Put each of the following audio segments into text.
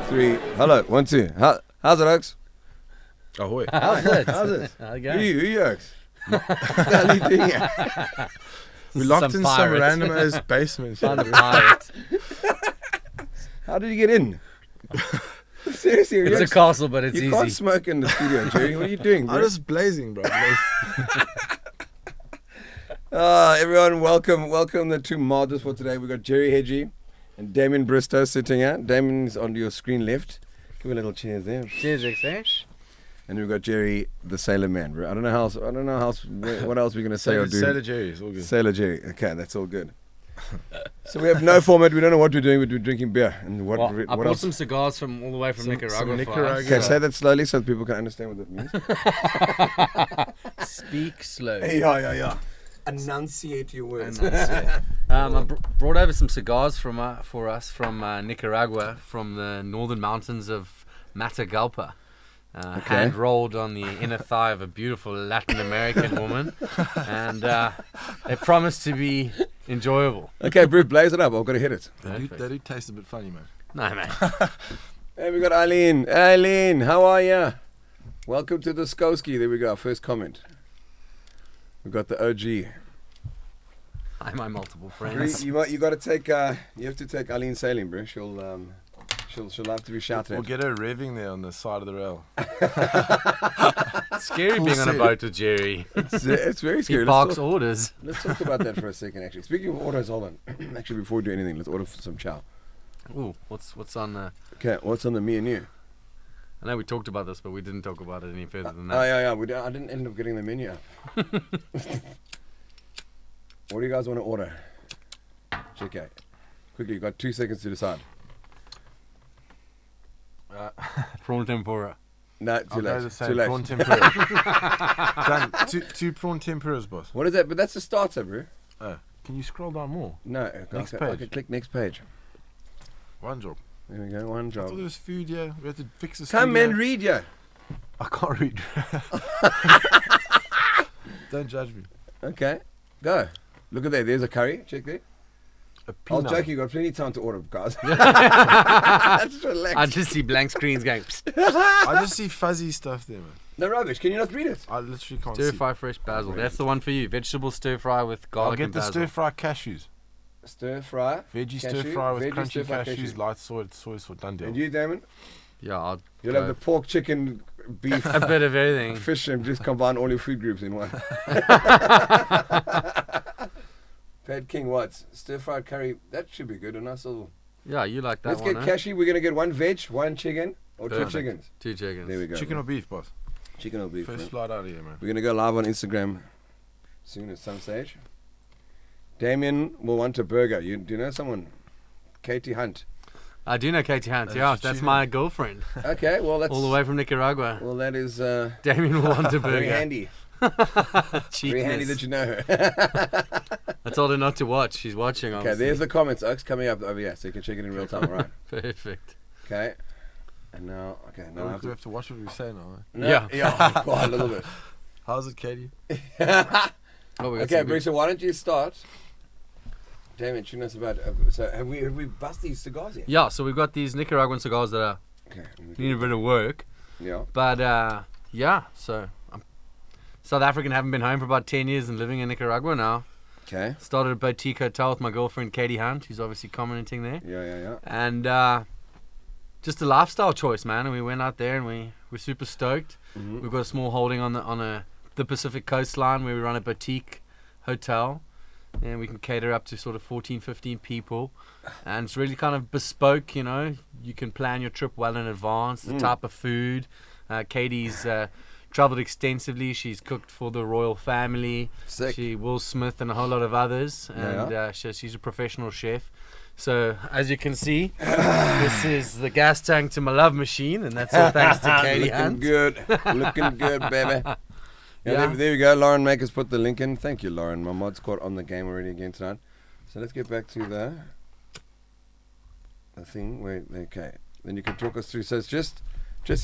Three. Hello. 1, 2. How's it, Oaks? Ahoy. How's it? How's it Who going? you, Oaks? What the hell are you doing here? We locked in some pirate. random ass basement. Found a pirate. How did you get in? Seriously, It's a castle, but it's you easy. can't smoke in the studio, Gerry. What are you doing, bro? I'm just blazing, bro. Everyone, welcome the two modders for today. We've got Gerry, Hegie, and Damian Bristow sitting here. Damian's on your screen left. Give me a little cheers there. Cheers, Rick. And we've got Gerry, the Sailor Man. Bro. I don't know how else, what else we're going to say or do. Sailor Gerry, it's all good. Sailor Gerry. Okay, that's all good. So we have no format. We don't know what we're doing, but we're drinking beer. And what I brought else? some cigars from all the way from Nicaragua. some for Nicaragua. us. Okay, say that slowly so that people can understand what that means. Speak slow. Yeah. Enunciate your words. I brought over some cigars for us from Nicaragua, from the northern mountains of Matagalpa. Okay. Hand rolled on the inner thigh of a beautiful Latin American woman, and they promise to be enjoyable. Okay, Bruce, blaze it up. I've got to hit it. They do taste a bit funny, man. No, mate. Hey, we got Eileen. Eileen, how are ya? Welcome to the Skoski. There we go. First comment. We got the OG. Hi, my multiple Bree, friends. you got to take. You have to take Eileen sailing, bro. She'll have to be shouted We'll at. get her revving there on the side of the rail. It's scary Cool being on a set. boat with Jerry. It's very He scary. barks orders. Let's talk about that for a second. Actually, speaking of orders, hold on. Actually, before we do anything, let's order some chow. Ooh, what's on the... Okay, what's on the me and you? I know we talked about this, but we didn't talk about it any further than that. Oh yeah. I didn't end up getting the menu up. What do you guys want to order? Check out. Quickly, you got 2 seconds to decide. Prawn tempura. No, too late. Too Prawn late. tempura. Done. Two prawn tempuras, boss. What is that? But that's the starter, bro. Can you scroll down more? No. Next I page. can click next page. One job. There we go. One I thought job. there was food here. We had to fix this. Come food and here. read, yo. I can't read. Don't judge me. Okay, go. Look at that. There's a curry. Check there. A I was peanut. joking. You got plenty of time to order, guys. Just relax. I just see blank screens going. Psst. I just see fuzzy stuff there, man. No rubbish. Can you not read it? I literally can't Stir see. fry fresh basil. That's the one for you. Vegetable stir fry with I'll garlic get and the basil. stir fry cashews. Stir fry. Veggie Cashew, stir fry with veggie crunchy stir fry cashews, cashew. light soy sauce, done deal. And you, Damon? Yeah, I'll You'll go have the pork, chicken, beef, a bit of everything. fish, and just combine all your food groups in one. Pad King Watts. Stir fried curry. That should be good. A nice little. Yeah, you like that Let's one, get eh? cashew. We're going to get one veg, one chicken, or Perfect. 2 chickens. 2 chickens. There we go. Chicken or beef, boss? Chicken or beef. First man. flight out of here, man. We're going to go live on Instagram soon at some stage. Damien will want a burger. Do you know someone? Katie Hunt. I do know Katie Hunt. That's Yeah, your that's chicken. my girlfriend. Okay, well that's All the way from Nicaragua. Well, that is Damien will want a very burger. handy. Very handy Cheapness. that you know her. I told her not to watch. She's watching, Okay, obviously. there's the comments, Oaks, coming up over here, so you can check it in real time. All right. Perfect. Okay. And now, okay, now I We have have to watch what we say now. no, Yeah. yeah, quite a little bit. How's it, Katie? Oh, we got Okay, some Bruce, so why don't you start? Damn, tune us about. So have we bust these cigars yet? Yeah, so we've got these Nicaraguan cigars that are Okay. need a bit of work. Yeah. But yeah, so I'm South African, haven't been home for about 10 years and living in Nicaragua now. Okay. Started a boutique hotel with my girlfriend Katie Hunt, who's obviously commenting there. Yeah. And just a lifestyle choice, man. And we went out there and we're super stoked. Mhm. We've got a small holding on the Pacific coastline where we run a boutique hotel. and we can cater up to sort of 14, 15 people. And it's really kind of bespoke, you know. You can plan your trip well in advance, the type of food. Katie's traveled extensively. She's cooked for the royal family. Sick. Will Smith and a whole lot of others. And she's a professional chef. So, as you can see, this is the gas tank to my love machine, and that's all thanks to Katie Looking Hunt. good. Looking good, baby. Yeah. There we go. Lauren Makers put the link in. Thank you, Lauren. My mod squad on the game already again tonight. So let's get back to the thing. Wait, okay. Then you can talk us through. So it's just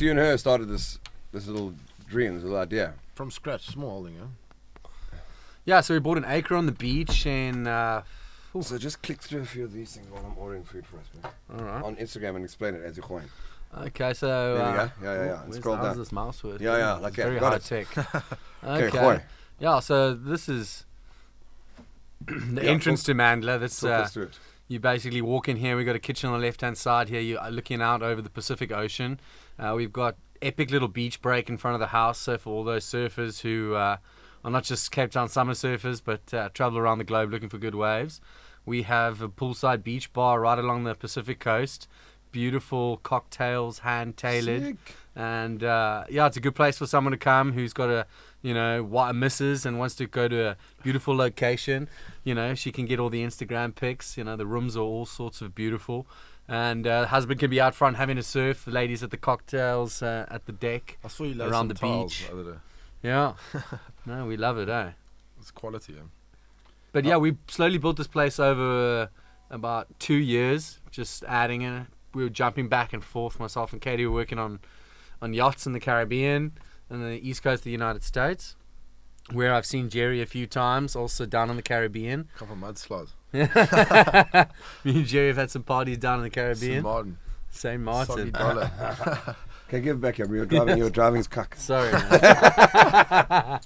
you and her started this little dream, this little idea. From scratch, small holding, yeah? Yeah, so we bought an acre on the beach, and So just click through a few of these things while I'm ordering food for us, man. all right. On Instagram and explain it as you're going. Okay, so There we go. Yeah. where's Scroll how's down. this mouse work? Yeah, It's like that. very Got high it. tech. Okay, Okay. gooi. Yeah, so this is the Yeah, entrance to Mandla. That's Talk us through it. you basically walk in here. We've got a kitchen on the left-hand side here. You are looking out over the Pacific Ocean. We've got epic little beach break in front of the house. So for all those surfers who are not just Cape Town summer surfers, but travel around the globe looking for good waves, we have a poolside beach bar right along the Pacific coast. Beautiful cocktails, hand-tailored. Sick. And it's a good place for someone to come who's got a missus and wants to go to a beautiful location. You know, she can get all the Instagram pics. You know, the rooms are all sorts of beautiful. And husband can be out front having a surf. The ladies at the cocktails at the deck. I saw you Around the tiles beach. the other day. Yeah. No, we love it, eh? It's quality, yeah. But yeah, we slowly built this place over about 2 years, just adding in. We were jumping back and forth. Myself and Katie were working on yachts in the Caribbean and the east coast of the United States, where I've seen Gerry a few times, also down in the Caribbean. Couple of mudslides. Me and Gerry have had some parties down in the Caribbean. St. Martin. Soggy dollar. Okay, give it back here. You're driving his cuck. Sorry, man.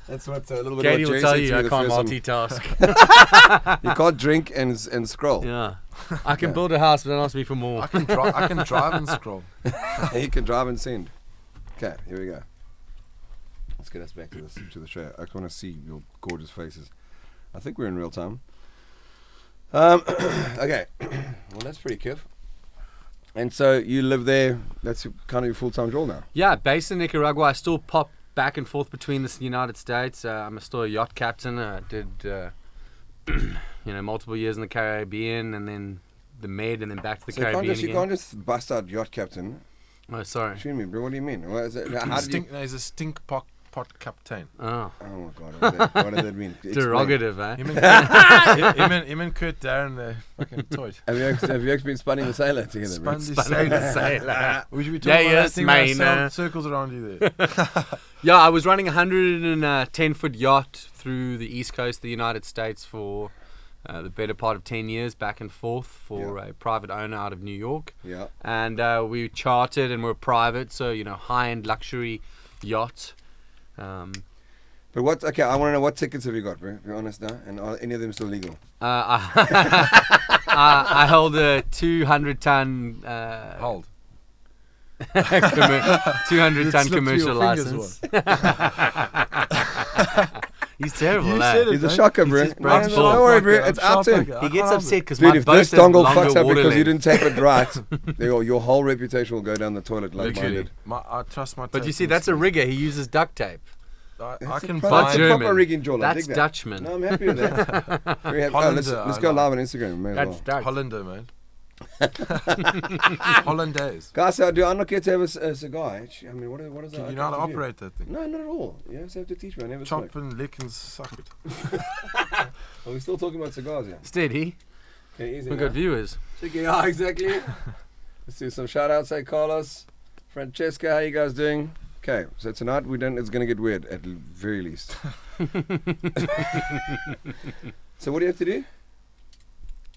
That's what a little bit Katie of what will Jay tell said you to me I the can't first time. multitask. You can't drink and scroll. Yeah. I can build a house, but don't ask me for more. I can drive and scroll. You can drive and send. Okay, here we go. Let's get us back to the show. I just want to see your gorgeous faces. I think we're in real time. Okay. Well, that's pretty cool. And so you live there. That's kind of your full-time job now. Yeah, based in Nicaragua. I still pop back and forth between the United States. I'm still a yacht captain. I did, multiple years in the Caribbean, and then the Med, and then back to the So Caribbean you can't just bust out yacht captain. Oh, sorry. Excuse me, bro. What do you mean? What is it? How did you? He's a stink pot captain. Oh, Oh my God! What does that mean? Explain. derogative, eh? Him and Kurt Darren, they fucking toyed. Have you actually been spunning the sailor together, bro? Spun the sailor. We should be talking about yes, that thing where I mate, sailed circles around you there. Yeah, I was running a 110-foot yacht through the east coast of the United States for the better part of 10 years, back and forth for a private owner out of New York. Yeah. And we chartered and we're private, so, high-end luxury yacht. But what? Okay, I want to know what tickets have you got, bro? Be honest now, and are any of them still legal? I hold a 200-ton Hold. 200-ton commercial Your fingers, license. He's terrible, You eh? said it. He's a shocker, bro. just breaks No, balls. don't worry, bro. I'm It's out to him. sharp, He gets upset because Dude, my if boat this has dongle longer fucks up water because you length. didn't tape it right, your whole reputation will go down the toilet like mine did. I trust my. But you see, that's a rigger. He uses duct tape. I That's can a buy. That's proper German. rigging job. I That's dig that. Dutchman. No, I'm happy with that. Very happy. Hollander, Let's I go like. live on Instagram, may as That's well. Dutch. Hollander, man. Hollandaise. Guys, do I not get to have a cigar? I mean, what is that? Can you know how to operate that thing? No, not at all. You just have to teach me. I never Chop smoked. and lick and suck it. Are we still talking about cigars here? Steady. Okay, easy. We've now. got viewers. Yeah, exactly. Let's do some shout outs. Hey, Carlos, Francesca, how you guys doing? Okay, so tonight it's going to get weird at the very least. So what do you have to do?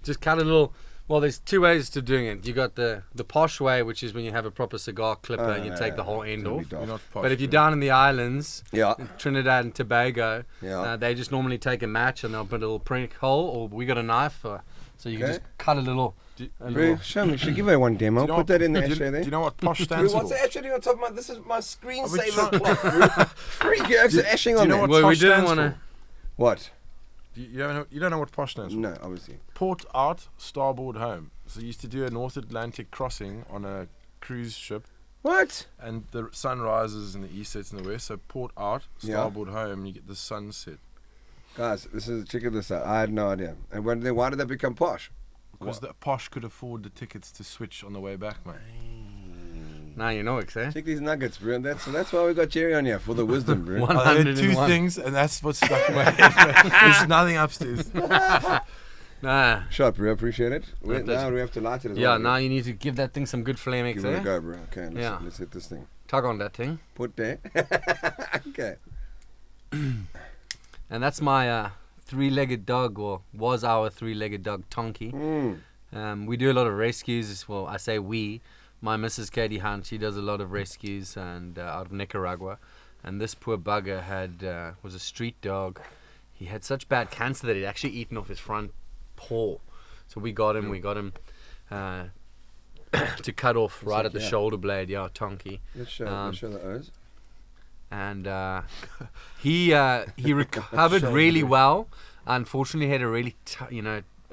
Just cut a little. Well, there's two ways to doing it. You got the posh way, which is when you have a proper cigar clipper and you take the whole end Don't be off. daft. You're not posh, But if you're bro. down in the islands, Yeah. Trinidad and Tobago, Yeah. they just normally take a match and they'll put a little prick hole, or we got a knife, so you can Okay. just cut a little. Bro, show me. Should give her one demo. Do you know Put that in the do you- ashtray there. Do you know what posh Dude, stands what's for? the ashtray on top of my? This is my screensaver trying- clock. Bro. Freak, you have some ashing do on you know there. what Well, we posh didn't stands wanna- for? What? You don't know what posh stands for? No, obviously. Port out, starboard home. So you used to do a North Atlantic crossing on a cruise ship, What? and the sun rises in the east, sets in the west. So port out, Yeah. starboard home, and you get the sunset. Guys, check this out. I had no idea. And why did that become posh? Because the posh could afford the tickets to switch on the way back, mate. Now you know it, eh? Check these nuggets, bro. That's why we got Gerry on here, for the wisdom, bro. One- I heard two 101. things, and that's what stuck in my head, mate. There's nothing upstairs. Nah. Shot, bro. Appreciate it. My pleasure. Now we have to light it as Yeah, well. now you need to give that thing some good flame, Give it a eh? go, bro. Okay, Yeah. let's hit this thing. Tug on that thing. Put there. Okay. And that's my three-legged dog, or was our three-legged dog, Tonky. We do a lot of rescues. Well, I say we. My Mrs. Katie Hunt, she does a lot of rescues and out of Nicaragua. And this poor bugger was a street dog. He had such bad cancer that he'd actually eaten off his front paw. So we got him to cut off right at the shoulder blade. Yeah, Tonky. Let's show the O's. And he recovered really well. Unfortunately, he had a really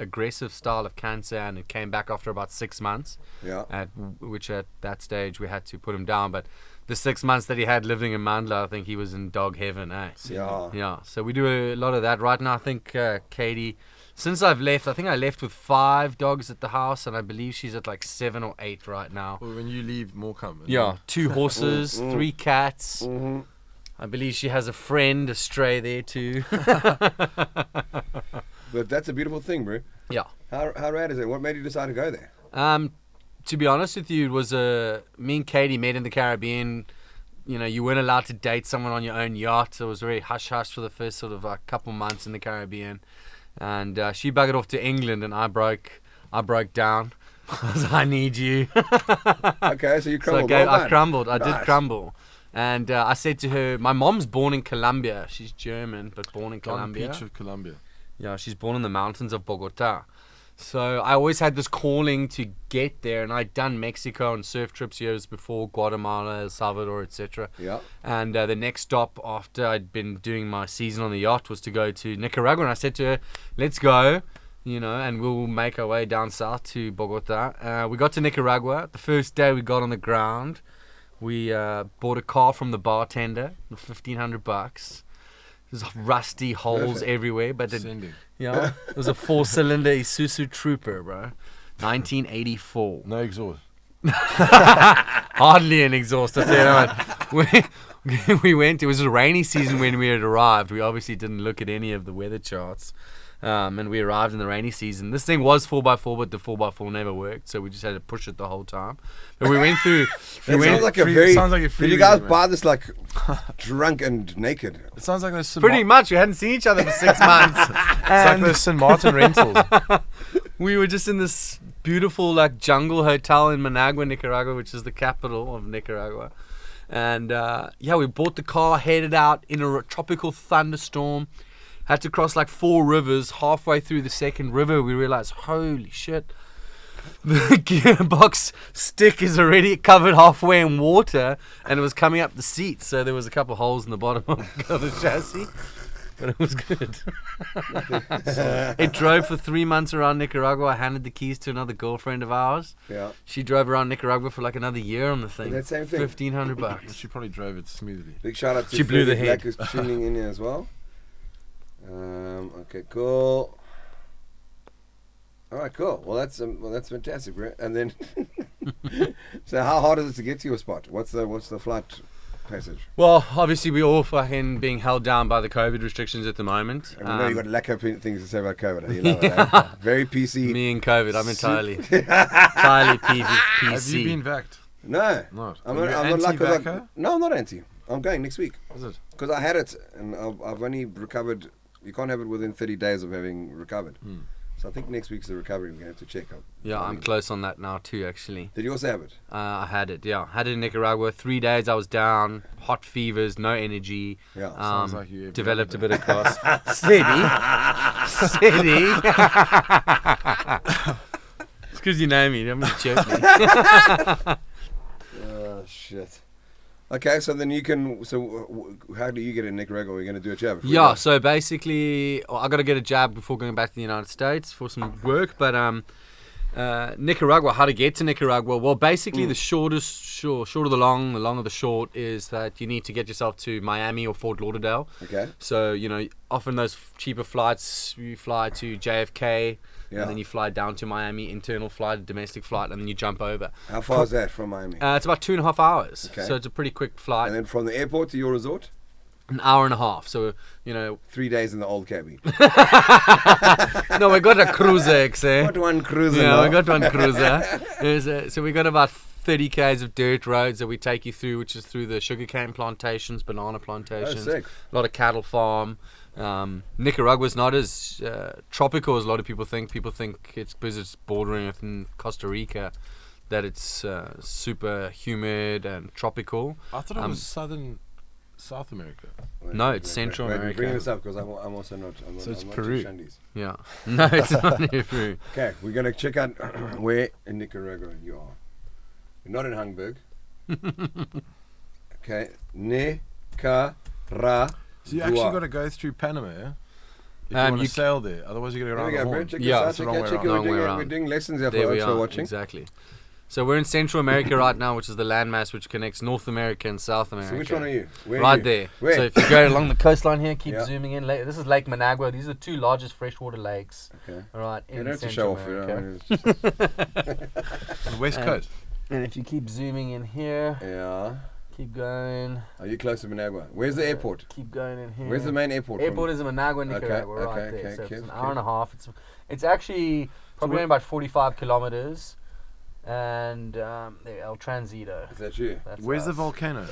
aggressive style of cancer, and it came back after about 6 months. Yeah. Which at that stage we had to put him down. But the 6 months that he had living in Mandla, I think he was in dog heaven, eh? Yeah. Yeah. So we do a lot of that right now. I think Katie, since I've left, I think I left with 5 dogs at the house, and I believe she's at like 7 or 8 right now. Well, when you leave, more come. Yeah, 2 horses, 3 cats. Mm-hmm. I believe she has a friend, a stray there too. But that's a beautiful thing, bro. Yeah. How rad is it? What made you decide to go there? To be honest with you, it was me and Katie met in the Caribbean. You know, you weren't allowed to date someone on your own yacht. So it was very hush-hush for the first sort of couple months in the Caribbean. And she buggered off to England, and I broke down. I was like, I need you. Okay, so you crumbled. I crumbled. I did Nice. crumble. And I said to her, my mom's born in Colombia. She's German, but born in Don Colombia. Peach of Colombia. Yeah, she's born in the mountains of Bogota. So I always had this calling to get there, and I'd done Mexico and surf trips years before, Guatemala, El Salvador, etc. Yeah. And the next stop after I'd been doing my season on the yacht was to go to Nicaragua. And I said to her, let's go, and we'll make our way down south to Bogota. We got to Nicaragua. The first day we got on the ground, we bought a car from the bartender for $1,500. There's rusty holes Perfect. everywhere, but Sending. it was a 4-cylinder Isuzu Trooper, bro. 1984. No exhaust. Hardly an exhaust, I tell you what. We went, it was a rainy season when we had arrived. We obviously didn't look at any of the weather charts. And we arrived in the rainy season. This thing was 4x4, but the 4x4 never worked, so we just had to push it the whole time. But we went through. Sounds like a Did you guys buy this like drunk and naked? It sounds like those Pretty much. We hadn't seen each other for 6 months. It's like those St. Martin rentals. We were just in this beautiful like jungle hotel in Managua, Nicaragua, which is the capital of Nicaragua. And we bought the car, headed out in a tropical thunderstorm. Had to cross like 4 rivers. Halfway through the second river, we realized, holy shit, the gearbox stick is already covered halfway in water, and it was coming up the seat. So there was a couple holes in the bottom of the chassis, but it was good. It drove for 3 months around Nicaragua. I handed the keys to another girlfriend of ours. Yeah. She drove around Nicaragua for like another year on the thing. That same thing. $1,500. She probably drove it smoothly. Big shout out to She blew the Freddie head. Black who's tuning in here as well. Okay, cool. All right, cool. Well, that's fantastic, bro. And then, so how hard is it to get to your spot? What's the flight passage? Well, obviously we're all fucking being held down by the COVID restrictions at the moment. And we know you got lack of things to say about COVID. You love it, eh? Very PC. Me and COVID, I'm entirely PC. Have you been vaxxed? No, No. I'm Are you not like anti-vaxxer? no, I'm not anti. I'm going next week Is it? because I had it and I've only recovered. You can't have it within 30 days of having recovered. So I think next week's the recovery. We're gonna have to check up. Yeah, I'm close on that now too, actually. Did you also have it? I had it, yeah. Had it in Nicaragua. 3 days I was down, hot fevers, no energy. Yeah, sounds like you Developed a bit of cost. Steady. It's because you know me. I'm going to joke me. Oh shit. Okay, so then you can. So how do you get in Nicaragua? Are you going to do a jab? Yeah, so basically, I got to get a jab before going back to the United States for some work. But Nicaragua, how to get to Nicaragua? Well, basically, the short of the long of the short is that you need to get yourself to Miami or Fort Lauderdale. Okay. So, often those cheaper flights, you fly to JFK, Yeah. and then you fly down to Miami, internal flight, domestic flight, and then you jump over. How far is that from Miami? It's about 2.5 hours. Okay. So it's a pretty quick flight. And then from the airport to your resort, An hour and a half. So, 3 days in the old cabby. No, we got a cruiser, Got one cruiser. Yeah, now. we got one cruiser. So we got about 30 k's of dirt roads that we take you through, which is through the sugarcane plantations, banana plantations, sick. a lot of cattle farm. Nicaragua's not as tropical as a lot of people think. People think it's because it's bordering with Costa Rica that it's super humid and tropical. I thought it was South America. No, it's Central America. Bring this up because I'm also not. So it's I'm not Peru. Shandies. Yeah. No, it's not near Peru. Okay, we're gonna check out where in Nicaragua you are. You're not in Hamburg. Okay, Nicaragua. So you actually got to go through Panama, yeah? If you want you to sail there, otherwise you got to go There around we the go, horn. Brett. Check Yeah, this it's the out. wrong way Check it. around. We're Wrong way doing lessons here for There we those who are are. watching. Exactly. So we're in Central America right now, which is the landmass which connects North America and South America. So which one are you? Where are Right you? there. Where? So if you go along the coastline here, keep Yeah. zooming in. This is Lake Managua. These are the two largest freshwater lakes. Okay. All right, You in don't have to Central show off. You know, I America. mean, it's On the West And- Coast. And if you keep zooming in here, yeah. keep going, Are you close to Managua? Where's the airport? keep going in here. Where's the main airport? Airport is in Managua, Okay, Nicaragua, right okay, there. okay, So it's okay, an okay. hour and a half. It's actually probably only about 45 kilometers. And there, El Transito. Is that you? That's Where's the us. volcano?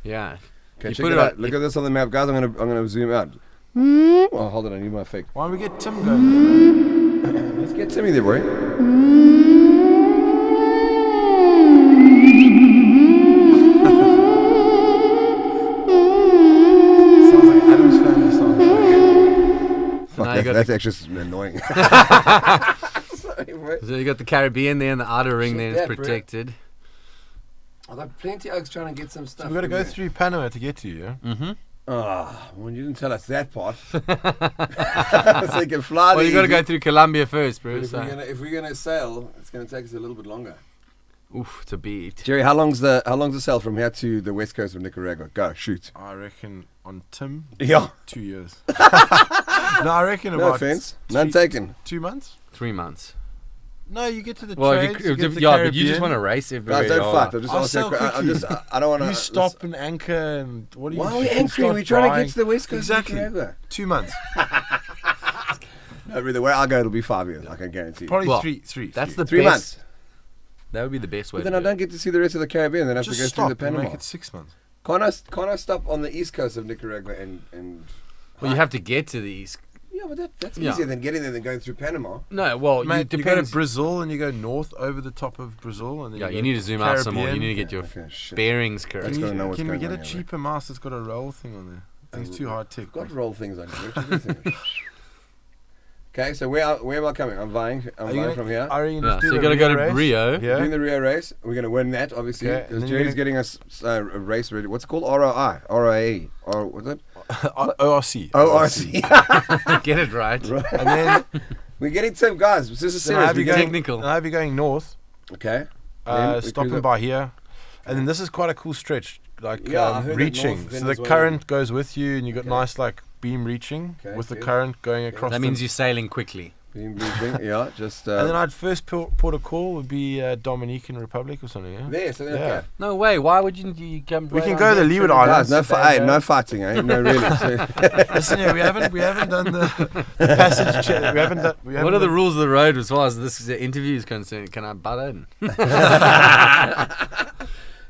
Yeah. Okay, You check put it it out. on- Look at this on the map, guys. I'm gonna zoom out. Oh, hold on. I need my fake. Why don't we get Tim going there, man? Let's get Timmy there, boy. Sounds like Adam's Family soundtrack. Fuck, now you got that's actually annoying. Sorry, bro. So you got the Caribbean there and the outer ring Shit, there is that, bro. protected. I've got plenty of oaks trying to get some stuff. So we got to go in there. through Panama to get to you, yeah? Mm-hmm. Ah, well, you didn't tell us that part. So you can fly. Well, you got to go through Colombia first, But bro. if we're gonna sail, it's gonna take us a little bit longer. Oof, it's a beat. Jerry, how long's the sail from here to the west coast of Nicaragua? Go shoot. I reckon on Tim, Yeah. 2 years. No, I reckon No about offense, none taken. 2 months. 3 months. No, you get to the Well, trades, you get to the yeah, but you just Caribbean. want to race everywhere. Guys, don't you fight. are. I'm just I'll asking. sail quickly. I don't want to. You stop and anchor and what do you Why are we people anchoring? start We're trying to drying. get to the west coast Exactly. of Nicaragua. 2 months. No, really, where I go, it'll be 5 years. I can guarantee. Probably Well, three. That's the 3 best. months. That would be the best way. But then to I do don't get to see the rest of the Caribbean. Then I have just to go stop through the and Panama. make it 6 months. Can't I stop on the east coast of Nicaragua and? Well, you have to get to these. Yeah, but that's Yeah. easier than getting there than going through Panama. No, well, Mate, you you go to depends. Brazil and you go north over the top of Brazil and then Yeah, you you go need to zoom out some more. You Caribbean. need to get your Okay, shit. bearings correct. Let's Can, gotta know you, what's can we going get on a here, cheaper mouse that's got a roll thing on there? I think it's too high tech. Got roll things on here. What you think? Okay, so where am I coming? I'm vying from here. Are you Yeah, so you got to go to Rio. Doing Yeah. the Rio race. We're going to win that, obviously. Okay, and Because then Jerry's you're getting us a race ready. What's it called? ROI? ROA? Or what's it? ORC. ORC. Get it right. Right. And then We're getting some guys. This is then I serious. have We're you getting, going, Technical. and I have you going north, okay. Then we stopping cruise up. by here. And then this is quite a cool stretch, like Yeah, I heard that reaching. north So the Venezuela. current goes with you and you got Okay. nice like beam reaching Okay, with the good. current going across That the means you're sailing quickly. Being breathing. Yeah, just. And then I'd first port of call would be Dominican Republic or something, yeah? there, so then, Yeah. okay. No way. Why would you come? We right can on go to there? the Leeward Trinidad, Islands. Guys, Tobago. no fighting, eh? No, really. So, Listen here, we haven't done the passage check. We haven't done. What are the rules of the road as far as this interview is concerned? Can I butt in?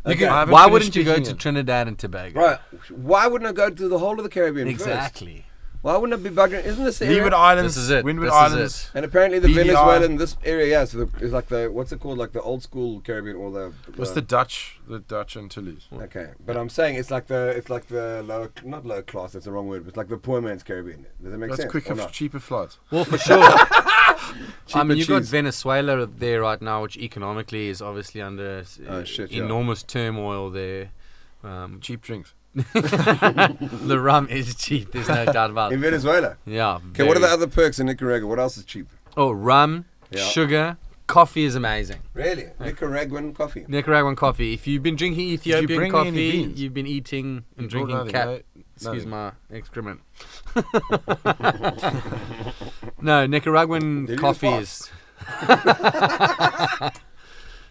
Okay. I haven't Why finished wouldn't you go speaking to it. Trinidad and Tobago? right. Why wouldn't I go to the whole of the Caribbean first? Exactly. Why wouldn't I be bugging? Isn't this the area? Leeward Islands, This is it. Windward This is Islands. And apparently the BVI. Venezuelan, this area, yeah, so it's like the, what's it called, like the old school Caribbean or the... What's the Dutch Antilles? Okay, but I'm saying it's like the lower, not lower class, that's the wrong word, but it's like the poor man's Caribbean. Does that make That's sense? quicker, or not? cheaper flights. Well, for sure. I mean, you've got cheese. Venezuela there right now, which economically is obviously under enormous turmoil there. Cheap drinks. The rum is cheap, there's no doubt about In it. Venezuela. Yeah. Okay, what are the other perks in Nicaragua? What else is cheap? Oh, rum, Yeah. sugar, coffee is amazing. Really? Nicaraguan coffee. Nicaraguan coffee. If you've been drinking Ethiopian bring me any coffee, beans? you've been eating and You brought drinking nothing, cat. no? Excuse Nothing. my excrement. No, Nicaraguan Did you coffee just is.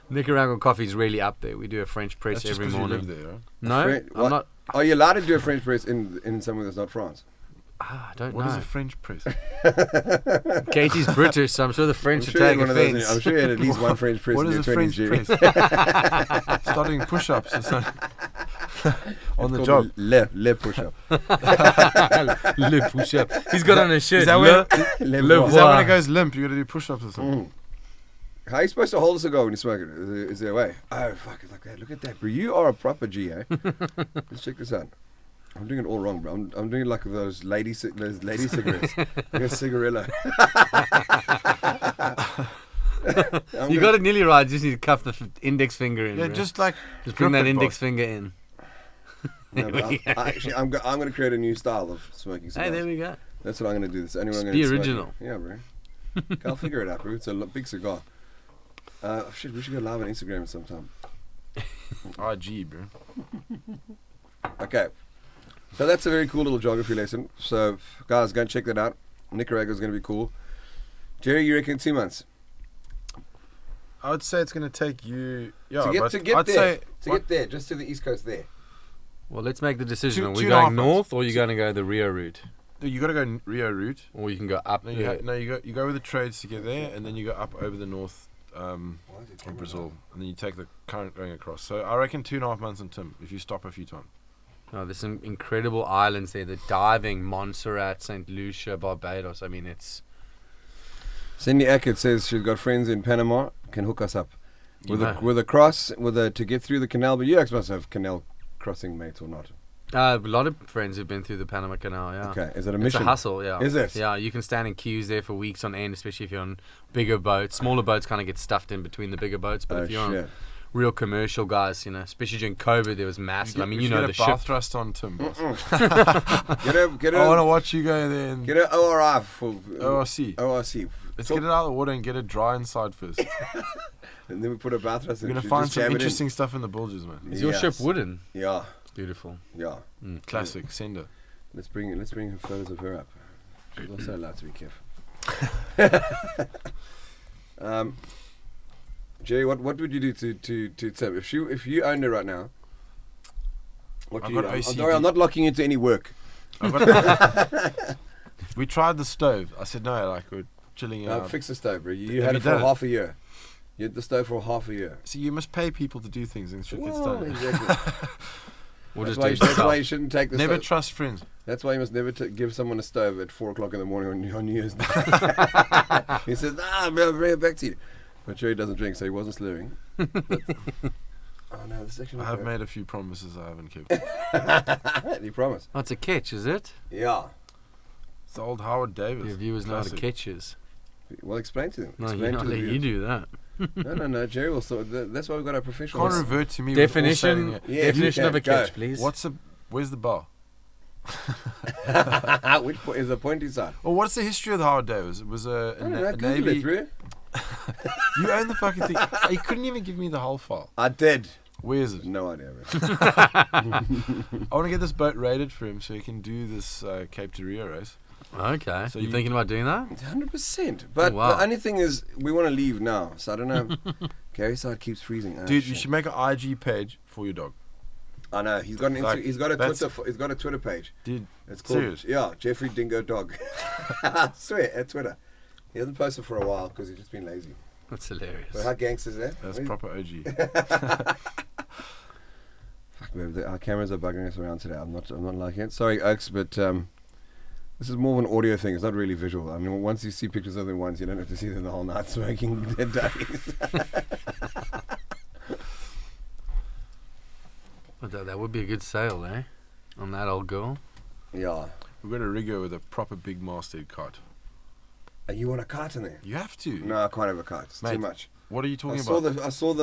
Nicaraguan coffee is really up there. We do a French press That's just every 'cause you morning. live there, right? No, What? I'm not. Are you allowed to do a French press in somewhere that's not France? I don't What is know. a French press? Katie's British, so I'm sure the French I'm will sure, take you had one of those, offense. I'm sure you had at least one French press What in is your a 20s, French Jerry. press? Starting push-ups or something. On the It's job. called Le push-up. Le push up. He's got on a shirt. Is that Le, when, Le Le voir. is that when Wow. it goes limp? You got to do push-ups or something. How are you supposed to hold a cigar when you smoke it? Is there a way? Oh, fuck, it's like that. Look at that, bro. You are a proper G, eh? Let's check this out. I'm doing it all wrong, bro. I'm doing it like those lady cigarettes. Like a cigarilla. You got it nearly right. You just need to cuff the index finger in. Yeah, bro. just like Just bring grip that it, index boss. finger in. No, but I'm going to create a new style of smoking cigars. Hey, there we go. That's what I'm going to do. That's the only way I'm Just going be to original. Yeah, bro. I'll figure it out, bro. It's a big cigar. Shit, we should go live on Instagram sometime. RG, bro. Okay. So that's a very cool little geography lesson. So, guys, go and check that out. Nicaragua's going to be cool. Gerry, you reckon 2 months? I would say it's going to take you... Yeah, to get, but to get I'd there. say... To get there, just to the east coast there. Well, let's make the decision. Two- Are we 2.5 going months. north, or are you going to go the Rio route? You got to go Rio route. Or you can go up. No, you go with the trades to get there, and then you go up over the north of Brazil, and then you take the current going across. So I reckon 2.5 months in Tim, if you stop a few times. Oh, there's some incredible islands there. The diving, Montserrat, St. Lucia, Barbados. I mean, it's... Cindy Eckert says she's got friends in Panama, can hook us up. With know. a cross, to get through the canal, but you guys must have canal crossing mates or not. A lot of friends who've been through the Panama Canal, yeah. Okay, is it a It's mission? a hustle, yeah. Is it? Yeah, you can stand in queues there for weeks on end, especially if you're on bigger boats. Smaller boats kind of get stuffed in between the bigger boats, but Oh, if you're shit. on real commercial guys, especially during COVID, there was massive. I mean, We you should know get the a ship. bath thrust on Tim, boss. Get I want to a watch you go there and get a ORI for ORC. ORC. Let's So- get it out of the water and get it dry inside first. and then we put a bath thrust We're in. going to Should find just some jam it in. interesting stuff in the bulges, man. Is your Yes. ship wooden? Yeah, It's beautiful. yeah. Classic, sender. Let's bring photos of her up. She's also allowed to be careful. Jerry, what would you do to Tim if you owned her right now? What I've do you? got OCD. I'm not locking you into any work. We tried the stove. I said no, like we're chilling out. Fix the stove, bro. You Have had you it for done it? half a year. You had the stove for half a year. See, you must pay people to do things and shit gets Well, done. exactly. We'll That's just why, do it that's why yourself. you shouldn't take the Never stove. trust friends. That's why you must never give someone a stove at 4 o'clock in the morning on New Year's Day. He says, I'll bring it back to you. But Jerry doesn't drink, so he wasn't slurring. Oh no, this is actually I not have bad. made a few promises I haven't kept. You promise? Oh, it's a catch, is it? Yeah. It's the old Howard Davis. Your viewers know how to Classic. catch is. Well, explain to them. No, Explain I'll to the let you viewers. do that. No. Jerry will sort. That's why we've got our professional. Can't revert to me. with all Definition, saying it. Yeah, definition you of a can, go. catch, please. Where's the bar? Which point is the pointy side? Well, what's the history of the Howard Davis? It was a I don't know. a Google it, Navy. bro. You own the fucking thing. You couldn't even give me the whole file. I did. Where is it? No idea, bro. I want to get this boat rated for him so he can do this Cape to Rio race. Okay. So you you- thinking about doing that? 100%. But Oh, wow. the only thing is, we want to leave now. So I don't know. Gary's side keeps freezing. Oh, Dude, you shit. should make an IG page for your dog. I know. He's got an Like, he's got a that's- Twitter. He's got a Twitter page. Dude, It's called serious? Yeah, Jeffrey Dingo Dog. I swear at Twitter. He hasn't posted for a while because he's just been lazy. That's hilarious. But how gangster is that? That's Where- proper OG. Fuck, man, our cameras are bugging us around today. I'm not liking it. Sorry, Oaks, but this is more of an audio thing. It's not really visual. I mean, once you see pictures of them once, you don't have to see them the whole night smoking dead days. But that would be a good sale, eh? On that old girl. Yeah. We've got a rigger with a proper big masthead cart. And you want a kite in there? You have to. No, I can't have a kite. It's Mate, too much. What are you I talking saw about? I saw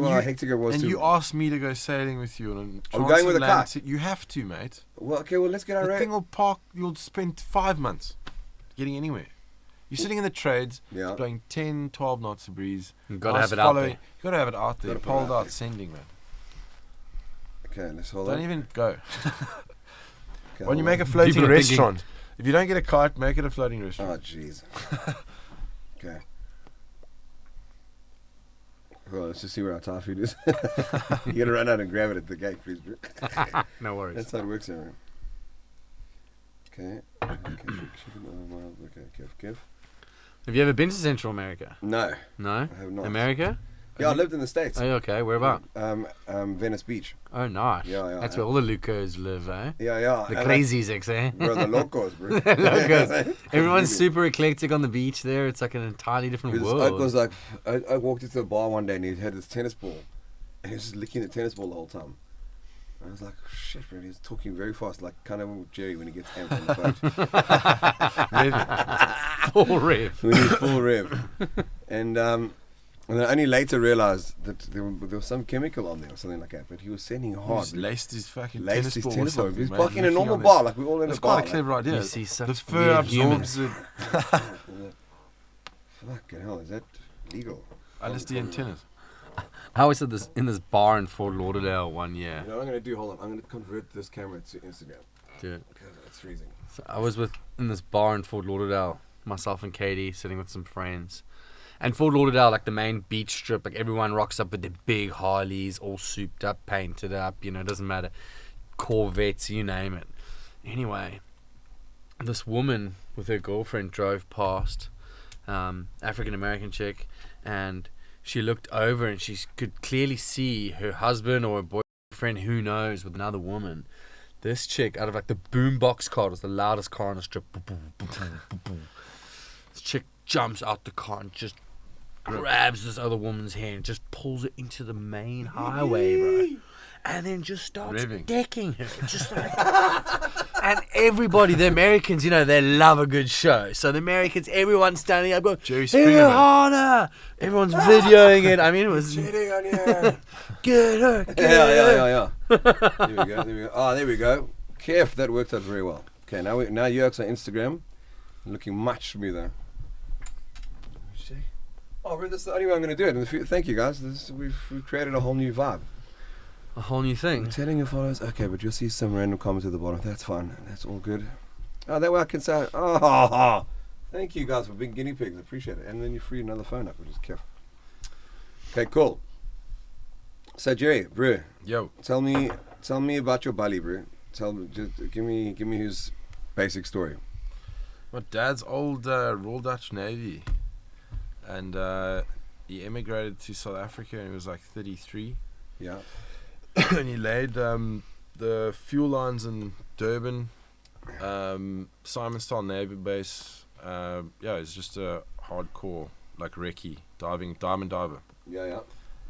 how hectic it was. And to, you asked me to go sailing with you on a Are we going with a transatlantic- You have to, mate. well, okay, well, let's get our The rate. thing will park. You'll spend 5 months getting anywhere. You're sitting in the trades, Yeah. blowing 10, 12 knots of breeze. You've got to Ice have it out following- there. You've got to have it out there. Gotta put it Pulled out out, there. sending, man. Okay, let's hold Don't on. even go. Okay, When you hold make a on. floating People are thinking- restaurant, if you don't get a kite, make it a floating Oh, restaurant. jeez. Okay. Well, let's just see where our Thai food is. You gotta run out and grab it at the gate, please, bro. No worries. That's how it works, everyone. Okay. Okay, Kev. Have you ever been to Central America? No, No? I have not. America? Yeah, I lived in the States. Oh, you okay. Where about? Venice Beach. Oh, nice. Yeah, That's where all the Lucas live, eh? Yeah. The and crazies, eh? Bro, the locals, bro. Locals. Everyone's super eclectic on the beach there. It's like an entirely different This world. oak was like, I walked into a bar one day and he had this tennis ball, and he was just licking the tennis ball the whole time. I was like, shit, bro. He's talking very fast, like kind of Gerry when he gets amped on the boat. Full rev. When he's full rev. And then I only later realised that there was some chemical on there or something like that. But he was sending hard. He's laced his fucking Laced tennis his ball. tennis or ball. something, He was mate. parking in a Licking normal on bar, like we're all in That's a bar. quite a clever idea. You see The such fur weird absorbs it. Fucking hell, is that legal? LSD and tennis. I was at this in this bar in Fort Lauderdale one year. You know what I'm going to do? Hold on. I'm going to convert this camera to Instagram. Dude. Because it's freezing. So I was in this bar in Fort Lauderdale, myself and Katie sitting with some friends. And Fort Lauderdale, like the main beach strip, like everyone rocks up with their big Harleys, all souped up, painted up, you know, it doesn't matter. Corvettes, you name it. Anyway, this woman with her girlfriend drove past, African American chick, and she looked over and she could clearly see her husband or her boyfriend, who knows, with another woman. This chick, out of like the boombox car, it was the loudest car on the strip. Boom, boom, boom, boom, boom, boom. This chick jumps out the car and just grabs this other woman's hand and just pulls it into the main highway, bro. And then just starts Revving. decking her. Just like. And everybody, the Americans, you know, they love a good show. So the Americans, everyone's standing up going, Jerry "Hit Springer, her man." harder. Everyone's videoing it. I mean, it was, Cheating on you. get her, get her. Yeah. There we go. Oh, there we go. Kev, that worked out very well. Okay, now you're on Instagram, looking much smoother. Oh, bro, that's the only way I'm going to do it. And thank you, guys. We've created a whole new vibe. A whole new thing. I'm telling your followers, okay, but you'll see some random comments at the bottom. That's fine. That's all good. Oh, that way I can say, oh, thank you guys for being guinea pigs. I appreciate it. And then you free another phone up, which is Kev. Okay, cool. So, Gerry, bro, Yo. tell me about your bully, bro. Just give me his basic story. My dad's old Royal Dutch Navy. And he emigrated to South Africa and he was like 33. Yeah. And he laid the fuel lines in Durban, Simon-style Navy base. He's just a hardcore, like recce, diamond diver. Yeah.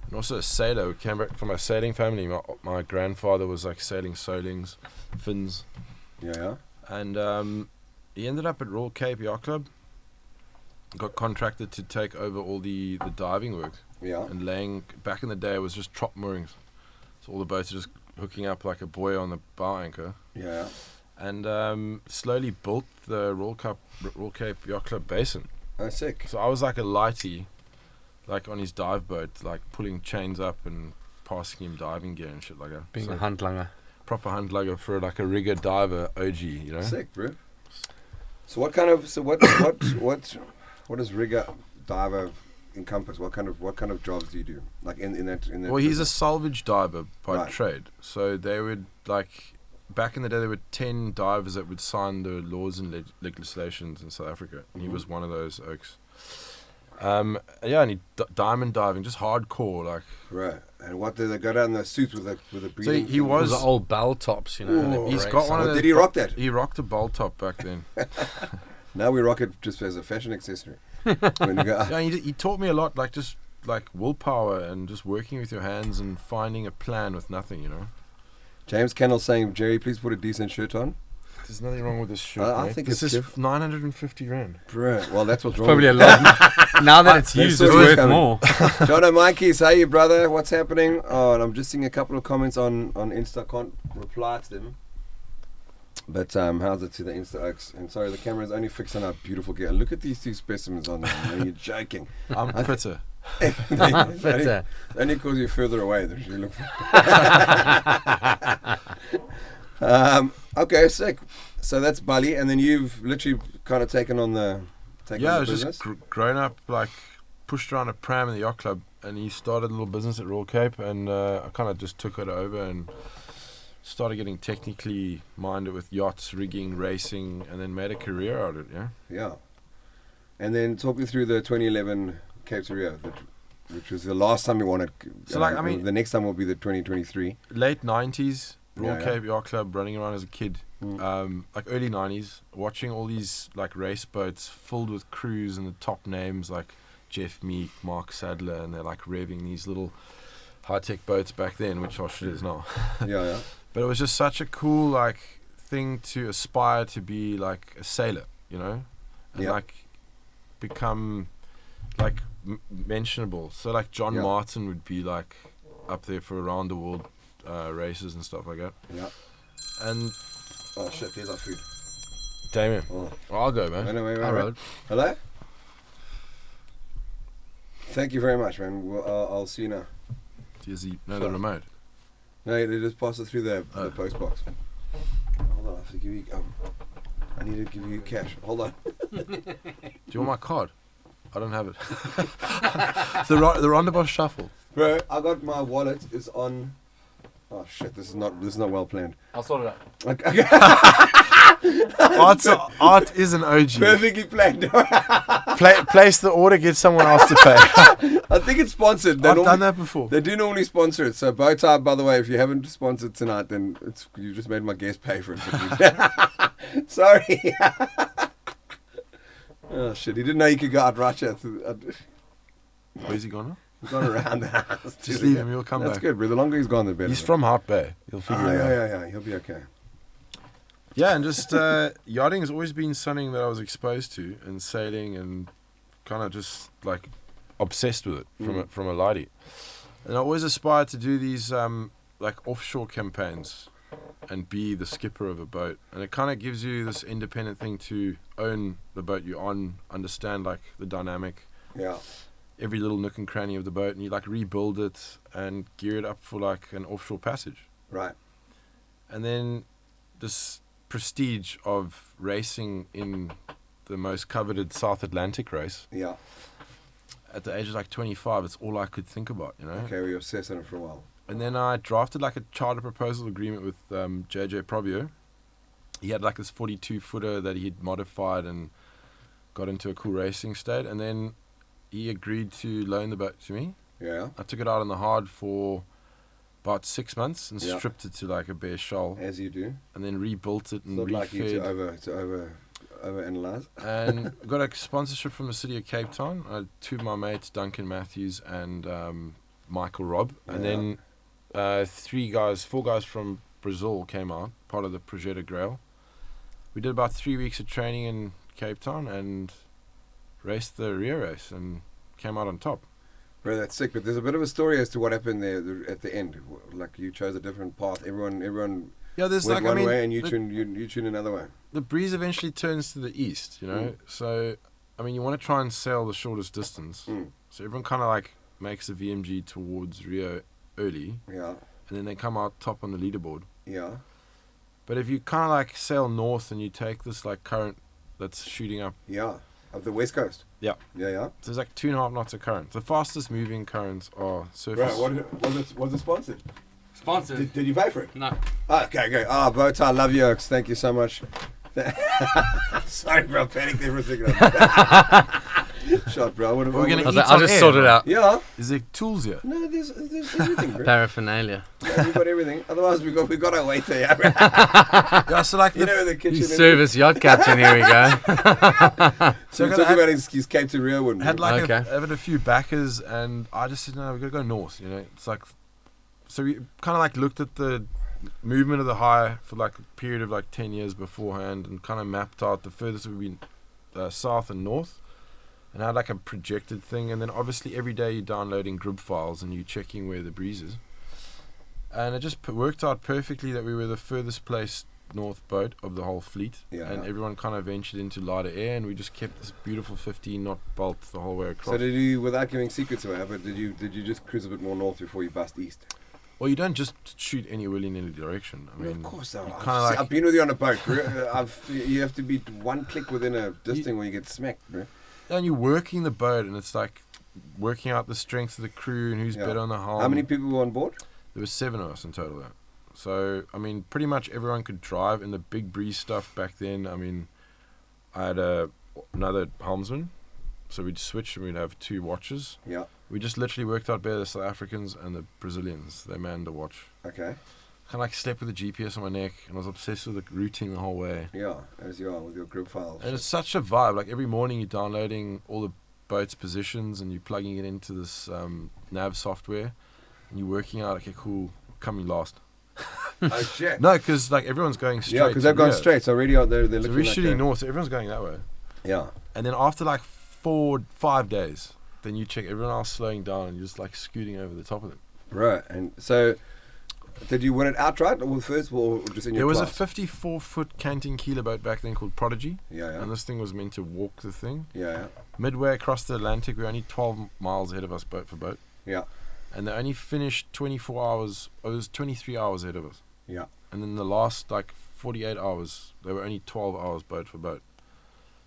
And also a sailor who came back from a sailing family. My grandfather was like sailing Solings, Finns. Yeah. And he ended up at Royal Cape Yacht Club. Got contracted to take over all the diving work. Yeah. And laying, back in the day, it was just trop moorings. So all the boats are just hooking up like a buoy on the bow anchor. Yeah. And slowly built the Royal Cape Yacht Club basin. Oh, sick. So I was like a lighty, like on his dive boat, like pulling chains up and passing him diving gear and shit like that. Being So a huntlanger. proper huntlanger for like a rigger diver OG, you know? Sick, bro. So what does rigger diver encompass? What kind of jobs do you do? Like in that. Well, he's a salvage diver by Right. trade. So they would like back in the day there were 10 divers that would sign the laws and legislations in South Africa, and he was one of those oaks. And he diamond diving, just hardcore, like. Right. And what did they go down in the suits with a breathing? So he thing? was- The old bell tops, you know. and they He's break got one of Oh, those. did he rock that? He rocked a bowl top back then. Now we rock it just as a fashion accessory. When you go, Yeah, he taught me a lot, like just like willpower and just working with your hands and finding a plan with nothing, you know. James Kennel saying, Gerry, please put a decent shirt on. There's nothing wrong with this shirt. I mate. think this it's is diff- 950 rand. Bro, well, that's what's wrong. Probably a with lot. Now that it's used, it's saw you worth coming. more. Jono Mikey's, hey, brother, what's happening? Oh, and I'm just seeing a couple of comments on Insta. Can't reply to them. But how's it to the Insta Oaks? And sorry, the camera's only fixed on our beautiful gear. Look at these two specimens on there. Man, you're joking. I'm fitter. Fitter. Only because you're further away than you look. Okay, sick. So that's Bali, and then you've literally kind of taken on the Yeah, I on was the just business. grown up, like pushed around a pram in the yacht club, and he started a little business at Royal Cape, and I kind of just took it over and started getting technically minded with yachts, rigging, racing, and then made a career out of it. Yeah. And then talk me through the 2011 Cape to Rio, which was the last time you wanted. So, like, I mean, the next time will be the 2023. Late 90s, Royal Yeah, Cape Yacht Club, running around as a kid. Like early 90s, watching all these like race boats filled with crews and the top names like Jeff Meek, Mark Sadler, and they're like revving these little high-tech boats back then, which are shit is now. Yeah. But it was just such a cool like thing to aspire to be like a sailor, you know, and Yeah. like become like mentionable. So like John Yeah. Martin would be like up there for around the world races and stuff like that. Yeah. And Oh shit, there's our food. Damian, Oh. I'll go, man. Wait. I rode. Hello? Thank you very much, man. Well, I'll see you now. Does he know the remote? No, they just pass it through the post box. Hold on, I have to give you. I need to give you cash. Hold on. Do you want my card? I don't have it. the Rondebosch Shuffle. Bro, I got my wallet is on. Oh shit! This is not well planned. I'll sort it out. Okay. Art is an OG. Perfectly planned. Place the order, get someone else to pay. I think it's sponsored. I've done that before. They do normally sponsor it. So Bowtie, by the way, if you haven't sponsored tonight, then you just made my guest pay for it. Sorry. Oh shit! He didn't know you could go out Russia. Where's he gone now? He's gone around the house. Just leave him, he'll come That's back. good, bro. The longer he's gone, the better. He's from Hart Bay. He'll figure it out. Yeah. He'll be okay. Yeah, and just yachting has always been something that I was exposed to, and sailing, and kind of just like obsessed with it from a laddie. And I always aspired to do these like offshore campaigns and be the skipper of a boat. And it kind of gives you this independent thing to own the boat you're on, understand like the dynamic, Yeah. every little nook and cranny of the boat, and you like rebuild it and gear it up for like an offshore passage. Right. And then this prestige of racing in the most coveted South Atlantic race. Yeah. At the age of like 25, it's all I could think about, you know. Okay, we were obsessed on it for a while. And then I drafted like a charter proposal agreement with JJ Provio. He had like this 42-footer that he'd modified and got into a cool racing state. And then he agreed to loan the boat to me. Yeah. I took it out on the hard for about 6 months and Yeah. stripped it to like a bare shell, As you do. and then rebuilt it It's and not like you refed. to overanalyze. And got a sponsorship from the city of Cape Town. I had two of my mates, Duncan Matthews and Michael Robb. And then four guys from Brazil came out, part of the Projeto Grail. We did about 3 weeks of training in Cape Town and raced the Rio race and came out on top. Bro, that's sick. But there's a bit of a story as to what happened there at the end. Like you chose a different path. Everyone Yeah, there's went like, one I mean, way and you tune another way. the breeze eventually turns to the east, you know. So, I mean, you want to try and sail the shortest distance. So everyone kind of like makes the VMG towards Rio early, Yeah. and then they come out top on the leaderboard. Yeah. But if you kind of like sail north and you take this like current that's shooting up, Yeah. Of the West Coast. Yeah. Yeah. so there's like 2.5 knots of current. The fastest moving currents are Bro, surface. was it sponsored? Sponsored. Did you pay for it? No. Oh, okay, good. Oh, Bowtie, love you, Oaks. Thank you so much. Sorry, bro. Panicked there for a second. Shot, bro. We're gonna I was eat like, some I'll just air, sort it man. out. Yeah. Is there tools here? No, there's everything, bro. Paraphernalia. Yeah, we've got everything. Otherwise, we got our waiter. Yeah. Yeah, so like You know the kitchen. You service yacht captain, here we go. So we're I talking about his Cape to Rio one. had like Okay. had a few backers, and I just said, no, we gotta go north. You know, it's like, so we kind of like looked at the movement of the high for like a period of like 10 years beforehand, and kind of mapped out the furthest we've been south and north, and had like a projected thing. And then obviously every day you're downloading group files and you're checking where the breeze is. And it just worked out perfectly that we were the furthest placed north boat of the whole fleet, and everyone kind of ventured into lighter air, and we just kept this beautiful 15 knot bolt the whole way across. So did you, without giving secrets away, but did you just cruise a bit more north before you bust east? Well, you don't just shoot any willy-nilly direction. I mean, of course not. I've been with you on a boat, bro. You have to be one click within a distance when you get smacked, bro. And you're working the boat, and it's like working out the strength of the crew and who's better on the hull. How many people were on board? There were 7 of us in total. So, I mean, pretty much everyone could drive in the big breeze stuff back then. I mean, I had another helmsman, so we'd switch and we'd have 2 watches. Yeah. We just literally worked out better the South Africans and the Brazilians. They manned the watch. Okay. Kind of like slept with the GPS on my neck, and I was obsessed with the routing the whole way. Yeah, as you are with your group files. And it's such a vibe. Like every morning you're downloading all the boat's positions and you're plugging it into this nav software, and you're working out, okay, cool, coming last. Oh shit! No, because like everyone's going straight. Yeah, because they've gone straight. So already out there, they're So looking. we're like shooting north. So everyone's going that way. Yeah. And then after like 4-5 days, then you check everyone else slowing down, and you're just like scooting over the top of them. Right. And so, did you win it outright, or first, or just in your There was class? a 54-foot canting keeler boat back then called Prodigy. Yeah. And this thing was meant to walk the thing. Yeah. Midway across the Atlantic, we were only 12 miles ahead of us, boat for boat. Yeah. And they only finished 24 hours. It was 23 hours ahead of us. Yeah. And then the last like 48 hours, they were only 12 hours boat for boat.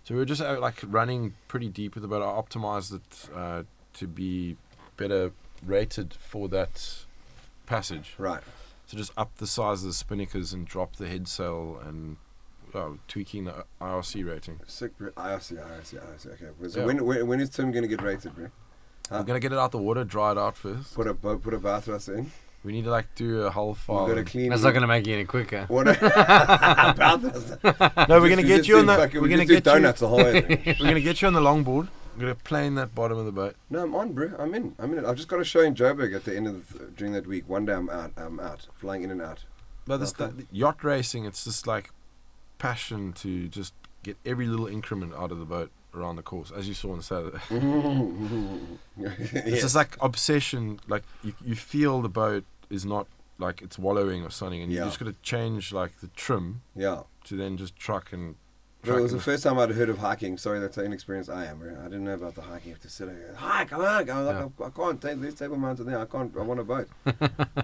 So we were just like running pretty deep with the boat. I optimized it to be better rated for that passage. Right. So just up the size of the spinnakers and drop the head sail and tweaking the IRC rating. Sick. IRC. Okay. So Yeah. when is Tim going to get rated, bro? We're going to get it out the water, dry it out first. Put a bath thrust in. We need to like do a whole file. We've got to clean. That's not going to make it any quicker. What? Bath thrust. No, we're going to get you on the. We're going to get donuts the whole way. We're going to get you on the longboard. We're going to plane that bottom of the boat. No, I'm on, bro. I'm in it. I've just got a show in Joburg at the end of during that week. One day I'm out, flying in and out. But this the yacht racing, it's just like passion to just get every little increment out of the boat around the course, as you saw on Saturday. It's just like obsession. Like you feel the boat is not like it's wallowing or something, and you just got to change like the trim. Yeah. To then just truck and. Bro, it was the first time I'd heard of hiking. Sorry, that's how inexperienced I am. Bro. I didn't know about the hiking. You have to sit there, hike. I can't take this table mountain there. I can't. I want a boat.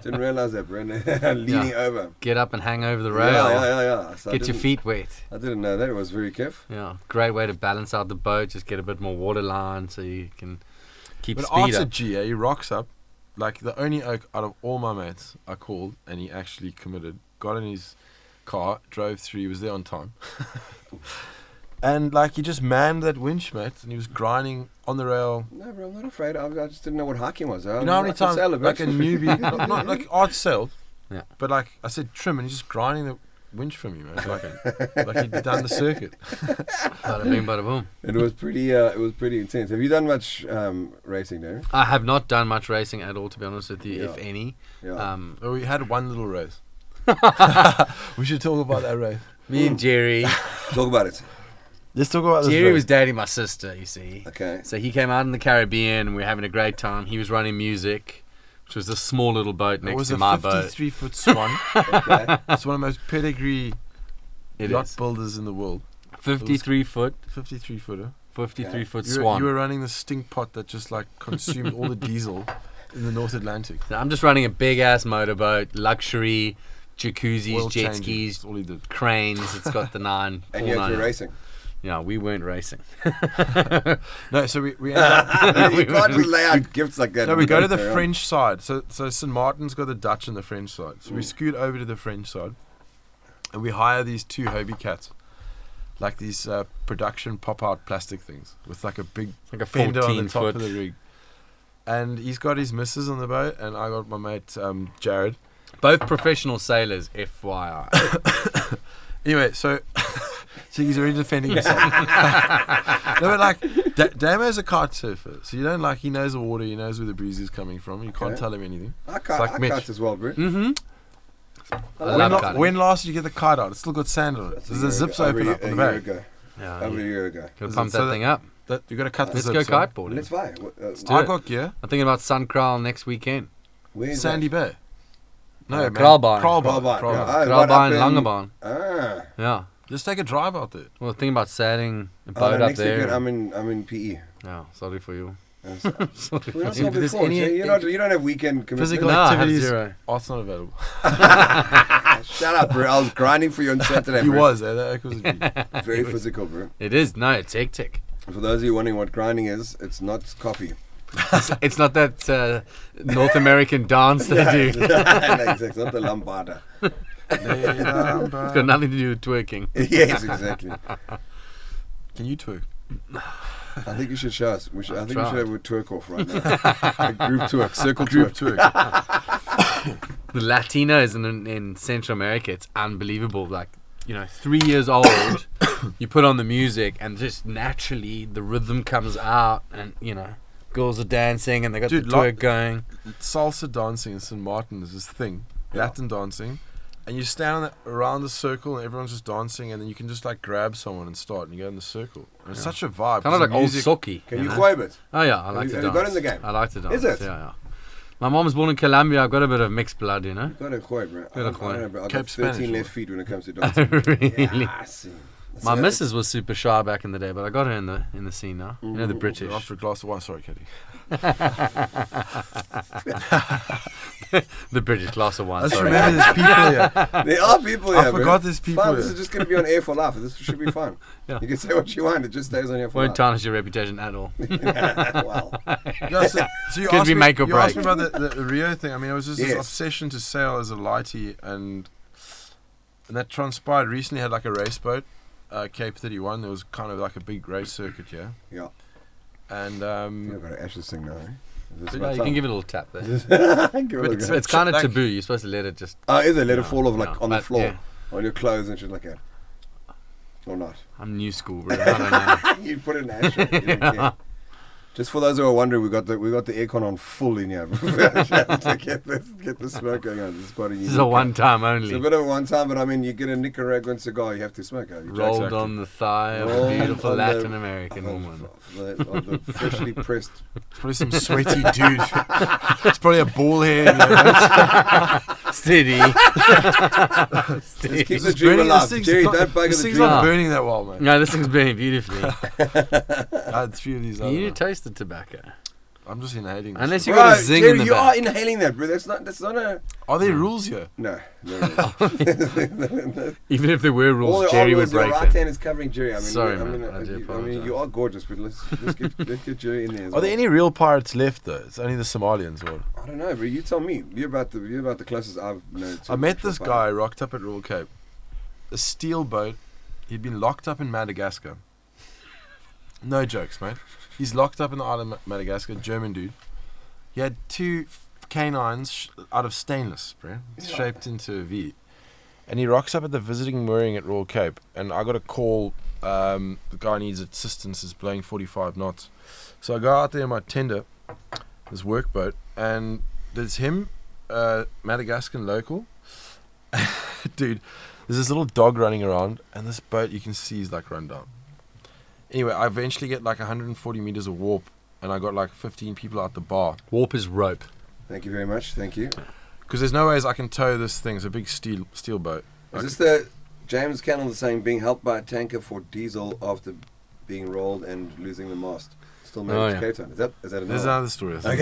Didn't realize that, bro. Leaning over. Get up and hang over the rail. Yeah. So Get your feet wet. I didn't know that. It was very careful. Yeah, great way to balance out the boat. Just get a bit more water line so you can keep But speed after up. GA, he rocks up. Like the only oak out of all my mates I called, and he actually committed. Got in his car, drove through. He was there on time. And like he just manned that winch, mate, and he was grinding on the rail. No, bro, I'm not afraid. I just didn't know what hiking was. You know how many times, like a newbie, not like Art sailed, Yeah. but like I said, trim, and he's just grinding the winch from you, man. Like he'd done the circuit. Bada bing, bada boom. It was pretty intense. Have you done much racing, Damian? I have not done much racing at all, to be honest with you, if any. Yeah. Well, we had one little race. We should talk about that race. Me and Gerry. Talk about it. Let's talk about this Gerry race. was dating my sister, you see. Okay. So he came out in the Caribbean and we were having a great time. He was running music, which was this small little boat next to my boat. It was a 53-foot Swan. Okay. It's one of the most pedigree It yacht is. builders in the world. 53 foot. 53-footer. 53 foot You Swan. were running the stink pot that just like consumed all the diesel in the North Atlantic. So I'm just running a big ass motorboat, luxury, jacuzzis, Oil jet changing, skis, that's all he did. cranes. It's got the nine. And all yet nine. you're racing. Yeah, we weren't racing. No, so we ended up, You can't just lay out gifts like that. no, we go to the Carry on. French side. So St. Martin's got the Dutch and the French side. So we scoot over to the French side, and we hire these 2 Hobie cats, like these production pop-out plastic things with like a big Like a fender on the 14 top foot. of the rig. And he's got his missus on the boat, and I got my mate Jared. Both professional sailors, FYI. Anyway, so he's already defending himself. No, but like Damo's a kite surfer, so you don't like he knows the water, he knows where the breeze is coming from. You can't Okay. tell him anything. I can't. like I Mitch. can't as well, bro. Mm-hmm. I love cutting. When last did you get the kite out? It's still got sand on it. Does the zips open up on the back? Yeah, Over a year ago. Gotta pump that thing up. You got to cut the Let's zips. go kiteboarding. Let's fly. I got gear. I'm thinking about Suncrawl next weekend. Where's Sandy Bay. No, man. Kraalbaai. Kraalbaai. Kraalbaai and Langebaan. Ah. Yeah. Just take a drive out there. Well, thinking about sailing a Oh, boat no, up next there. weekend I'm in PE. Yeah, sorry for you. We're not If talking there's before, any- so you don't have weekend commitments. Physical No, I have activities. zero. Art's not available. Shut up, bro. I was grinding for you on Saturday, He bro. was. That was a Very physical, bro. It is. No, it's hectic. For those of you wondering what grinding is, it's not coffee. It's not that North American dance they do. No, it's not the lambada. It's got nothing to do with twerking. Yes, exactly. Can you twerk? I think you should show us. I think we tried. should have a twerk off right now. A group twerk, circle Group twerk. twerk. The Latinos in Central America, it's unbelievable. Like, 3 years old, you put on the music and just naturally the rhythm comes out and, girls are dancing and they got Dude, the twerk going. Salsa dancing in St. Martin is this thing. Latin dancing. And you stand around the circle and everyone's just dancing and then you can just like grab someone and start and you go in the circle. And it's such a vibe. Kind of like old music. socky. Can you quabe it? Oh, yeah, I like to have dance. you got in the game? I like to dance. Is it? Yeah. My mom's born in Colombia. I've got a bit of mixed blood, Got a quabe, bro. Got a I don't know, bro. I've Cape got 13 Spanish, left feet when it comes to dancing. Really? Yeah, I see. My See, missus was super shy back in the day, but I got her in the scene now. The British. After a glass of wine. Sorry, Katie. The British glass of wine. I just Sorry. remember there's people here. There are people here, I forgot there's people Fine, here. this is just going to be on air for life. This should be fun. Yeah. You can say what you want. It just stays on here for Won't life. tarnish your reputation at all. Wow. Yeah, so you Could asked be me, make or you asked break. me about the Rio thing. I mean, it was just this Yes. obsession to sail as a lighty, and that transpired. Recently, had like a race boat, Cape 31. There was kind of like a big race circuit here, Yeah. and I've got to ash this thing now. Eh? Is this Yeah, about you can time? give it a little tap there. Give it a But go. It's kind of like- taboo. You're supposed to let it just. Oh, is it? Let it No, fall off like no, on the but, floor, yeah. on your clothes and shit like that, or not? I'm new school, bro. I don't know. You put it in ash. You don't care. Just for those who are wondering, we got the aircon on full in here to get the smoke going on. This is quite a This is unique a one time It's a only. bit of a one time, but I mean, you get a Nicaraguan cigar, you have to smoke it. Rolled Exactly. on the thigh of Rolled a beautiful on the- Latin American of woman. the freshly pressed. probably some sweaty dude. It's probably a ball head. You know, Steady. Just keep the It's dream burning- alive. this thing's Jerry, not- don't bugger this the thing's dream. not Ah. burning that well, man. No, this thing's burning beautifully. I had 3 of these. You other need to ones. taste the tobacco. I'm just inhaling. This Unless shit. you got a Bro, zing Jerry, in the you back. are inhaling that, bro. That's not a. Are there rules here? No. Even if there were All rules, the Jerry would rules, your break right them. hand is covering Jerry. I mean, Sorry, I mean, man. I do I mean, apologise. you are gorgeous, but let's get Jerry in there. As Are there well. any real pirates left though? It's only the Somalians. Or I don't know, bro. You tell me. You're about the closest I've known. To I met to this a guy rocked up at Royal Cape, a steel boat. He'd been locked up in Madagascar. No jokes, mate. He's locked up in the island of Madagascar. German dude. He had 2 canines out of stainless, bro, shaped into a V. And he rocks up at the visiting mooring at Royal Cape, and I got a call. The guy needs assistance. Is blowing 45 knots. So I go out there in my tender, this workboat, and there's him, Madagascan local. Dude, there's this little dog running around, and this boat you can see is like run down. Anyway, I eventually get like 140 meters of warp, and I got like 15 people out the bar. Warp is rope. Thank you very much. Thank you. Because there's no ways I can tow this thing. It's a big steel boat. Is this the James Cannell saying being helped by a tanker for diesel after being rolled and losing the mast? Still managed to Cape Town. Is that There's another? another story. I think.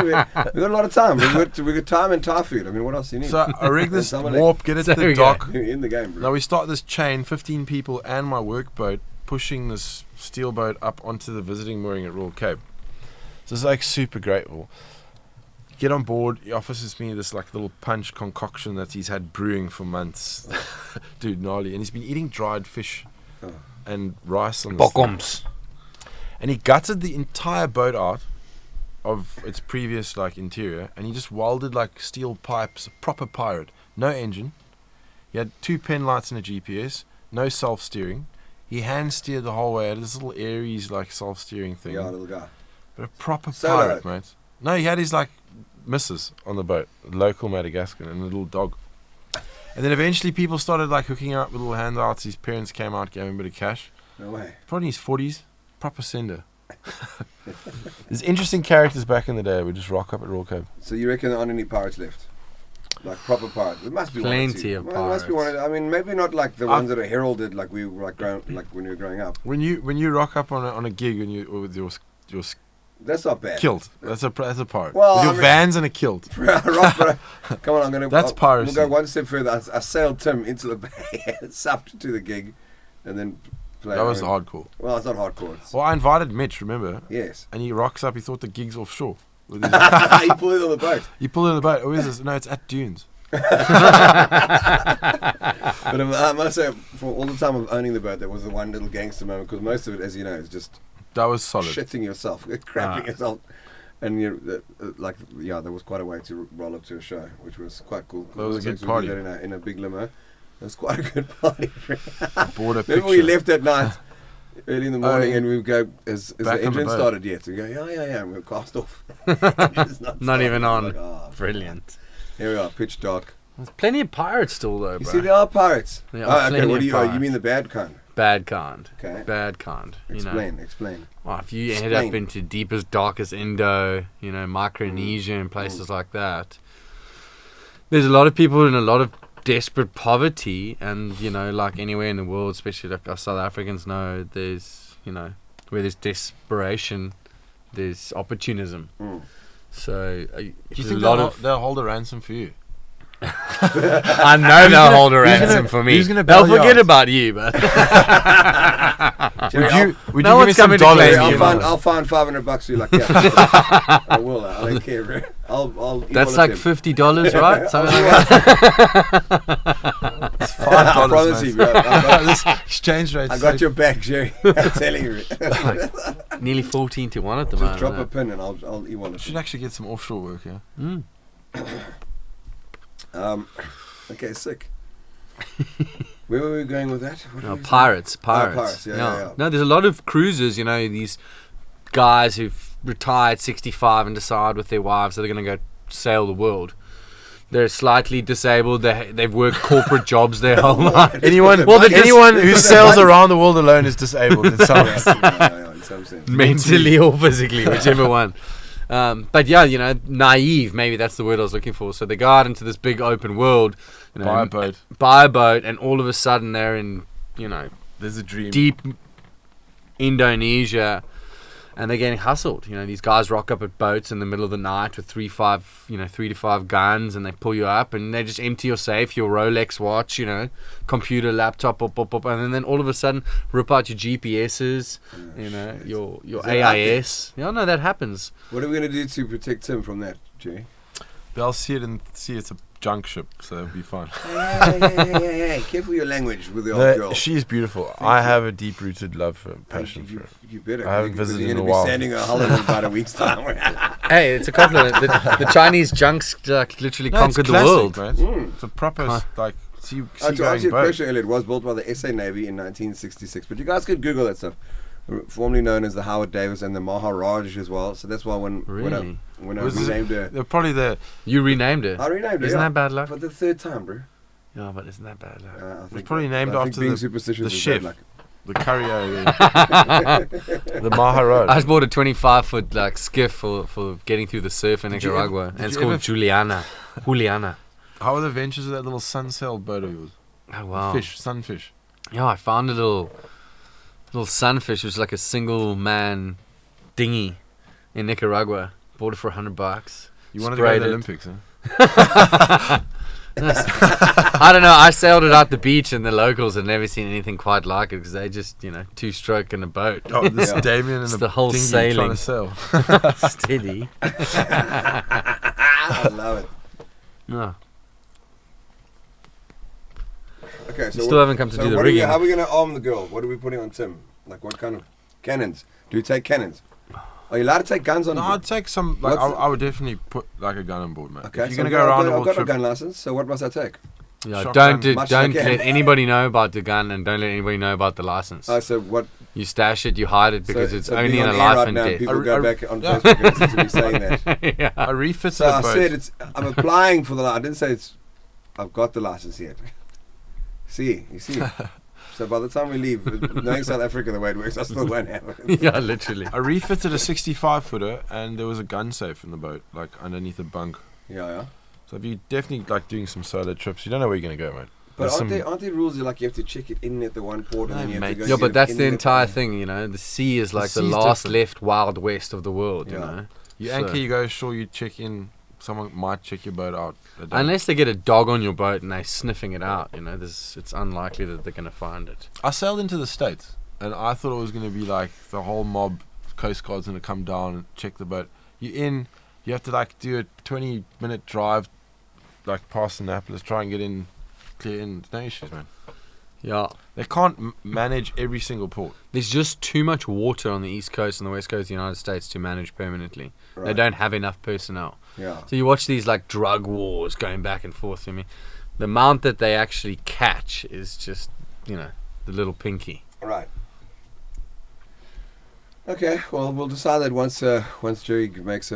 we got a lot of time. We got time and Thai food. I mean, what else do you need? So I rig this Someone warp, get it to There we the go. dock. in the game, bro. Now we start this chain, 15 people and my workboat, pushing this steel boat up onto the visiting mooring at Royal Cape. So it's like super grateful. Get on board, he offers me this like little punch concoction that he's had brewing for months. Dude, gnarly. And he's been eating dried fish and rice on this thing. Bokkums. And he gutted the entire boat out of its previous like interior, and he just welded like steel pipes, a proper pirate. No engine. He had 2 pen lights and a GPS, no self-steering. He hand steered the whole way. Had this little Aries like self-steering thing. Yeah, little guy. But a proper Solo. pirate, mate. No, he had his like missus on the boat, local Madagascan, and a little dog. And then eventually people started like hooking her up with little handouts. His parents came out, gave him a bit of cash. No way. Probably in his 40s. Proper sender. There's interesting characters back in the day. We just rock up at Royal Cape. So you reckon there aren't any pirates left? Like proper pirates? There must be Plenty one or two. of There must be pirates. one. I mean, maybe not like the ones that are heralded, like we were like when we were growing up. When you rock up on a gig and you with your That's not bad. kilt, that's a pirate. Well, with your I mean- vans and a kilt. Right, but come on, I'm gonna. That's piracy. We'll go one step further. I sailed Tim into the bay, supped to the gig, and then played. That was home. hardcore. Well, it's not hardcore. It's, Well, I invited Mitch, remember? yes. And he rocks up. He thought the gig's offshore. With his, You pulled it on the boat. you pull in the boat. Oh, is this? No, it's at Dunes. But I must say, for all the time of owning the boat, that was the one little gangster moment, because most of it, as you know, is just That was solid. shitting yourself, crapping yourself. And there was quite a way to roll up to a show, which was quite cool. That was a good We did party. that in a big limo. It was quite a good party. Bought a Remember we picture. left at night, early in the morning, yeah. and we would go, is the Back on the engine boat. started yet? We go, yeah, and we were cast off. It's Not even started. on. Like, oh, Brilliant. here we are, pitch dark. There's plenty of pirates still, though, You bro. see, there are pirates. There are Okay, plenty what of do you? Oh, you pirates. mean the bad kind? Bad kind. Okay. Bad kind. Explain. Well, if you head Explain. up into deepest, darkest Indo, Micronesia and places like that, there's a lot of people in a lot of desperate poverty, and like anywhere in the world, especially like us South Africans know, there's where there's desperation, there's opportunism. Mm. So Do you there's think a lot they'll hold a ransom for you? I know they'll hold a ransom for me. who's gonna They'll bail you forget out? about you, but Would No you give me one's some coming to dollars? claim I'll you. find $500 for you, like that. I will. I don't care. I'll that's email like it to him. $50, right? Something like that. It's I $5, promise mate. you, bro. I This exchange rate. got your back, Gerry. I'm telling you. Nearly 14 to 1 at the Just moment. drop eh? a pin and I'll email it. to Should you. actually get some offshore work here. Okay, sick. Where were we going with that? What No, were we pirates. pirates, yeah. No, there's a lot of cruisers, these guys who've retired 65 and decide with their wives that they're going to go sail the world. They're slightly disabled. They've worked corporate jobs their whole life. Anyone who sails around the world alone is disabled in some way. Yeah, in some sense. Mentally or physically, whichever one. But yeah, naive, maybe that's the word I was looking for. So they go out into this big open world, Buy a boat. buy a boat, and all of a sudden they're in, There's a dream. deep Indonesia, and they're getting hustled. These guys rock up at boats in the middle of the night with 3 to 5 guns, and they pull you up, and they just empty your safe, your Rolex watch, computer, laptop, and then all of a sudden rip out your GPSs, your Is that out there? AIS. Yeah, no, that happens. What are we going to do to protect him from that, Jay? They'll see it and see it's a junk ship, so it'll be fine. Hey, careful your language with the old girl. She's beautiful. Thank I you. have a deep-rooted love for passion for her. You better. I haven't because visited you're in a gonna while. be sending a holiday in about a week's time. Hey, it's a compliment. The Chinese junks literally No, it's conquered the classic, world. Mm. It's a proper Huh. sea To answer going your boat. question, Elliot, was built by the SA Navy in 1966. But you guys could Google that stuff. Formerly known as the Howard Davis and the Maharaj as well. So that's why when Really? I Was it- renamed her, They're probably the You renamed it. I renamed her. Isn't yeah, that bad luck? for the third time, bro. Yeah, but isn't that bad luck? I think probably named I think after being the superstitious is chef. bad luck. the Currio, the Maharaj. I just bought a 25-foot skiff for getting through the surf in Did you Nicaragua, ever- and did it's you called ever- Juliana. How are the ventures of that little sun-sailed boat of yours? Oh wow! Sunfish. Yeah, I found a little sunfish. It was like a single man dinghy in Nicaragua. Bought it for $100. You wanted to go to Sprayed the it. Olympics, huh? I don't know. I sailed it out the beach, and the locals had never seen anything quite like it because they just, two-stroke in a boat. Oh, this Yeah. Damian It's and the whole dinghy sailing. trying to sail. Steady. I love it. No. Okay, so Still haven't come to do the what are we- rigging. how are we going to arm the girl? What are we putting on Tim? Like what kind of cannons? Do you take cannons? Are you allowed to take guns on No, board? I'd take some. Like, What's I would definitely put like a gun on board, man. Okay, if you're so gonna go around the I've world got a trip, gun license, so what must I take? Yeah, Shotgun, don't much as I don't can. let anybody know about the gun, and don't let anybody know about the license. So what? You stash it, you hide it because so, it's so only being in on a air life right and now, death. people I- go I- back on yeah. Facebook and listen to me saying that. Yeah. I refitted So the I boat. said I'm applying for the. I didn't say it's I've got the license yet. You see. So by the time we leave, knowing South Africa the way it works, I still won't have it. Yeah, literally. I refitted a 65-footer, and there was a gun safe in the boat, like underneath the bunk. Yeah. So if you definitely like doing some solo trips, you don't know where you're gonna go, mate. But aren't there rules like you have to check it in at the one port and then you have to go Yeah, get but it that's in the at entire thing, you know. The sea is like the sea's last different. left wild west of the world, you Yeah. know. You So- anchor, you go ashore, you check in. Someone might check your boat out. They don't. Unless they get a dog on your boat and they're sniffing it out, you know, it's unlikely that they're going to find it. I sailed into the States, and I thought it was going to be like the whole mob, Coast Guard's going to come down and check the boat. You have to like do a 20-minute drive, like past Annapolis, try and get in, clear in. No issues, man. Yeah. They can't manage every single port. There's just too much water on the East Coast and the West Coast of the United States to manage permanently. They Right. don't have enough personnel. Yeah. So you watch these like drug wars going back and forth. I mean, the amount that they actually catch is just, you know, the little pinky. Right. Okay. Well, we'll decide that once Gerry makes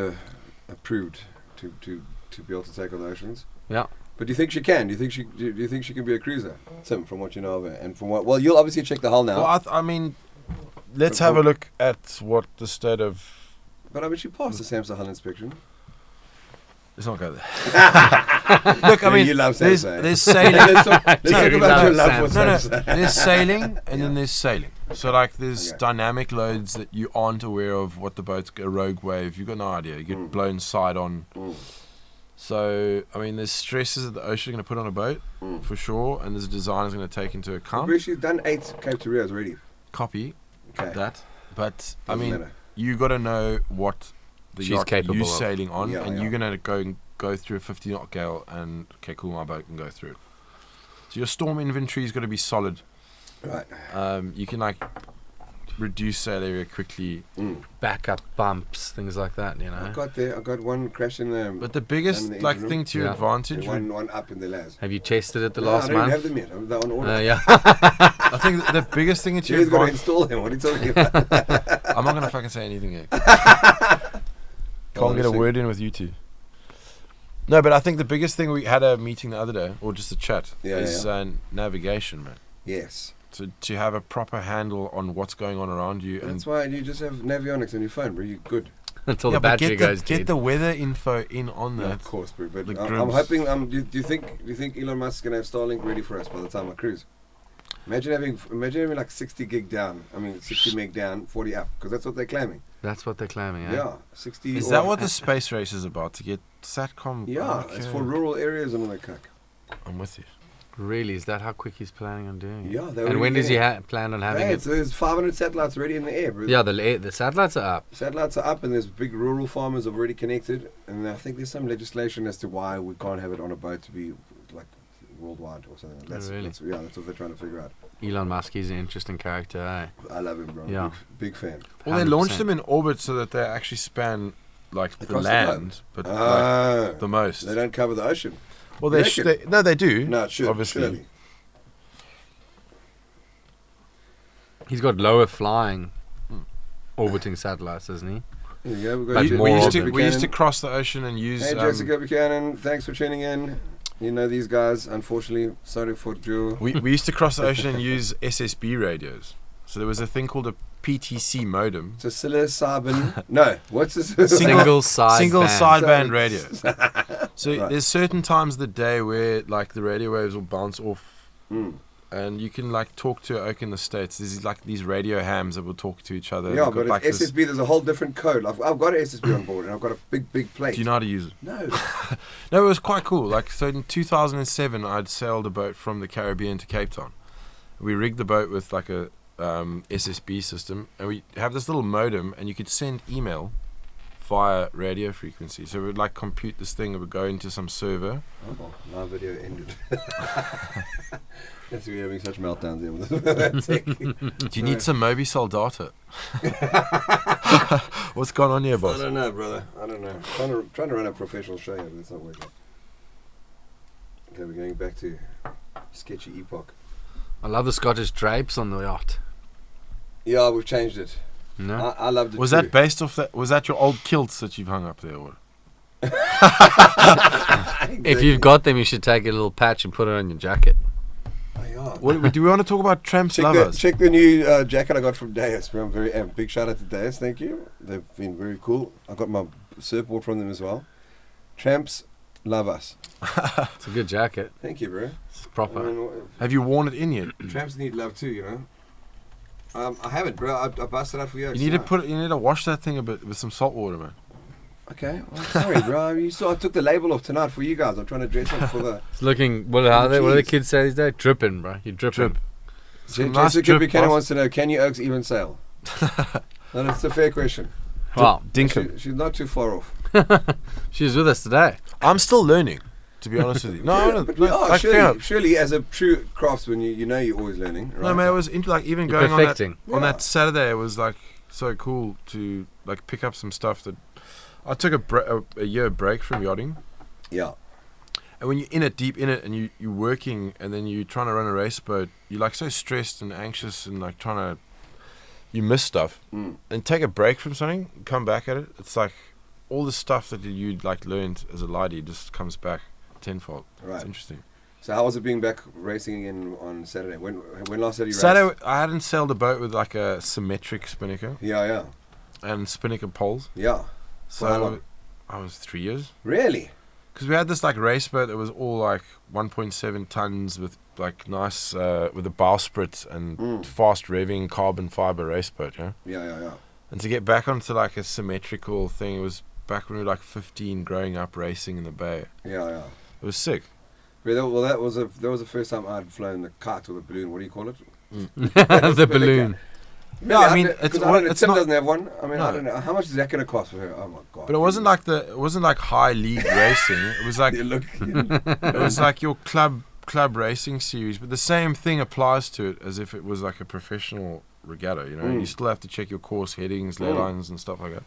approved to be able to take on the oceans. Yeah. But do you think she can? Do you think she can be a cruiser, Tim? From what you know of her, and from what? Well, you'll obviously check the hull now. Well, I mean, let's have a look at what the state of. But I mean, she passed the SAMHSA hull inspection. Let's not go there. Look, I mean, you love there's SAMHSA. sailing. Let's talk about Gerry your loves love for No, SAMHSA. there's sailing and then there's sailing. So like there's Okay. dynamic loads that you aren't aware of. What the boat's a rogue wave, you've got no idea. You get blown side on. So I mean, there's stresses that the ocean is going to put on a boat for sure, and there's a designer's going to take into account. She's done 8 Cape to Rios already. Copy Okay. that, but I Doesn't mean, matter. you got to know what the She's yacht capable you're of. sailing on, Yeah, and yeah. you're going to go through a 50 knot gale, and okay, cool, my boat can go through it. So your storm inventory is going to be solid. Right. You can like reduce sail area quickly. Backup bumps, things like that, you know. I got one crash in there. But the biggest And the like engine thing to your Yeah. advantage, would, one up in the layers. Have you tested it the No, last I don't even month? have them yet. They're on order. Yeah. I think the biggest thing to your Jerry's got to advantage. install them. What are you talking about? I'm not gonna fucking say anything yet. Well, Can't get a obviously. word in with you two. No, but I think the biggest thing, we had a meeting the other day, or just a chat, Yeah, is navigation, man. Yes. To have a proper handle on what's going on around you, That's and why you just have Navionics on your phone, bro. You're good. Until yeah, the but battery goes get dead. the weather info in on Yeah, that. of course, bro. But The I'm grooves. hoping. Do you think Elon Musk's gonna have Starlink ready for us by the time I cruise? Imagine having like 60 gig down. I mean, 60 meg down, 40 up, because that's what they're claiming. That's what they're claiming, eh? Yeah, 60. Is or- that what the space race is about? To get Satcom? Yeah, it's for Okay. rural areas and all that cuck. I'm with you. Really? Is that how quick he's planning on doing it? Yeah, they're And when already does he there. plan on having Hey, it? there's 500 satellites already in the air, bro. Yeah, the satellites are up. Satellites are up, and there's big rural farmers have already connected, and I think there's some legislation as to why we can't have it on a boat to be like worldwide or something. That's really? that's what they're trying to figure out. Elon Musk is an interesting character, eh? I love him, bro. Yeah. Big fan. Well, they launched 100%. them in orbit so that they actually span like the Across the land, but Ah, like the most. they don't cover the ocean. Well, You they, reckon? no, they do. No, it should. obviously. Surely. He's got lower flying orbiting satellites, doesn't he? There you go. We've got But Je- more we used Jessica to we used to Buchanan. cross the ocean and use. Hey, Jessica Buchanan. Thanks for tuning in. You know these guys. Unfortunately, sorry for Joe. we used to cross the ocean and use SSB radios. So there was a thing called a PTC modem. It's a psilocybin. No, what's this? Single side Single band. sideband radio. So Right. there's certain times of the day where like the radio waves will bounce off, Mm. and you can like talk to oak in the States. There's like these radio hams that will talk to each other. Yeah, They've got, but like it's this- SSB. There's a whole different code. I've got an SSB on board, and I've got a big plate. do you know how to use it? No. No, it was quite cool. Like, so in 2007, I'd sailed a boat from the Caribbean to Cape Town. We rigged the boat with like a SSB system, and we have this little modem, and you could send email via radio frequency. So we would like compute this thing. It would go into some server. Oh, my video ended. Yes, we're having such meltdowns here with this. Do you need some Mobicel data? What's going on here, I boss? don't know, brother. I don't know. Trying to run a professional show here, but it's not working. Okay, we're going back to sketchy epoch. I love the Scottish drapes on the yacht. Yeah, we've changed it. No? I loved it. Was too. that based off that? Was that your old kilts that you've hung up there? Or? If you've got them, you should take a little patch and put it on your jacket. Oh, yeah. Do we want to talk about Tramps Lovers? Check the new jacket I got from Deus. I'm big shout out to Deus. Thank you. They've been very cool. I got my surfboard from them as well. Tramps love us. It's a good jacket. Thank you, bro. It's proper. I mean, Have you worn it in yet? Tramps need love too, you know. I haven't, bro. I busted out for you. You need to wash that thing a bit with some salt water, man. Okay, well, sorry, bro. You saw I took the label off tonight for you guys. I'm trying to dress up for the. It's looking. What do the kids say these days? Dripping, bro. You're dripping. Jessica Buchanan wants to know: can you Oaks even sail? No, that's a fair question. Wow, Dinkum. She's not too far off. She was with us today. I'm still learning, to be honest with you. No, but we are surely as a true craftsman, you know you're always learning. Right? No, man, it was into like even You're going perfecting. on that Saturday. It was like so cool to like pick up some stuff that I took a year break from yachting. Yeah. And when you're deep in it, and you're working, and then you're trying to run a race boat, you're like so stressed and anxious, and like you miss stuff. And take a break from something, come back at it. It's like all the stuff that you like learned as a laddie just comes back tenfold. Right. It's interesting. So how was it being back racing again on Saturday? When last did you race? Saturday, I hadn't sailed a boat with like a symmetric spinnaker Yeah. and spinnaker poles. Yeah. So how long? I was 3 years. Really? Because we had this like race boat that was all like 1.7 tons with like nice with a bowsprit and fast revving carbon fiber race boat, yeah. Yeah. And to get back onto like a symmetrical thing, it was back when we were like 15, growing up racing in the bay. Yeah. It was sick. Well, that was the first time I'd flown the kite or the balloon. What do you call it? The balloon. No, I mean Tim it's not. doesn't have one. I mean, No. I don't know how much is that going to cost for her. Oh my god! But it wasn't like high league racing. It was like it was like your club racing series. But the same thing applies to it as if it was like a professional regatta. You know, you still have to check your course headings, ley lines, and stuff like that.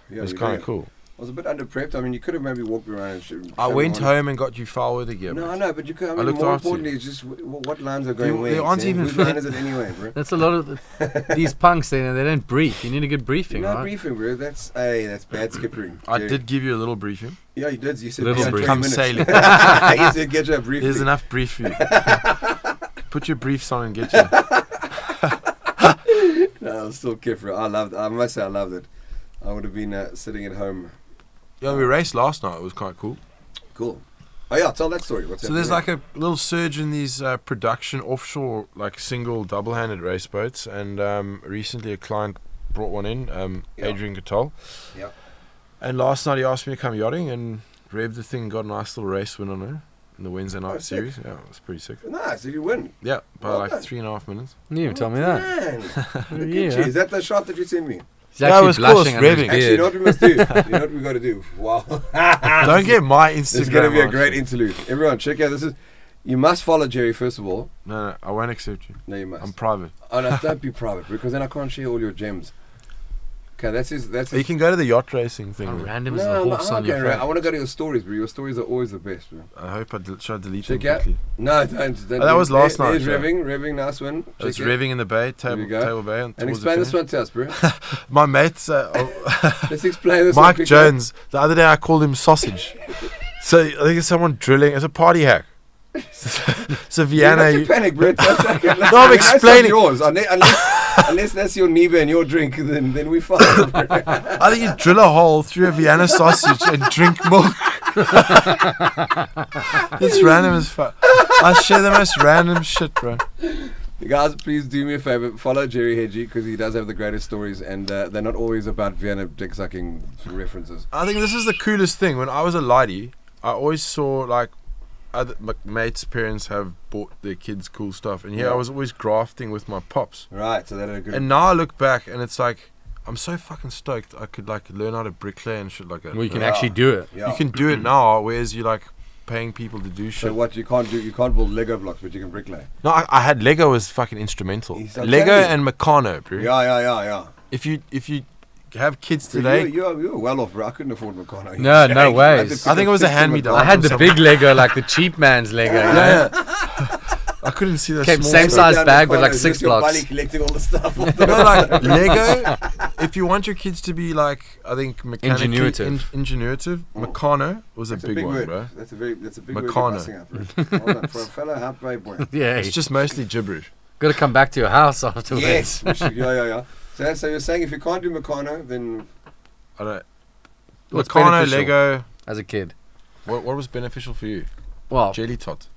Yeah, It was kind of cool. I was a bit underprepped. I mean, you could have maybe walked around and shit. I went home and got you foul weather gear. No, mate. I know, but you could. I mean, looked more after you. importantly, it's just what lines are going where. They aren't even whose line is it anyway, bro? That's a lot of these punks. They don't brief. You need a good briefing, You're not right? briefing, bro. That's bad skippering. I Gerry. did give you a little briefing. Yeah, you did. You said Little yeah, brief. 20 Come minutes. sailing. You said get your brief. There's enough brief for you. Put your briefs on and get you. No, I was still kiffer. I must say, I loved it. I would have been sitting at home. Yeah, we raced last night. It was quite cool. Cool. Oh yeah, tell that story. What's So there's like a little surge in these production offshore, like single, double-handed race boats, and recently a client brought one in, Adrian Gatol. Yeah. And last night he asked me to come yachting and revved the thing, got a nice little race win on her in the Wednesday night sick. series. Yeah, it was pretty sick. Nice. Did you win? Yeah, by Well like done. 3.5 minutes. You didn't even tell me that. Man. Look at Yeah. you. Is that the shot that you sent me? He's Yeah, actually it was cool, blushing it's under his revving. Actually, you know beard. what we must do? You know what we got to do? Wow. Don't get my Instagram. This is going to be a on. great interlude. Everyone, check out. You must follow Gerry first of all. No, I won't accept you. No, you must. I'm private. Oh no, don't be private because then I can't share all your gems. Okay, that's his. You can go to the yacht racing thing. How man. random is No, the horse on your I front? want to go to your stories, bro. Your stories are always the best, bro. I hope should I delete Check them out. quickly. No, don't. that was last night, There's yeah. revving, nice one. It's Check it. revving in the bay, There we go. table bay. And towards the explain this finish. one to us, bro. My mates, Let's explain this one Mike quickly. Jones, the other day I called him sausage. So I think it's someone drilling. It's a party hack. So Vienna. Don't panic, bro. No, I'm explaining. Yours. Unless that's your neighbor and your drink, then we fine. I think you drill a hole through a Vienna sausage and drink milk. It's random as fuck. I share the most random shit, bro. You guys, please do me a favor. Follow Gerry Hegie because he does have the greatest stories, and they're not always about Vienna dick sucking references. I think this is the coolest thing. When I was a laddie, I always saw like other mates' parents have bought their kids cool stuff, and I was always grafting with my pops. Right, so that a good. And now I look back, and it's like I'm so fucking stoked. I could like learn how to bricklay and shit like that. Well, you can Yeah. actually do it. Yeah. You can do it now, whereas you like paying people to do So shit. what you can't do? You can't build Lego blocks, but you can bricklay. No, I had Lego was fucking instrumental. He's so Lego talented. and Meccano, bro. Yeah. If you have kids So today, you're well off, bro. I couldn't afford Meccano. No ways. I think it was a hand-me-down. I had the big Lego, like the cheap man's Lego. You know? I I couldn't see that Kept small same stuff. size bag with like Just 6 your blocks. buddy collecting all the stuff. Off No, like Lego. If you want your kids to be like, I think mechanically Ingenuitive. Meccano was a That's big one, word. bro. That's a big Meccano. word. You're busting out, bro. Well done. For a fellow halfway boy. Yeah, It's just mostly gibberish. got to come back to your house afterwards. Yes. Yeah. So you're saying if you can't do Meccano, then I don't. What's Meccano, beneficial? Lego. As a kid. What was beneficial for you? Well, Jelly tot.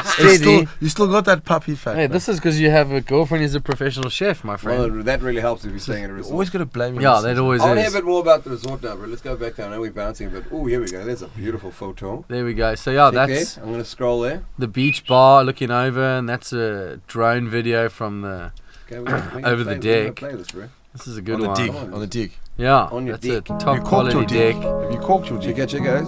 steady. You still got that puppy fat. Hey, man. this is because you have a girlfriend who's a professional chef, my friend. well, that really helps if you're staying at a You resort. always got to blame me. Yeah, that always I want to hear a is. bit more about the resort now, bro. Let's go back down. I know we're bouncing, but here we go. There's a beautiful photo. There we go. So yeah, Check that's there. I'm going to scroll there. the beach bar looking over, and that's a drone video from the. Okay, we're gonna Over the play- we're gonna deck. play this, bro. This is a good On the one. dig. On the dig. Yeah, On your that's deck. a Have top you corked your quality dig? deck. Have you corked your dig? Check it, guys.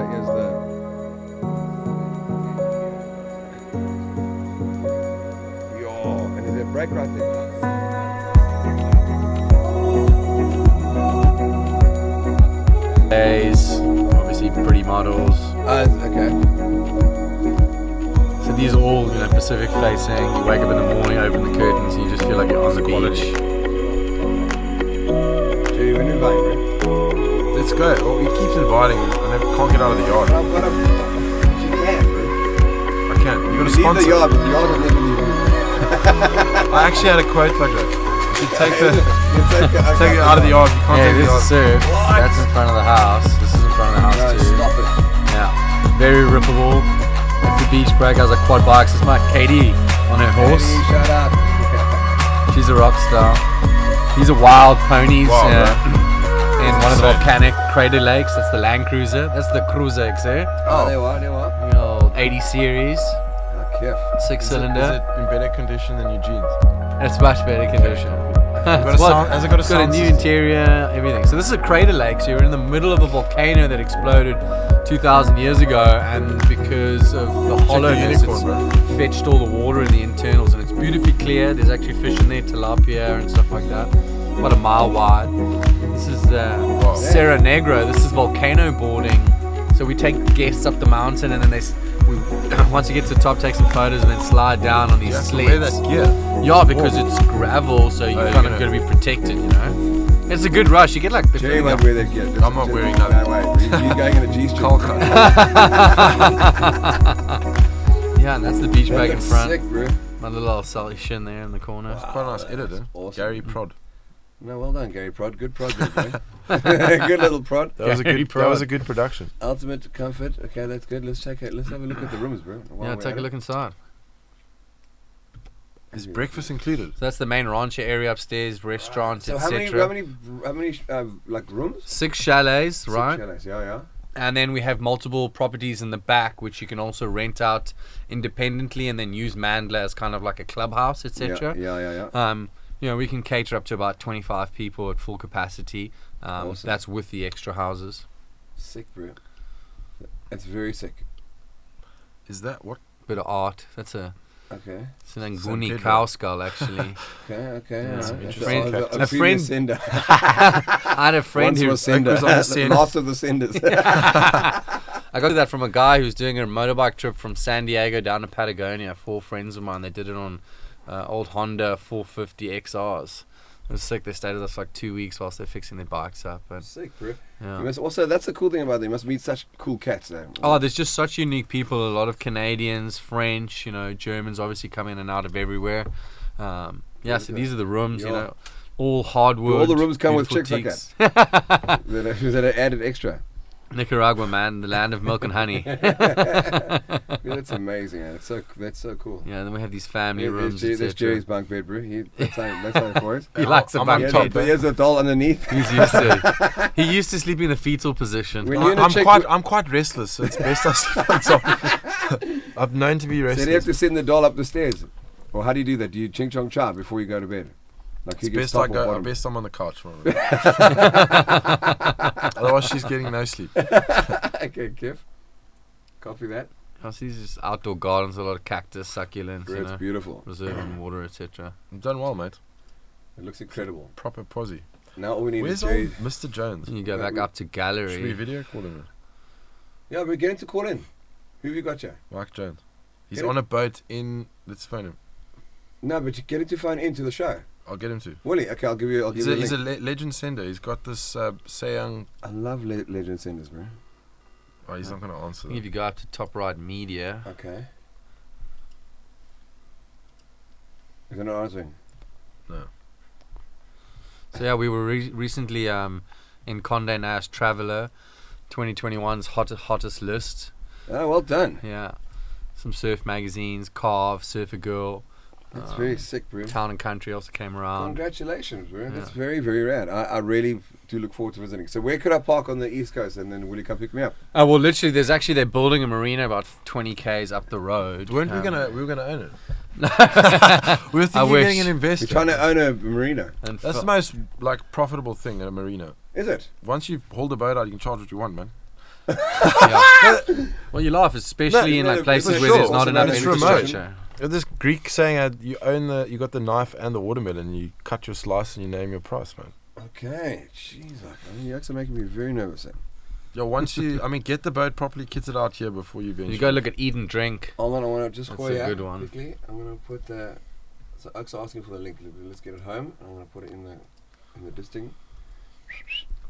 Here's the. Yo, and is there a break right there? Days, obviously pretty models. Okay. So these are all, Pacific facing. You wake up in the morning, open the curtains, and you just feel like you're on the beach. Gee, we're new bro. Let's go. Well, he keeps inviting and I can't get out of the yard. I've got a. You can, bro. I can't. You got to Leave sponsor. the yard, but the yard will never leave you. I actually had a quote like that. You should take the You take it out of the yard. You can't Yeah, take the this is yard. surf. That's in front of the house. This is in front of the house No, too. stop it. Yeah, very rippable. That's the beach break. Has like quad bikes. This is my Katie on her horse. Hey, shut up. She's a rock star. These are wild ponies Wow, in one of the insane. volcanic crater lakes. That's the Land Cruiser. That's the Cruiser XR. Oh, there you are. The old 80 series, Okay. 6-cylinder. Is it in better condition than your jeans? It's much better condition. Has it got a It's got a sound new system? interior, everything. So this is a crater lake. So you're in the middle of a volcano that exploded 2,000 years ago, and because of the hollowness, unicorn, it's fetched all the water in the internals, and it's beautifully clear. There's actually fish in there, tilapia and stuff like that. About a mile wide. This is Serra Negra. This is volcano boarding. So we take guests up the mountain, and then once you get to the top, take some photos, and then slide down on these You have to sleds. wear that gear. Yeah, because it's gravel, so you're kind of yeah. going to be protected, It's a good rush. You get like the Jerry won't wear that gear. I'm not wearing that. No, wait. You're going in a G-string. Kolkata. Yeah, and that's the beach That bag in looks front. sick, bro. My little Sally shin there in the corner. It's quite a nice edit, eh? awesome. Gary Prod. No, well done, Gary Prod. Good prod, there, bro. Good little prod. That was a Gary good. Prod. That was a good production. Ultimate comfort. Okay, that's good. Let's have a look at the rooms, bro. While Yeah, we're take at a it. look inside. Is breakfast included? So that's the main rancher area upstairs, restaurant, So how etc. many like rooms? 6 chalets, Six right? chalets, yeah. And then we have multiple properties in the back, which you can also rent out independently, and then use Mandla as kind of like a clubhouse, etc. Yeah. We can cater up to about 25 people at full capacity. Awesome. That's with the extra houses. Sick, bro. It's very sick. Is that what? Bit of art. It's an Okay. Nguni Pedro. cow skull, actually. Okay. Yeah, Alright. interesting So, a friend- Sender. I had a friend Once who was Sender. was on the send. Last of the senders. I got that from a guy who's doing a motorbike trip from San Diego down to Patagonia. 4 friends of mine. They did it on old Honda 450 XRs. It was sick. They stayed with us for like 2 weeks whilst they're fixing their bikes up. And Sick, bro. yeah. You must also, that's the cool thing about them. You must meet such cool cats there. Oh, there's just such unique people. A lot of Canadians, French, Germans obviously come in and out of everywhere. So these are the rooms, Yeah. all hardwood. All the rooms come with beautiful chicks like teaks. that are added extra. Nicaragua, man, the land of milk and honey. Yeah, that's amazing. Man. That's so cool. Yeah, and then we have these family Yeah, rooms, that's etc. Jerry's bunk bed, bro. That's how it works. He likes a I'm bunk on bed. top, Here's a doll underneath. He's used to it. He used to sleep in the fetal position. When you're in a chick, I'm quite restless, so it's best I sleep on top. I've known to be so do you have restless. to send the doll up the stairs, or how do you do that? Do you ching chong cha before you go to bed? Like It's you get best I top or go. bottom? Best I'm on the couch. Otherwise, she's getting no sleep. Okay, Kev. Copy that. I see just outdoor gardens, a lot of cactus, succulents, Bro, it's beautiful. reserving water, etc. You've done well, mate. It looks incredible. Proper posse. Now all we need Where's is Gerry. old Mr. Jones? You go back up to Should we gallery. video call him? Yeah, we're getting to call in. Who have you got here? Mike Jones. He's Get him. on a boat in. Let's phone him. No, but you get him to phone into the show. I'll get him to. Willie, okay, I'll give you. He's a a link. legend sender. He's got this Sayang. I love legend senders, bro. Oh, he's not going to answer. If you go up to top right media, Okay. Is it not answering? No. so yeah, we were recently in Condé Nast Traveller, 2021's hottest list. Oh, well done. Yeah, some surf magazines, Carve, Surfer Girl, That's very sick, bro. Town and Country also came around. Congratulations, bro. That's Yeah. very, very rad. I really do look forward to visiting. So where could I park on the East Coast and then will you come pick me up? Oh well, literally, they're building a marina about 20 k's up the road. Weren't we Um, gonna? We were gonna own it. I We were thinking of wish. getting an We're investor. trying to own a marina. And That's fi- the most like profitable thing at a marina. Is it? Once you hold the boat out, you can charge what you want, man. yeah. Well, you laugh, especially in no, like places for where there's sure. not Also enough not it's infrastructure. This Greek saying you own you got the knife and the watermelon. You cut your slice and you name your price, man. Okay. Jeez, you're actually making me very nervous. Then. Yo, once you, get the boat properly kitted out here before you venture. You go look at Eat and Drink. Hold on, I want to just That's call a you out good one. quickly. I'm going to put the... So Oak's asking for the link. Let's get it home. I'm going to put it in the disting.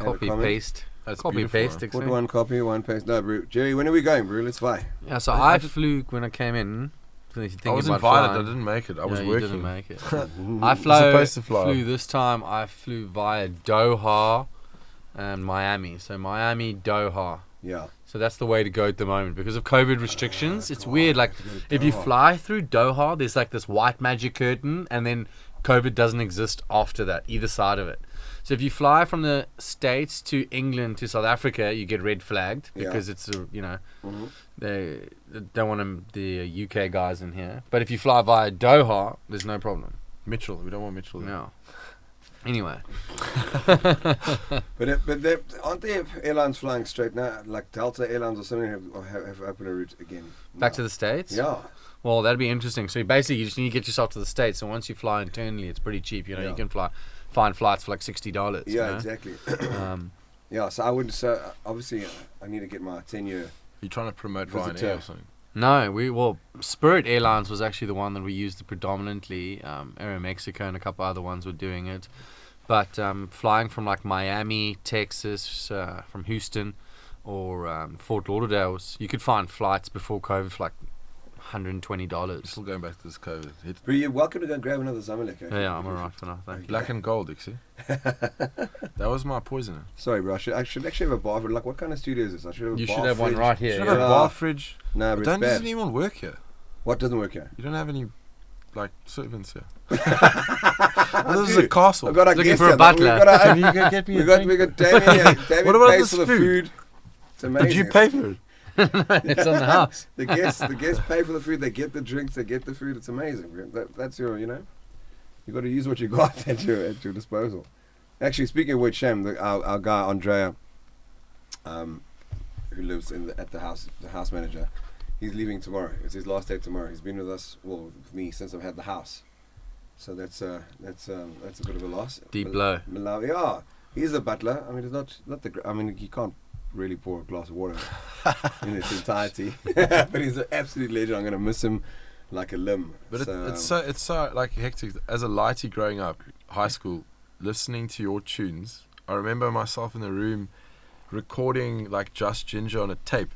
Add a Copy comment. paste. That's Copy beautiful, paste. man. Put Exactly. one copy, one paste. No, bro. Gerry, when are we going, bro? Let's fly. Yeah, so I I did- flew when I came in. I was invited. I didn't make it. I was You working. didn't make it. Mm-hmm. I supposed to fly. flew this time. I flew via Doha and Miami. So Miami, Doha. Yeah. So that's the way to go at the moment because of COVID restrictions. It's weird. Like if you fly through Doha, there's like this white magic curtain, and then COVID doesn't exist after that, either side of it. So if you fly from the States to England to South Africa, you get red flagged Yeah. because it's Mhm. they don't want the UK guys in here. But if you fly via Doha, there's no problem. Mitchell. We don't want Mitchell. there. No. Anyway, But aren't there airlines flying straight now? Like Delta Airlines or something have opened a route again. back to the States. Yeah. Well, that'd be interesting. So basically, you just need to get yourself to the States. So once you fly internally, it's pretty cheap. You Yeah. can find flights for like $60. Yeah, exactly. Yeah, so I would. So obviously, I need to get my 10-year. You're trying to promote Visitor. Ryanair or something. No, Spirit Airlines was actually the one that we used predominantly. Aeromexico and a couple other ones were doing it. But flying from like Miami, Texas, from Houston, or Fort Lauderdale, you could find flights before COVID for like $120. Still going back to this COVID hit. But you're welcome to go and grab another Zamalek. Okay? Yeah, I'm alright for now. Thank you. Black and gold, Dixie. That was my poisoner. Sorry, bro. I should actually have a bar. Like, what kind of studio is this? I should have a You bar should have one fridge. right here. Should yeah. have a bar fridge. No, but it's bad. Doesn't even work here. What doesn't work here? You don't have any like servants here. Well, this is a castle. I've got a Looking guest for a here. butler. Can you go get me We a got drink? Damian here. Damian What about pays this for the food? food. It's amazing. Did you pay for it? It's on the house. The guests pay for the food. They get the drinks. They get the food. It's amazing. Bro. That's your, you got to use what you got at your disposal. Actually, speaking of which, Shem, our guy Andrea, who lives at the house manager, he's leaving tomorrow. It's his last day tomorrow. He's been with us, with me since I've had the house. So that's a bit of a loss. Deep blow. Malawi, yeah, he's a butler. I mean, it's not the. I mean, he can't really pour a glass of water in its entirety. But he's an absolute legend. I'm gonna miss him like a limb. But it's so like hectic. As a lighty growing up, high school, listening to your tunes, I remember myself in the room recording like Just Ginger on a tape.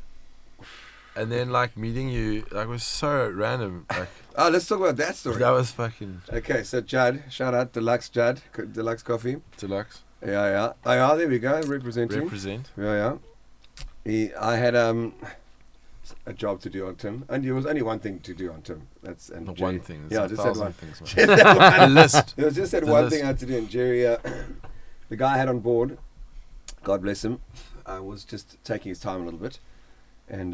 And then like meeting you, like was so random. Like Oh, let's talk about that story. that was fucking Okay, so Judd, shout out Deluxe Coffee. deluxe. Yeah. Oh, yeah, there we go, representing. Represent. Yeah. I had a job to do on Tim, and there was only one thing to do on Tim. Not Jerry- one thing. Yeah, There's just a that one. thousand things. Man. Just that one. A list. There was just that The one list. thing I had to do, and Gerry, the guy I had on board, God bless him, was just taking his time a little bit, and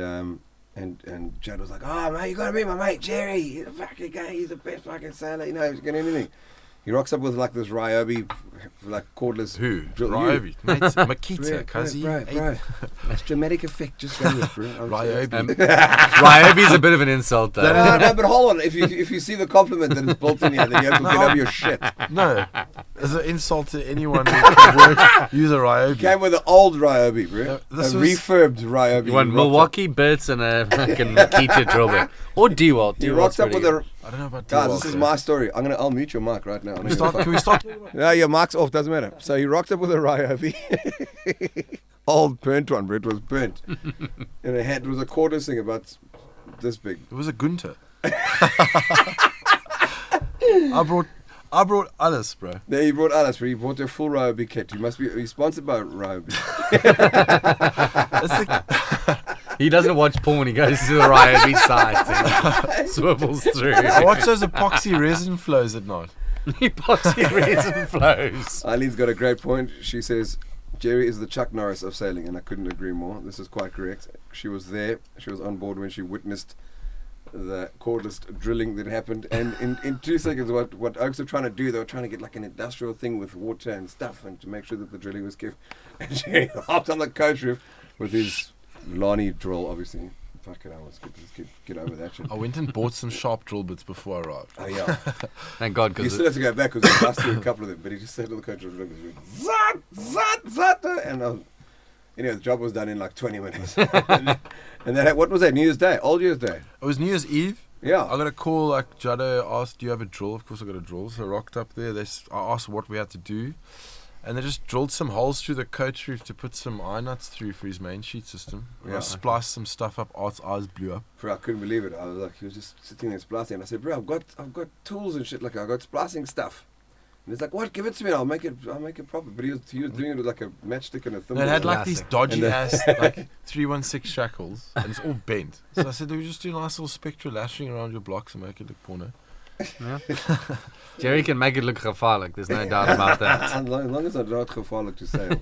Judd was like, "Oh mate, you gotta meet my mate Gerry. He's a fucking guy. He's the best fucking sailor. He's gonna do anything." He rocks up with like this Ryobi, like cordless. Who? drill- Ryobi. Mate, Makita, Bro, Kazi. bro. It's dramatic effect. Just go with it, bro. Ryobi. Ryobi's a bit of an insult, though. No, but hold on. If you see the compliment that is built in here, then you have to get over your shit. No. As an insult to anyone who can use a Ryobi. Came with an old Ryobi, bro. This a was- refurbed Ryobi. You want Milwaukee bits and a fucking Makita drill bit. Or DeWalt. He rocks up with a... I don't know about Guys, DeWalt, this is though. my story. I'll mute your mic right now. Can we start talking about Yeah, your mic's off. Doesn't matter. So he rocked up with a Ryobi. Old burnt one, bro. It was burnt. And it was a quarter thing about this big. It was a Gunter. I brought Alice, bro. There he brought Alice, but he brought a full Ryobi kit. He's sponsored by Ryobi. It's like, He doesn't watch porn when he goes to the Ryobi site and swivels through. I watch those epoxy resin flows at night. Epoxy resin flows. Eileen's got a great point. She says, Gerry is the Chuck Norris of sailing, and I couldn't agree more. This is quite correct. She was there. She was on board when she witnessed the cordless drilling that happened. And in 2 seconds, what Oaks were trying to do, they were trying to get like an industrial thing with water and stuff and to make sure that the drilling was kept. And Gerry hopped on the coach roof with his Lani drill, obviously. Fucking hell, let's get over that shit. I went and bought some sharp drill bits before I arrived. Oh, yeah. Thank God, He because still had to go back because he lost through a couple of them, but he just said to the coach, zat, zat, zat, and anyway, the job was done in like 20 minutes. and then, what was that, New Year's Day? Old Year's Day? It was New Year's Eve. Yeah. I got a call, like, Jado asked, do you have a drill? Of course I got a drill. So I rocked up there. I asked what we had to do. And they just drilled some holes through the coach roof to put some eye nuts through for his main sheet system. And Yeah. I spliced some stuff up. Art's eyes blew up. Bro, I couldn't believe it. I was like, he was just sitting there splicing. And I said, bro, I've got tools and shit. Like, I've got splicing stuff. And he's like, what? Give it to me. I'll make it proper. But he was doing it with like a matchstick and a thimble. And it had like these Classic. dodgy And ass like 316 shackles, and it's all bent. So I said, do we just do a nice little spectral lashing around your blocks and make it look porno? yeah. Jerry can make it look gevaarlijk. There's no doubt about that. As long as I don't gevaarlijk to sail.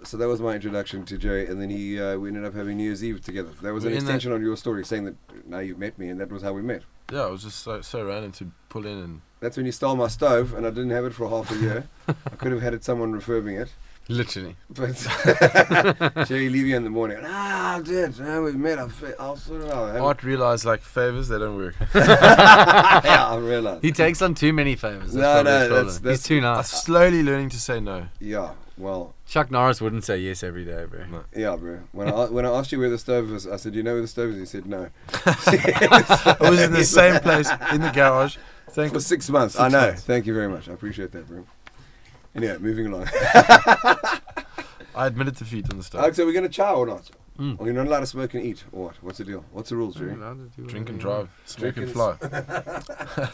So that was my introduction to Gerry, and then we ended up having New Year's Eve together. That was an We're in extension on your story, saying that now you've met me, and that was how we met. Yeah, it was just so random to pull in and That's when you stole my stove, and I didn't have it for half a year. I could have had someone refurbing it. Literally. But Gerry leave you in the morning. Dude, now we've met. I'll sort it out. Art realised like favours, they don't work. Yeah, I realized. He takes on too many favors. No, That's no, probably his problem. that's- He's too I'm nice. slowly learning to say no. Yeah, well, Chuck Norris wouldn't say yes every day, bro. No. yeah, bro. When I asked you where the stove was, I said, "You know where the stove is?" He said, "No." I was in the same place in the garage. For 6 months. 6 I know. months. Thank you very much. I appreciate that, bro. Anyway, moving along. I admitted defeat on the stove. Alex, are we going to chow or not? Mm. Or you're not allowed to smoke and eat? Or what? What's the deal? What's the rules, Gerry? Drink and drive, smoke Drink and fly.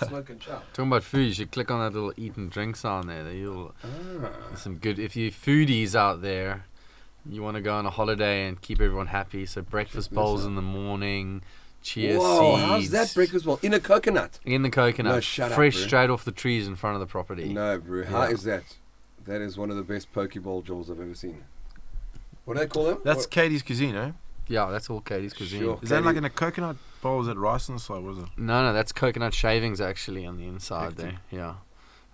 Smoke and chow. Talking about food, you should click on that little eat and drink sign there. You'll there's some good. If you foodies out there, you want to go on a holiday and keep everyone happy. So breakfast bowls in the morning, chia Whoa, seeds. how's that breakfast bowl? In a coconut? In the coconut, No, shut up, fresh bro. straight off the trees in front of the property. No, bro. How Yeah. is that? That is one of the best poke bowl jewels I've ever seen. What do they call them? That's Katie's cuisine, eh? Yeah, that's all Katie's cuisine. Sure. Is that Katie- like in a coconut bowl? Is that rice on the side? What is it? No, that's coconut shavings actually on the inside Hectic. there. Yeah.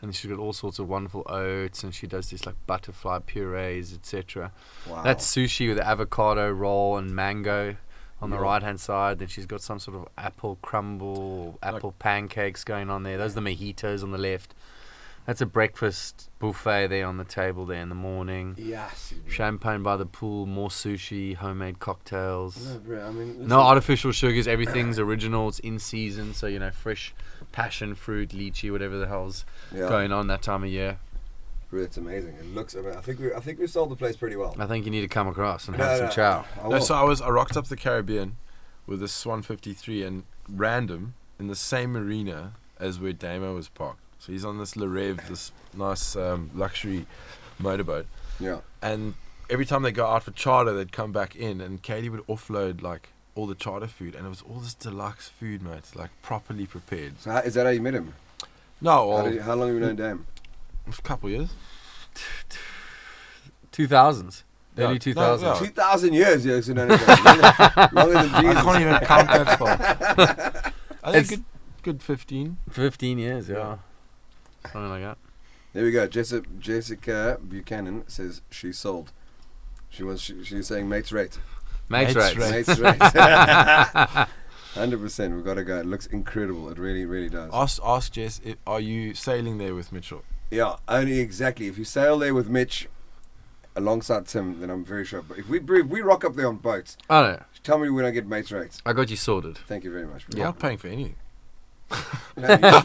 And she's got all sorts of wonderful oats, and she does these like butterfly purees, etc. Wow. That's sushi with avocado roll and mango on the Yeah. right hand side. Then she's got some sort of apple crumble, apple pancakes going on there. Those are the mojitos on the left. That's a breakfast buffet there on the table there in the morning. Yes. Champagne by the pool, more sushi, homemade cocktails. No, bro. I mean, No artificial sugars. Everything's original. It's in season, so fresh passion fruit, lychee, whatever the hell's yeah. going on that time of year. Bro, it's amazing. It looks. I mean, I think we sold the place pretty well. I think you need to come across and No, have some no, chow. I No, will. so I rocked up the Caribbean with this Swan 53 and random in the same marina as where Damo was parked. So he's on this Le Rêve, this nice luxury motorboat. Yeah. And every time they go out for charter, they'd come back in, and Katie would offload like all the charter food, and it was all this deluxe food, mate, like properly prepared. So is that how you met him? No, well, How long have you known Dan? a couple years. 2000s. Yeah. Early 2000s. No, 2,000 years. Yeah, so no, longer than I Jesus. can't even count that far. I think It's- good 15. 15 years, yeah. Yeah. Something like that. There we go. Jessica Buchanan says she sold. She's saying mate's rate. Makes Mates right. rate. Mate's rate. 100%. We've got to go. It looks incredible. It really, really does. Ask Jess, are you sailing there with Mitchell? Yeah, only exactly. If you sail there with Mitch alongside Tim, then I'm very sure. But if we rock up there on boats, Oh no, tell me we don't get mates rates. I got you sorted. Thank you very much, bro. You're not paying for anything. No,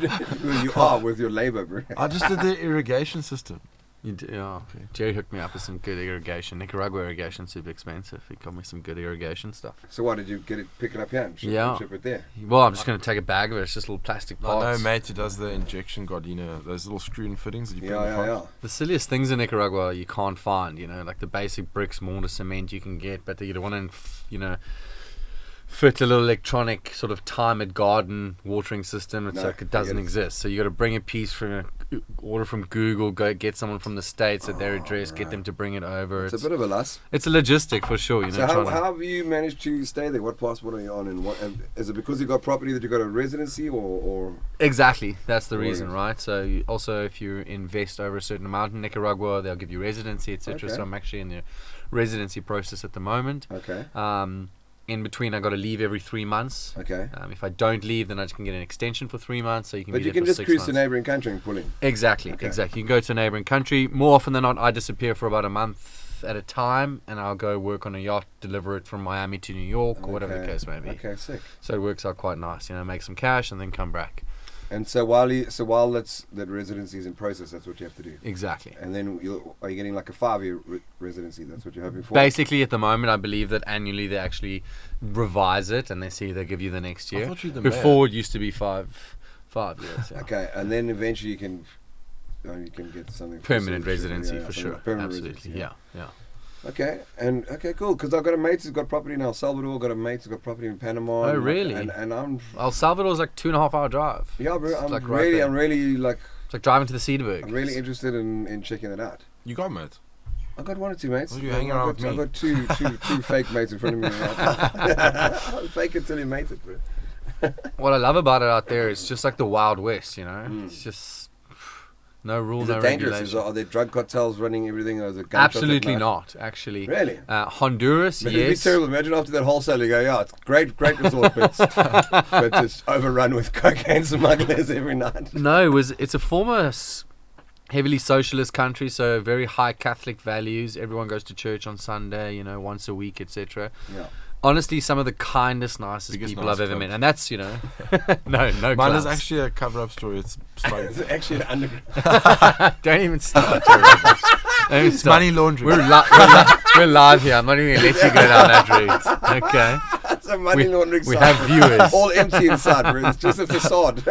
you are with your labour, bro. I just did the irrigation system. You do, oh, okay. Jerry hooked me up with some good irrigation. Nicaragua irrigation, super expensive. He got me some good irrigation stuff. So what, did you pick it up here and ship it there? Well, I'm just going to take a bag of it. It's just little plastic I parts. know, mate, who does the injection gardena, those little screw-in fittings that you put in the pot. The silliest things in Nicaragua you can't find, like the basic bricks, mortar, cement you can get, but you don't want to, fit a little electronic sort of timed garden watering system. It's like it doesn't exist. So you got to bring a piece order from Google, go get someone from the States at their address, get them to bring it over. It's a bit of a loss. It's a logistic for sure. So how have you managed to stay there? What passport are you on? And is it because you got property that you got a residency or? Exactly, that's the reason, right? So also if you invest over a certain amount in Nicaragua, they'll give you residency, etc. Okay. So I'm actually in the residency process at the moment. Okay. In between, I got to leave every 3 months. Okay. If I don't leave, then I just can get an extension for 3 months. So you can. But be you there can for just 6 cruise months. to neighbouring country and pull in. Exactly. You can go to a neighbouring country. More often than not, I disappear for about a month at a time, and I'll go work on a yacht, deliver it from Miami to New York or whatever the case may be. Okay, sick. So it works out quite nice. Make some cash and then come back. And so while that residency is in process, that's what you have to do. Exactly. And then are you getting like a 5-year residency? That's what you're hoping for. Basically, at the moment, I believe that annually they actually revise it, and they they give you the next year. I thought you were the Before mayor. it used to be 5 years. Yeah. Okay, and then eventually you can get something Permanent residency for sure. Permanent Absolutely. residency, Yeah. Okay, cool. Because I've got a mate who's got property in El Salvador. Got a mate who's got property in Panama. Oh, really? And I'm. El Salvador's like 2.5 hour drive. Yeah, bro. I'm like right there. really like. It's like driving to the Cederberg. I'm really interested in checking it out. You got mates? I got 1 or 2 mates. Well, you hang around with me. I've got two fake mates in front of me. Right. Fake it till you mate it, bro. What I love about it out there is just like the Wild West, It's just no rule, Is no it dangerous? regulation. Are there drug cartels running everything? Or is it Absolutely not, actually. Really? Honduras, It'd be yes. terrible. Imagine after that wholesale, you go, yeah, it's great resort, but it's overrun with cocaine smugglers every night. No, it's a former heavily socialist country, so very high Catholic values. Everyone goes to church on Sunday, once a week, etc. Yeah. Honestly, some of the kindest, nicest people I've ever met, and that's no Mine clowns. is actually a cover-up story. It's It's actually an underground. Don't even start. Don't even It's start. money laundering. We're live here. I'm not even going to let you go down that route. Okay. It's a money laundering We site. have viewers. All empty inside, bro. It's just a facade.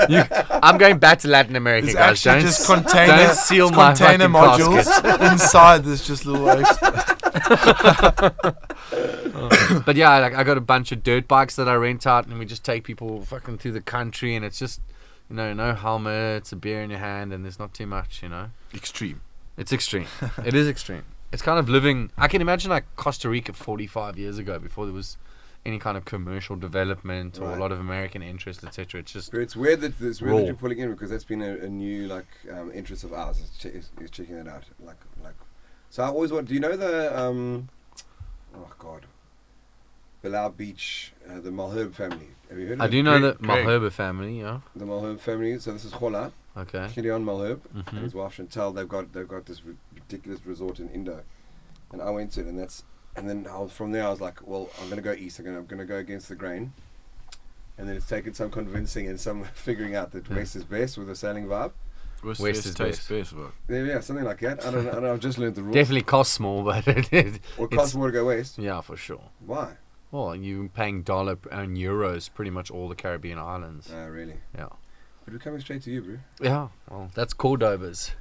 I'm going back to Latin America, It's guys. actually Don't, just container, don't seal my container fucking modules. casket. Inside, there's just little But yeah, I got a bunch of dirt bikes that I rent out, and we just take people fucking through the country, and it's just, no helmets, a beer in your hand, and there's not too much, extreme. It's extreme. It is extreme. It's kind of living. I can imagine like Costa Rica 45 years ago, before there was any kind of commercial development or a lot of American interest, etc. It's just. But it's weird that you're pulling in, because that's been a new interest of ours. Is checking it out. Like. So I always want. Do you know the oh God, Bilal Beach, the Malherbe family? Have you heard of it? I do know the Greg. Malherbe family. Yeah. The Malherbe family. So this is Khola. Okay. Gideon Malherbe and his wife Chantal. They've got this ridiculous resort in Indo, and I went to it, and then from there I was like, well, I'm gonna go east. I'm gonna go against the grain, and then it's taken some convincing and some figuring out that west is best with a sailing vibe. West is tastes best, but Yeah, something like that. I don't know. I've just learned the rules. Definitely costs more, but Or costs more to go west. Yeah, for sure. Why? Well, you're paying dollar and euros pretty much all the Caribbean islands. Oh, really? Yeah. But we're coming straight to you, bro. Yeah. Well, that's Cordobas.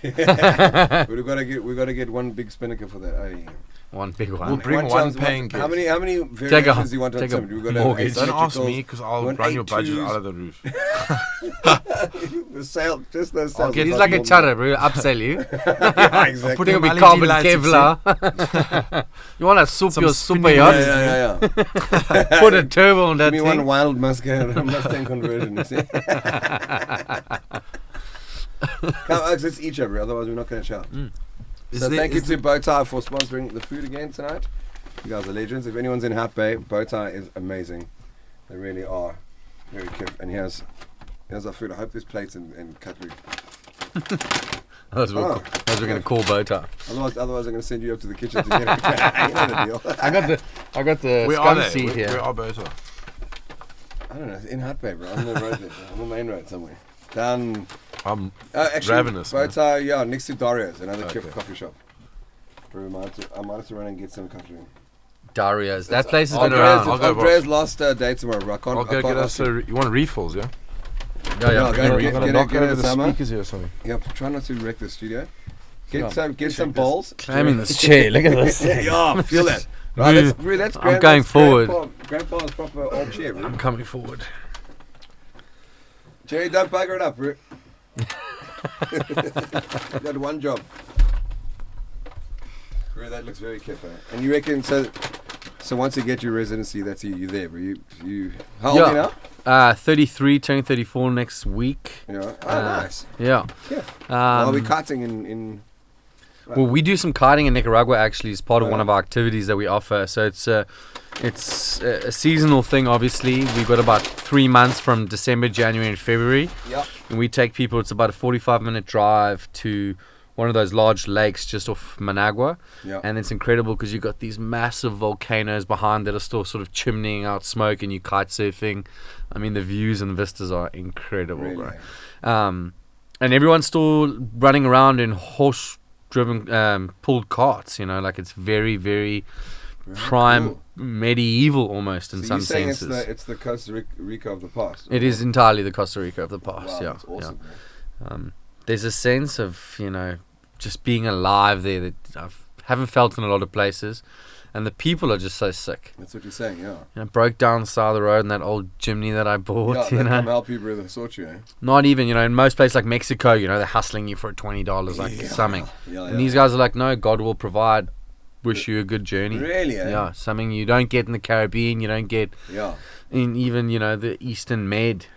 We've got to get one big spinnaker for that. Oh, yeah. One big one. We'll bring one paying How guest. many variations do you want on take a some? We've got mortgage. Don't ask asymmetricals, me, because I'll want run your 8 budget twos. out of the roof. The sail, just those sails. He's like a churro, bro. Upsell you. Yeah, exactly. Putting Put a him big LED carbon lights, Kevlar. You want to soup Some your spinning super yacht? Yeah. Put a turbo on that Give me one thing. wild Mustang conversion. You see? Let's eat over, otherwise we're not going to chow. So thank you to Bowtie for sponsoring the food again tonight. You guys are legends. If anyone's in Hat Bay, Bowtie is amazing. They really are very cute. And here's our food. I hope there's plates and cutlery. That's what we're going to call bow tie. Otherwise I'm going to send you up to the kitchen to get it. You know the deal. I got the Where are scum they? seat here. Where are Berto? I don't know. In Hut Bay, bro. On the road there. On the main road somewhere. Down. I'm Actually, ravenous. Man. Bow Tie, next to Dario's, another Okay. coffee shop. Bro, I might have to run and get some cutlery. Daria's. That place has I'll been go- around. I'll go, Andrea's last day tomorrow, bro. I can't. I'll go get us. You want refills, yeah? Yeah, go bring a get- I'm gonna get knock it over the summer. speakers here or something. Yeah, try not to wreck the studio. Yeah. Get some bowls. Climbing this chair. Look at this thing. Yeah, feel that. Right, that's I'm going forward. Grandpa's proper old chair, bro. I'm coming forward. Gerry, don't bugger it up, bro. You got one job. Bro, that looks very cafe. And you reckon so once you get your residency, that's you there, bro. You how old are you now? 33, turning 34 next week. Yeah. Oh, nice. Yeah. Yeah. Are we kiting in Well, we do some kiting in Nicaragua actually as part of one of our activities that we offer. So it's a seasonal thing. Obviously, we've got about 3 months from December, January, and February. Yeah. And we take people. It's about a 45-minute drive to one of those large lakes just off Managua. Yeah. And it's incredible because you've got these massive volcanoes behind that are still sort of chimneying out smoke, and you kite surfing. I mean, the views and vistas are incredible, Really? bro. And everyone's still running around in horse-driven pulled carts. Like it's very, very prime cool. medieval almost in So some you're saying senses. it's the Costa Rica of the past. It is entirely the Costa Rica of the past. Wow, yeah, that's awesome. yeah. There's a sense of just being alive there that I haven't felt in a lot of places, and the people are just so sick. That's what you're saying, yeah. Broke down the side of the road in that old chimney that I bought. Yeah, they come help you, brother, sort you, eh? Not even, in most places like Mexico, they're hustling you for $20 like something. Yeah, And these guys are like, no, God will provide. Wish you a good journey. Really, eh? Yeah, something you don't get in the Caribbean, you don't get Yeah. in even, the Eastern Med,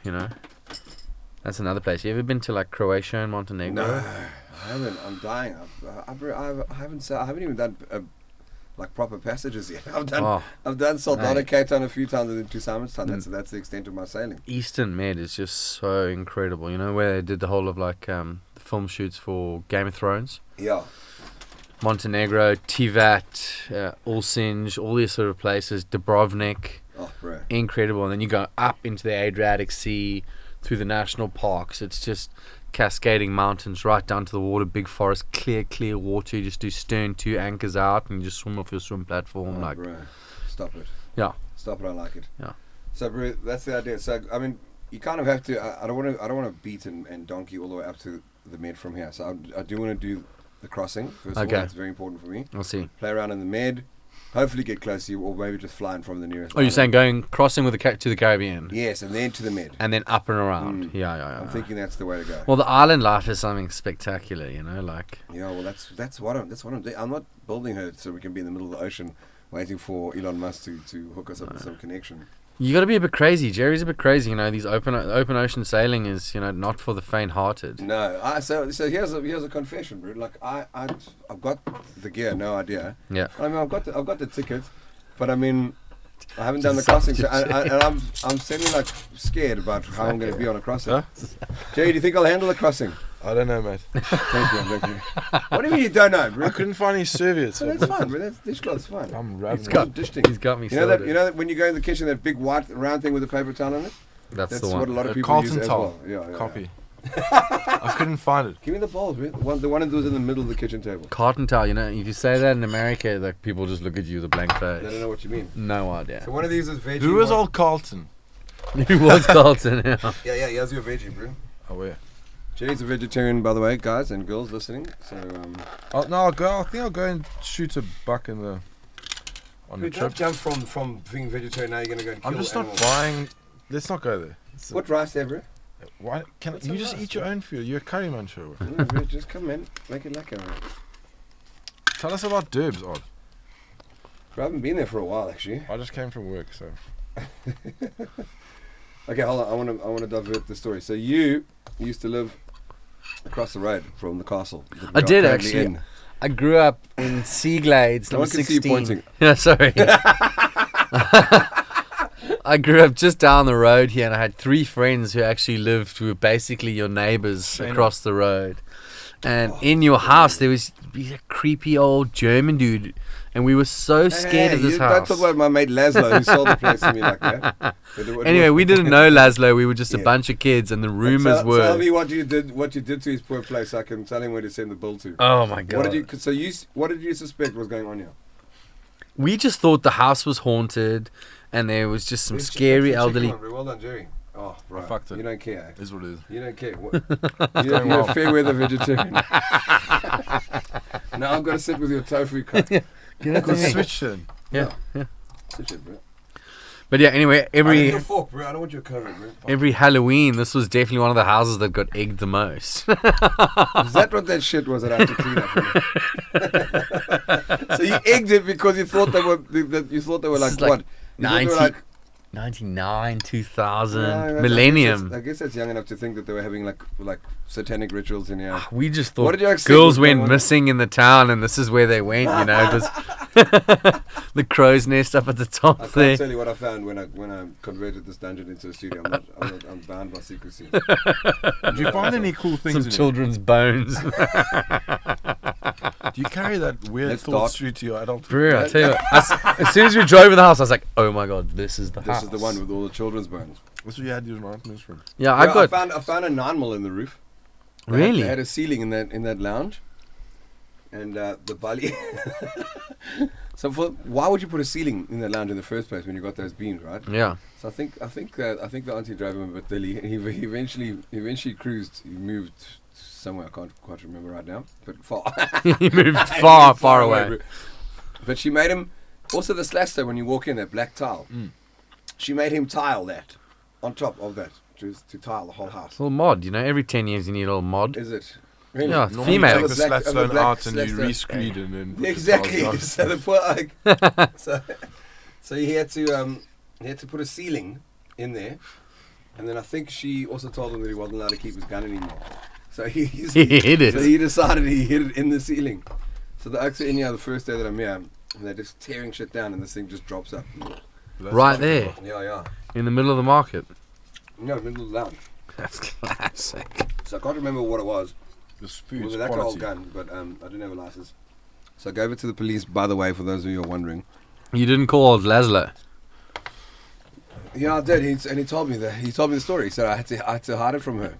That's another place. You ever been to like Croatia and Montenegro? No, I haven't. I'm dying. I haven't even done like proper passages yet. I've done Soldado, Cape Town a few times, and then to Simonstown. That's the extent of my sailing. Eastern Med is just so incredible. Where they did the whole of like the film shoots for Game of Thrones. Yeah. Montenegro, Tivat, Ulcinj, all these sort of places. Dubrovnik. Oh, bro. Incredible. And then you go up into the Adriatic Sea, through the national parks. It's just cascading mountains right down to the water, big forest, clear water. You just do stern 2 anchors out and you just swim off your swim platform. Oh, bro. Stop it. Yeah. Stop it. I like it. Yeah. So, bro, that's the idea. So, I mean, you kind of have to. I don't want to beat and donkey all the way up to the Med from here. So I do want to do the crossing first of all. That's very important for me. I'll see. Play around in the Med. Hopefully get close to you, or maybe just flying from the nearest. Oh, you're saying crossing with to the Caribbean? Yes, and then to the Med. And then up and around. Yeah. I'm thinking that's the way to go. Well, the island life is something spectacular, like. Yeah, well, that's what I'm doing. I'm not building her so we can be in the middle of the ocean, waiting for Elon Musk to hook us up with some connection. You got to be a bit crazy. Jerry's a bit crazy. These open ocean sailing is not for the faint-hearted. No, so here's a confession, bro. Like I've got the gear, no idea. Yeah. I mean, I've got the ticket, but I mean, I haven't done the crossing, so, and I'm certainly like scared about how I'm going to be on a crossing. Huh? Jerry, do you think I'll handle a crossing? I don't know, mate. Thank you. What do you mean you don't know, bro? I couldn't find any serviettes. So that's fine, bro. That's dishcloth's fine. I'm ravenous. He's got me. You know that when you go in the kitchen, that big white round thing with the paper towel on it. That's the what one. a lot of people Carlton use as towel. well. Yeah. Copy. I couldn't find it. Give me the bowls, bro. The one that was in the middle of the kitchen table. Carton towel. If you say that in America, like people just look at you with a blank face. They don't know what you mean. No idea. So one of these is veggie. Who was old Carlton? Who was Carlton? Yeah. Yeah. Here's your veggie, bro. Oh, where? Jerry's a vegetarian, by the way, guys and girls listening. So I think I'll go and shoot a buck on the don't trip. jump from being vegetarian. Now you're gonna go and kill I'm just animals. not buying. Let's not go there. What rice there, bro? Why can What's you on just rice, eat your bro? own food? You're a curry muncher. Bro, just come in, make it lekker. Bro. Tell us about Durbs, Odd. I haven't been there for a while, actually. I just came from work, so. Okay, hold on. I want to divert the story. So you used to live across the road from the castle. that we I are did currently actually. in. I grew up in Sea Glades, No number one can see you 16. pointing. Yeah, sorry. I grew up just down the road here, and I had 3 friends who actually lived, who were basically your neighbors across the road. And in your house, there was a creepy old German dude, and we were so scared of this house. Don't talk about my mate Laszlo, who sold the place to me like that. Anyway, we didn't know Laszlo. We were just a bunch of kids, and the rumors were. Tell me what you did to his poor place. I can tell him where to send the bill to. Oh my god! What did you suspect was going on here? We just thought the house was haunted, and there was just some scary elderly. Well done, Gerry. Oh, right. I fucked it. You don't care. Is what it is. You don't care. You're a fair weather vegetarian. Now I've got to sit with your tofu cut. Switch then. Yeah. Switch it, bro. But yeah, anyway, I need your fork, bro. I don't want your cover, bro. every Halloween, this was definitely one of the houses that got egged the most. Is that what that shit was that I had to clean up? So you egged it because you thought they were like what? You thought they were like 99, 2000, Yeah, millennium. I guess that's young enough to think that they were having like satanic rituals in here. We just What thought did you accept girls was going went on? missing in the town, and this is where they went. You know, it was the crow's nest up at the top I there. can't tell you what I found when I converted this dungeon into a studio. I'm bound by secrecy. Did you find any cool things Some in children's bones. it? Do you carry that weird That's thought dark. through to your adult? Bro, I tell you what, as soon as we drove in the house, I was like, oh my god, this is the house. This is the one with all the children's bones. That's what you had your nightmares from. Yeah, I I got. found a 9mm in the roof. Really? They had a ceiling in that lounge, and the bully. So why would you put a ceiling in that lounge in the first place when you got those beams, right? Yeah. So I think the auntie drove him a bit dilly. He eventually cruised. He moved somewhere I can't quite remember right now, but far. He moved far away. But she made him also the slash when you walk in, that black tile. She made him tile that on top of that to tile the whole house. Little mod, you know, every 10 years you need a little mod. Is it? Really? Yeah, Normally female. you take the Black- slapstone black out and you slapstone. re-screed and then... put the Exactly. tiles So on. the poor so he had to put a ceiling in there, and then I think she also told him that he wasn't allowed to keep his gun anymore. So he hid it. So he decided he hid it in the ceiling. So the oaks are in here the first day that I'm here, and they're just tearing shit down, and this thing just drops up. That's Right like- there, Yeah. in the middle of the market. No, middle of the lounge. That's classic. So I can't remember what it was. This It food's was an alcohol quality. gun, but I didn't have a license. So I gave it to the police, by the way, for those of you who are wondering. You didn't call old Laszlo. Yeah, I did. He told me that. He told me the story. He said I had to hide it from her.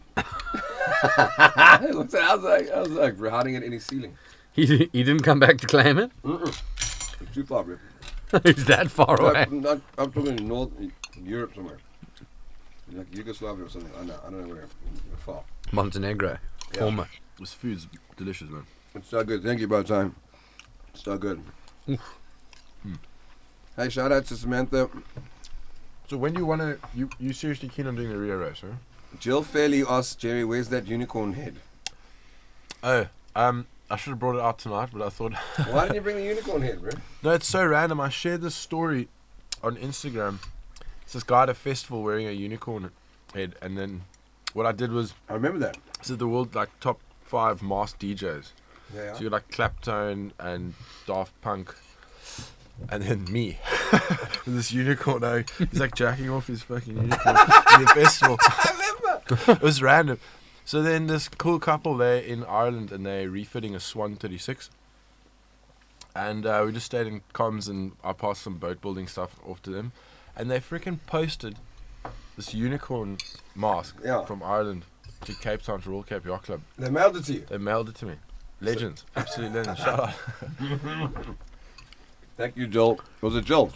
I was like, we're hiding it in his ceiling. He didn't come back to claim it? It's too far, bro. He's that far away. I'm talking in North Europe somewhere. Like Yugoslavia or something. I don't know where. Far. Montenegro. Former. This food's delicious, man. It's so good. Thank you, bro. Time. So good. Hey, shout out to Samantha. So when you want to... You seriously keen on doing the Rio race, huh? Jill Fairley asked Gerry, where's that unicorn head? Oh, I should have brought it out tonight, but I thought... Why didn't you bring the unicorn head, bro? No, it's so random. I shared this story on Instagram. It's this guy at a festival wearing a unicorn head, and then what I did was... I remember that. This is the world, like, top 5 masked DJs. Yeah. So you're like Claptone and Daft Punk, and then me with this unicorn. He's like jacking off his fucking unicorn in the festival. I remember. It was random. So then this cool couple there in Ireland, and they're refitting a Swan 36. And we just stayed in comms, and I passed some boat building stuff off to them, and they freaking posted this unicorn mask from Ireland to Cape Town for Royal Cape Yacht Club. They mailed it to you. They mailed it to me. Legends, absolute legends. Shout out. Thank you, Jill. Was it Jill?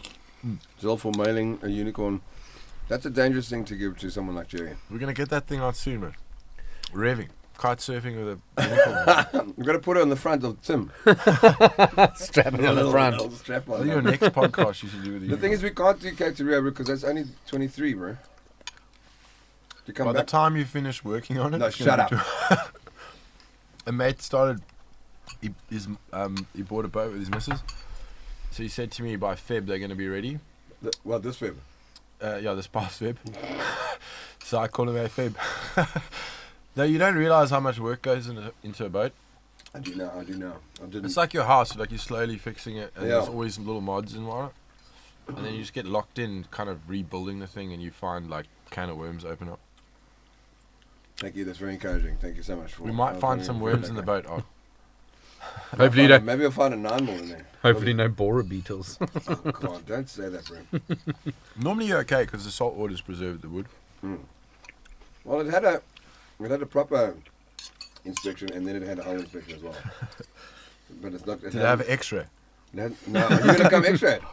Jill for mailing a unicorn. That's a dangerous thing to give to someone like Gerry. We're gonna get that thing out soon, man. Revving, kite surfing with a unicorn. We've got to put it on the front of Tim. Strap it on the front. Little strap I on think your that. next podcast you should do with the The thing is, we can't do Cape to Rio because that's only 23, bro. To come by the back. time you finish working on it, No, it's gonna shut be a mate started. He bought a boat with his missus. So he said to me by Feb they're going to be ready. Well, this Feb. Yeah, this past Feb. So I call him a Feb. No, you don't realise how much work goes into a boat. I do now. I didn't. It's like your house, like you're slowly fixing it, and Yeah. there's always some little mods and whatnot. and then you just get locked in, kind of rebuilding the thing, and you find like can of worms open up. Thank you. That's very encouraging. Thank you so much for. We might find some worms in the boat. Oh, Hopefully you don't. Maybe I'll find a 9mm in there. Hopefully no borer beetles. Oh, come on, don't say that, bro. normally you're okay because the salt water's preserved the wood. Well, it had a proper inspection, and then it had a hull inspection as well. But it's not. Did it have an X-ray? No, you're gonna come extra. Come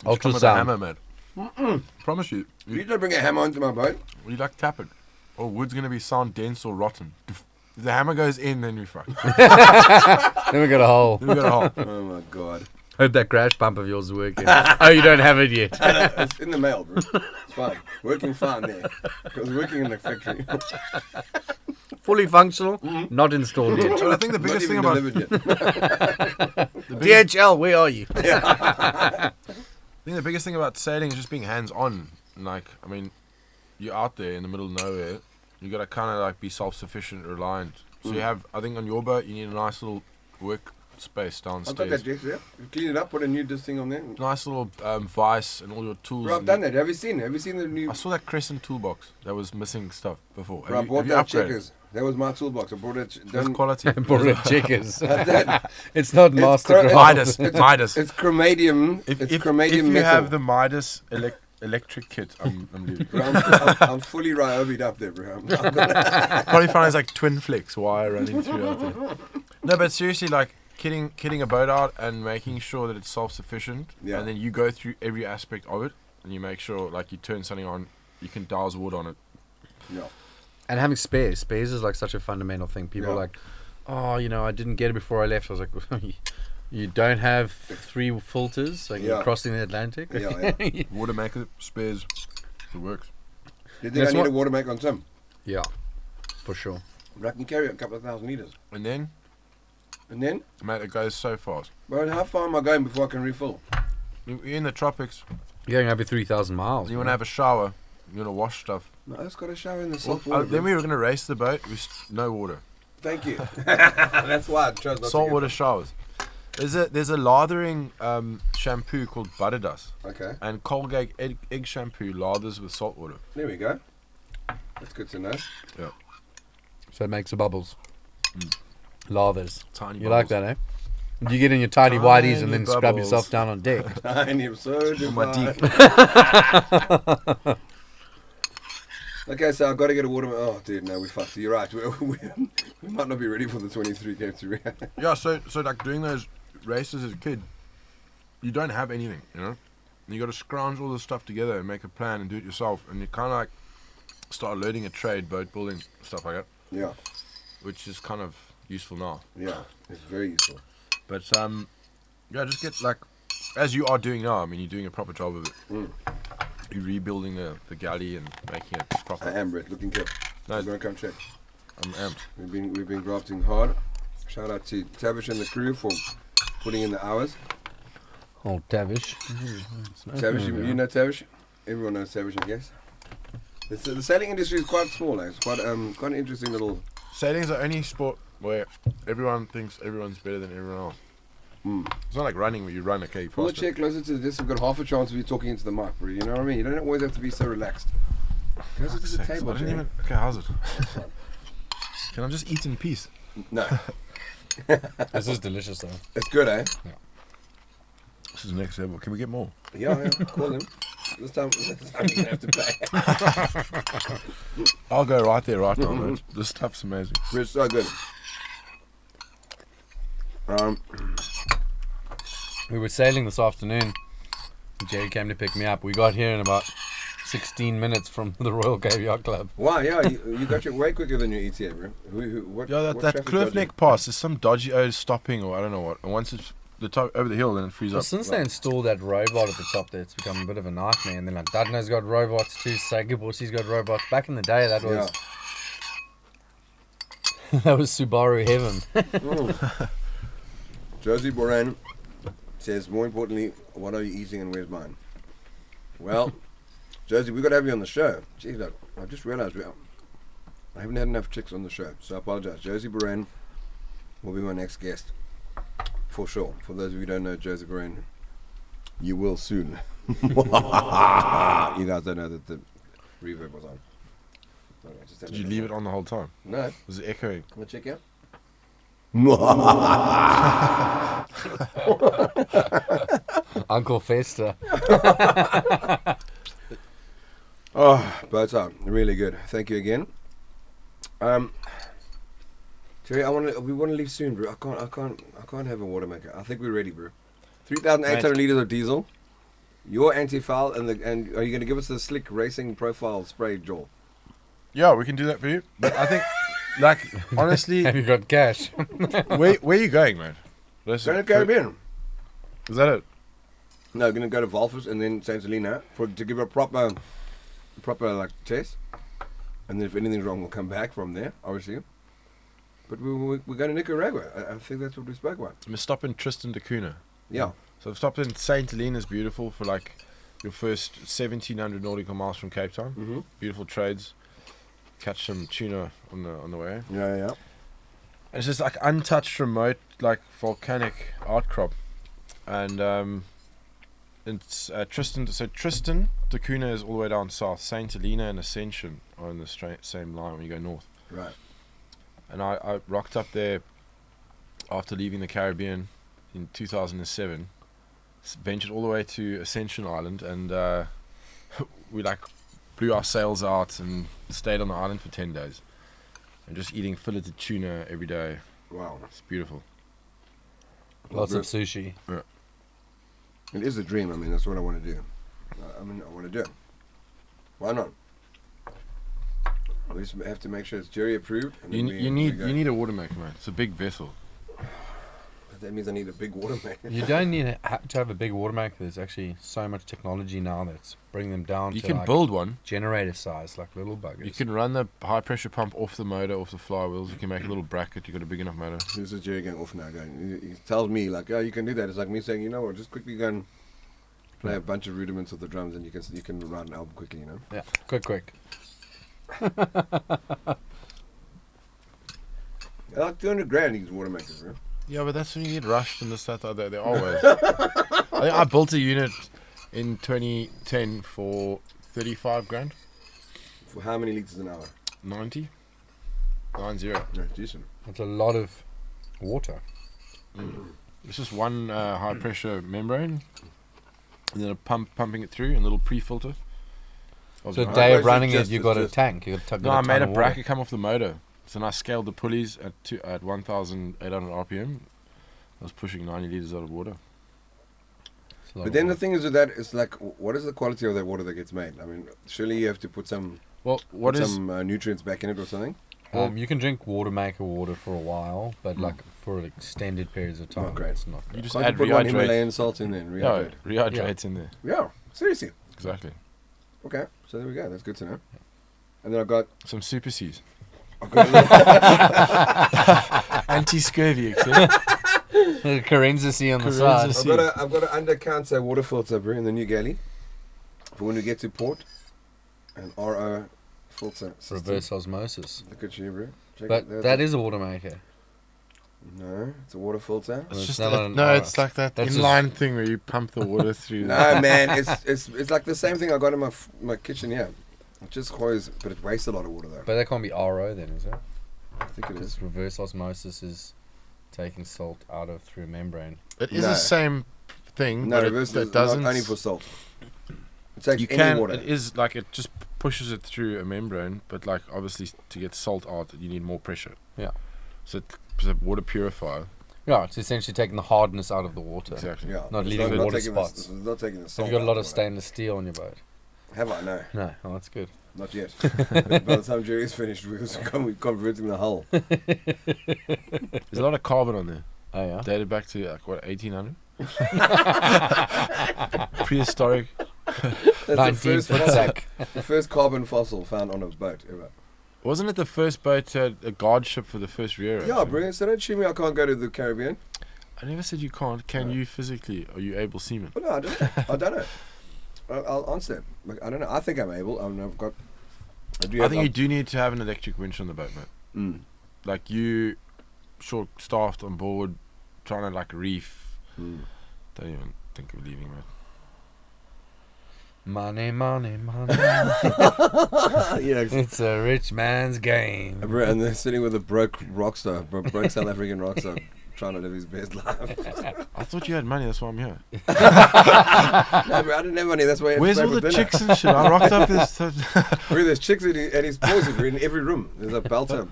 with a Ultrasound. hammer, man. Promise you. You don't bring a hammer onto my boat. You like tap it. Oh, wood's gonna be sound dense or rotten. If the hammer goes in, then we fuck. Then we got a hole. Then we got a hole. Oh my god. Hope that crash pump of yours is working. Oh, you don't have it yet. It's in the mail, bro. It's fine. Working fine there. Because working in the factory. Fully functional, not installed yet. But I think the biggest thing about DHL, where are you? I think the biggest thing about sailing is just being hands-on. Like, I mean, you're out there in the middle of nowhere. You gotta kind of like be self-sufficient, reliant. So you have, I think, on your boat, you need a nice little work space I'll take downstairs. that, Jex, yeah. You clean it up, put a new this thing on there. Nice little vice and all your tools. Bro, I've and done that. Have you seen it? Have you seen the new... I saw that Crescent toolbox that was missing stuff before. Bro, I bought you that upgraded? Checkers. That was my toolbox. I bought it... That's quality. Border checkers. That- It's not It's Mastercraft. Midas. It's chromium. If It's you chromium metal. have the Midas electric kit, I'm leaving. Bro, I'm fully Ryobi'd up there, bro. Probably find it's like twin flex wire running through out there. No, but seriously, like kitting a boat out and making sure that it's self-sufficient, Yeah. and then you go through every aspect of it, and you make sure, like, you turn something on, you can douse wood on it. Yeah. And having spares. Spares is like such a fundamental thing. People are Yeah. like, oh, you know, I didn't get it before I left. I was like, you don't have 3 filters, like you're Yeah. crossing the Atlantic. Yeah. Water maker, spares, it works. Do you think That's I need what- a water make on some? Yeah, for sure. I can carry a couple of 1,000 litres. And then, And then, mate, it goes so fast. bro, how far am I going before I can refill? You're in the tropics, You're going over 3,000 miles. you want to have a shower, you want to wash stuff. No, I just got a shower in the Well, salt water. then bro. we were going to race the boat with no water. Thank you. That's why I chose not to Saltwater get showers. There's a lathering shampoo called Butter Dust, it. Okay, and Colgate egg shampoo lathers with salt water. there we go. That's good to know. Yeah, So it makes the bubbles. Lathers. tiny. You like that, eh? You get in your tidy whities and Tiny then scrub bubbles. yourself down on deck. I am so On my divine. deck. Okay, so I've got to get a water. Oh, dude, no, we fucked. You're right. We might not be ready for the 23 K3. Yeah, so like doing those races as a kid, you don't have anything, you know. And you got to scrounge all this stuff together and make a plan and do it yourself, and you kind of like start learning a trade, boat building, stuff like that, Yeah, which is kind of useful now. yeah, it's very useful. But yeah, just get like, as you are doing now. I mean, you're doing a proper job of it. You're rebuilding the galley and making it proper. I am, Brett. Looking good. No, I'm gonna come check. I'm amped. We've been grafting hard. Shout out to Tavish and the crew for putting in the hours. Oh, Tavish. Tavish, you know Tavish? Everyone knows Tavish, I guess. The sailing industry is quite small. It's quite quite an interesting little. Sailing is the only sport where everyone thinks everyone's better than everyone else. It's not like running where you run, okay, Pull the faster. chair closer to this. We've got half a chance of you talking into the mic, bro. You know what I mean? You don't always have to be so relaxed. Closer to the Sakes, table, I didn't Jay. even. Okay, how's it? Can I just eat in peace? No, This is delicious, though. it's good, eh? This is next level. Can we get more? Yeah, call him. This time you're gonna have to pay. I'll go right there right now, mate. This stuff's amazing. It's so good. We were sailing this afternoon. Gerry came to pick me up. We got here in about 16 minutes from the Royal Cave Yacht Club. Wow, yeah, you got your way quicker than your ETA, bro. What, Yeah, what that traffic cliff dodgy? neck pass is some dodgy stopping or I don't know what. And once it's the top over the hill, then it frees Well, up. since they installed that robot at the top there, it's become a bit of a nightmare. And then like Dudna's got robots too, Sagiborsi's got robots. Back in the day, that was that was Subaru heaven. Josie Boran says, more importantly, what are you eating and where's mine? Well, Josie, we've got to have you on the show. Gee, look, I just realised I haven't had enough chicks on the show, so I apologise. Josie Boran will be my next guest, for sure. For those of you who don't know Josie Boran, You will soon. You guys don't know that the reverb was on. Okay, just Did you leave it on the whole time? No. Was it echoing? Can I check out? Uncle Fester. Oh, both are really good. Thank you again. Gerry, we want to leave soon, bro. I can't have a water maker. I think we're ready, bro. 3,800 liters of diesel. Your anti-foul and are you going to give us the slick racing profile spray, Joel? Yeah, we can do that for you. But I think, like, honestly, Have you got cash? where are you going, man? Going to Caribbean. Is that it? No, going to go to Valfus and then St. Helena to give a proper like test. And then if anything's wrong, we'll come back from there, obviously. But we're going to Nicaragua. I think that's what we spoke about. I'm stop in Tristan da Cunha. Yeah. So I've stopped in St. Helena's beautiful for like your first 1,700 nautical miles from Cape Town. Mm-hmm. Beautiful trades. Catch some tuna on the way. Yeah. And it's just like untouched, remote, like volcanic outcrop. And it's Tristan. So Tristan da Cunha is all the way down south. St. Helena and Ascension are in the same line when you go north. Right. And I rocked up there after leaving the Caribbean in 2007. Ventured all the way to Ascension Island, and we like blew our sails out and stayed on the island for 10 days. And just eating filleted tuna every day. Wow. It's beautiful. Lots of sushi. Yeah. It is a dream. I mean, that's what I want to do. I want to do it. Why not? We just have to make sure it's Gerry approved. And You then need a water maker, man. It's a big vessel. That means I need a big water maker. You don't need to have a big water maker. There's actually so much technology now that's bringing them down You to can like build one. generator size, like little buggers. You can run the high pressure pump off the motor, off the flywheels. You can make a little bracket. You got a big enough motor. This is Gerry going off now. He tells me like, "Oh, you can do that." It's like me saying, "You know what? Just quickly go and play a bunch of rudiments of the drums, and you can write an album quickly." You know. Yeah, quick. Like 200 grand these water makers, bro. Yeah, but that's when you get rushed and this, that, the other. They always. I think I built a unit in 2010 for 35 grand. For how many liters an hour? 90. 90. No, decent. That's a lot of water. It's just one high pressure membrane, and then a pumping it through, and a little pre-filter. So I day of thought running it's it, you just- got a just- tank. You got No, I made a ton of bracket come off the motor. So then I scaled the pulleys at 1,800 RPM. I was pushing 90 liters out of water. But then the thing is with that, it's like, what is the quality of that water that gets made? I mean, surely you have to put some nutrients back in it or something. You can drink water maker water for a while, but like for extended periods of time, Not great. it's not. You just Can't add you put one rehydrate. Himalayan salt in there and No, rehydrate? rehydrate's in there. Yeah, seriously. Exactly. Okay, so there we go. That's good to know. And then I've got Some Super Cs. a little- Anti-scurvy, except. Carenza C on the Carenza side. C. I've got an under-counter water filter, bro, in the new galley for when we get to port. An RO filter system. Reverse osmosis. Look at you, bro. Check But it. that is a water maker. No, it's a water filter. Well, It's just not an no, RO. it's like that That's inline thing where you pump the water through. No, man, it's like the same thing I got in my kitchen here. It just always, but it wastes a lot of water though. But that can't be RO then, is it? I think it is. Because reverse osmosis is taking salt out of through a membrane. It is No. the same thing, No, but reverse it is doesn't. not only for salt. It takes You any can. water. It is like it just pushes it through a membrane, but like obviously to get salt out, you need more pressure. Yeah. So it's a water purifier. Yeah, it's essentially taking the hardness out of the water. Exactly. Yeah, Not it's leaving water taking spots. It's not taking the Have salt. you got a lot out of water. stainless steel on your boat? Have I? No, No. Oh, that's good. not yet. By the time Gerry's finished, we're converting the hull. There's a lot of carbon on there. Oh, yeah? Dated back to like what 1800. Prehistoric. That's the 19 foot sack. the first carbon fossil found on a boat ever. Wasn't it the first boat a guard ship for the first Rio? Yeah, bro. So don't shoot me. I can't go to the Caribbean. I never said you can't. Can you physically? Are you able seaman? But no, I don't. I don't know. I'll answer that. Like, I don't know. I think I'm able. I've got. I think you do need to have an electric winch on the boat, mate. Mm. Like you, short-staffed on board, trying to like reef. Mm. Don't even think of leaving, mate. Money, money, money. Yeah. It's a rich man's game. And they're sitting with a broke South African rock star, trying to live his best life. I thought you had money, that's why I'm here. No, bro, I didn't have money. That's why I had to Where's pay all for the dinner. chicks and shit? I rocked up this. Bro, there's chicks at his closet in every room. There's a belter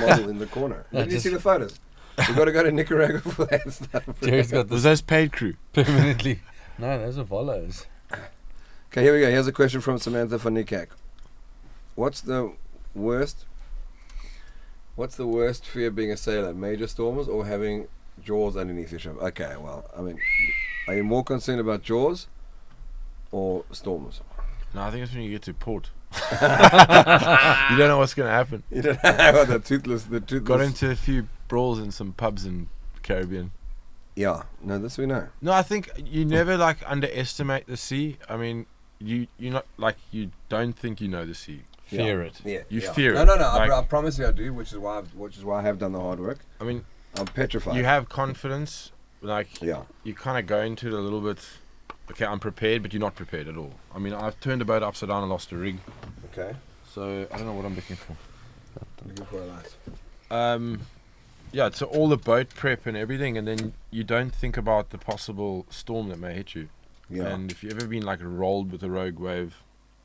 model in the corner. Did you see the photos? We've got to go to Nicaragua for that stuff. Jerry's got Was this those paid crew? permanently. No, those are Volos. Okay, here we go. Here's a question from Samantha van Nikak. What's the worst fear being a sailor? Major storms or having jaws underneath your ship? Okay, well, I mean, are you more concerned about jaws or storms? No, I think it's when you get to port. You don't know what's going to happen. You don't know the toothless. Got into a few brawls in some pubs in Caribbean. Yeah, no, this we know. No, I think you never like underestimate the sea. I mean, you're not like you don't think you know the sea. Fear it. Yeah, You yeah. fear no, it. No, Like- I promise you I do, which is why I have done the hard work. I mean, I'm petrified. you have confidence. Like Yeah. you kind of go into it a little bit. Okay, I'm prepared, but you're not prepared at all. I mean, I've turned a boat upside down and lost a rig. Okay. So I don't know what I'm looking for. Looking for a light. Yeah, so all the boat prep and everything, and then you don't think about the possible storm that may hit you. Yeah. And if you've ever been like rolled with a rogue wave,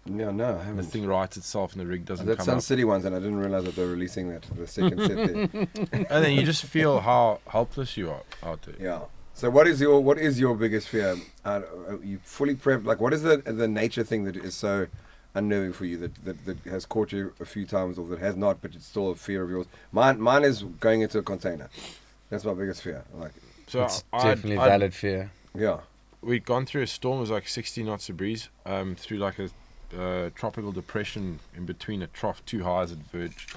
No, I and the haven't. thing rights itself and the rig doesn't That's come Sun up, City ones, and I didn't realize that they were releasing that the second set there. and then you just feel how helpless you are out there. Yeah. So what is your biggest fear? You fully prepped. Like, what is the nature thing that is so unnerving for you that has caught you a few times, or that has not, but it's still a fear of yours? Mine is going into a container. That's my biggest fear. Like, So It's definitely valid fear. yeah. we'd gone through a storm. It was like 60 knots of breeze through like a tropical depression in between a trough, two highs at verge,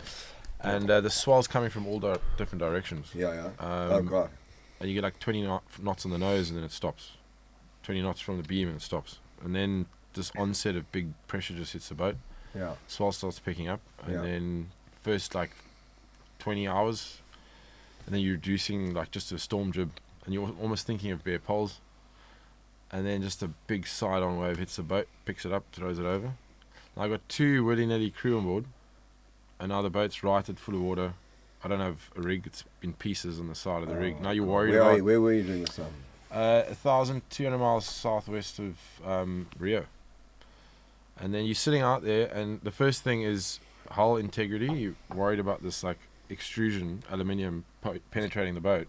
and the swell's coming from all different directions. Yeah. Oh god. And you get like 20 knots on the nose, and then it stops. 20 knots from the beam, and it stops. And then this onset of big pressure just hits the boat. Yeah. Swell starts picking up, and Yeah. then first like 20 hours, and then you're reducing like just a storm jib, and you're almost thinking of bare poles. And then just a big side-on wave hits the boat, picks it up, throws it over. And I got 2 willy-nilly crew on board, and now the boat's righted, full of water. I don't have a rig; it's in pieces on the side of the rig. Now you're worried about Where were you doing this time? 1,200 miles southwest of Rio. And then you're sitting out there, and the first thing is hull integrity. You're worried about this like extrusion, aluminium penetrating the boat,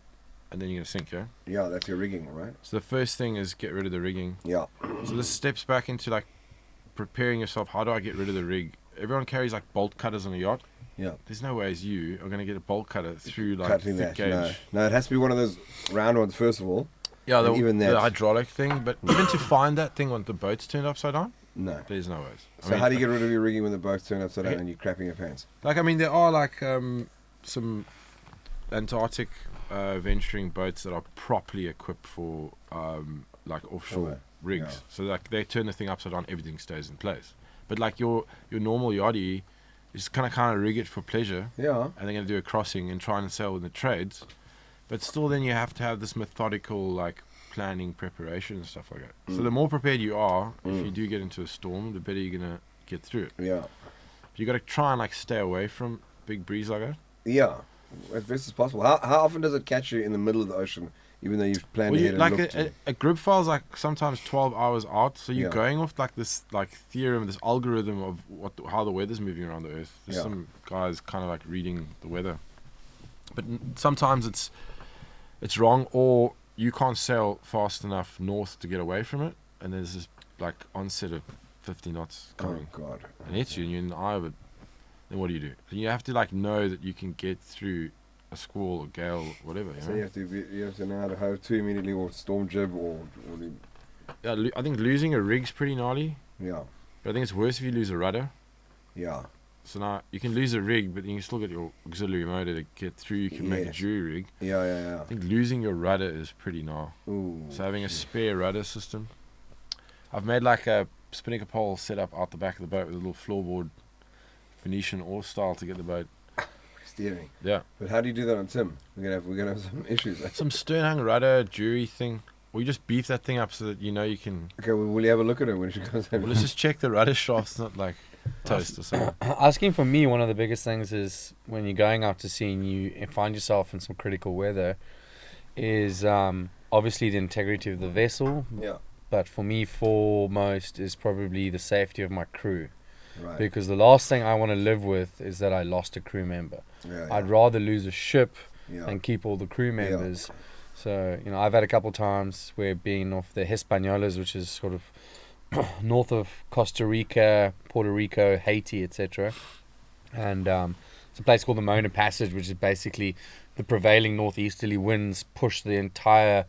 and then you're gonna sink, yeah? Yeah, that's your rigging, right? So the first thing is get rid of the rigging. Yeah. So this steps back into like preparing yourself. How do I get rid of the rig? Everyone carries like bolt cutters on a yacht. Yeah. There's no way as you are gonna get a bolt cutter through like Cutting thick that. gauge. No, it has to be one of those round ones first of all. Yeah, And even that. the hydraulic thing. But even to find that thing when the boat's turned upside down, No. there's no ways. So how do you get rid of your rigging when the boat's turned upside down Okay. and you're crapping your pants? Like, I mean, there are like some Antarctic venturing boats that are properly equipped for like offshore Okay. rigs. Yeah. So like they turn the thing upside down, everything stays in place. But like your normal yachty is kind of rig it for pleasure, Yeah. and they're gonna do a crossing and try and sail in the trades. But still, then you have to have this methodical like planning, preparation, and stuff like that. So the more prepared you are, if you do get into a storm, the better you're gonna get through it. Yeah. But you got to try and like stay away from big breeze like that. Yeah. As best as possible. How often does it catch you in the middle of the ocean, even though you've planned Well, ahead you, and like looked? a group file's like sometimes 12 hours out, so you're Yeah. going off like this like theorem, this algorithm of how the weather's moving around the earth. There's Yeah. some guys kind of like reading the weather, but sometimes it's wrong, or you can't sail fast enough north to get away from it, and there's this like onset of 50 knots coming Oh God. and hits you, and you're in the eye of it. Then what do? You have to like know that you can get through a squall or gale, whatever. You So know? you have to know how to hove to immediately, or storm jib, or Yeah, I think losing a rig's pretty gnarly, yeah. but I think it's worse if you lose a rudder. Yeah. So now you can lose a rig, but then you can still get your auxiliary motor to get through. You can make a Yes. jury rig. Yeah. I think losing your rudder is pretty gnaw. Ooh. So having a spare rudder system. I've made like a spinnaker pole set up out the back of the boat with a little floorboard, Venetian oar style to get the boat. Steering. Yeah. But how do you do that on Tim? We're gonna have some issues. Some stern hung rudder, jury thing. Or you just beef that thing up so that you know you can. Okay, well, will you have a look at it when she comes in? Well, let's just check the rudder shaft's not like toast or something. Asking for me, one of the biggest things is when you're going out to sea and you find yourself in some critical weather, is obviously the integrity of the vessel. Yeah. But for me, foremost is probably the safety of my crew. Right. Because the last thing I want to live with is that I lost a crew member. Yeah, I'd rather lose a ship yeah. and keep all the crew members. So, I've had a couple times where being off the Hispaniolas, which is sort of north of Costa Rica, Puerto Rico, Haiti, etc. And it's a place called the Mona Passage, which is basically the prevailing northeasterly winds push the entire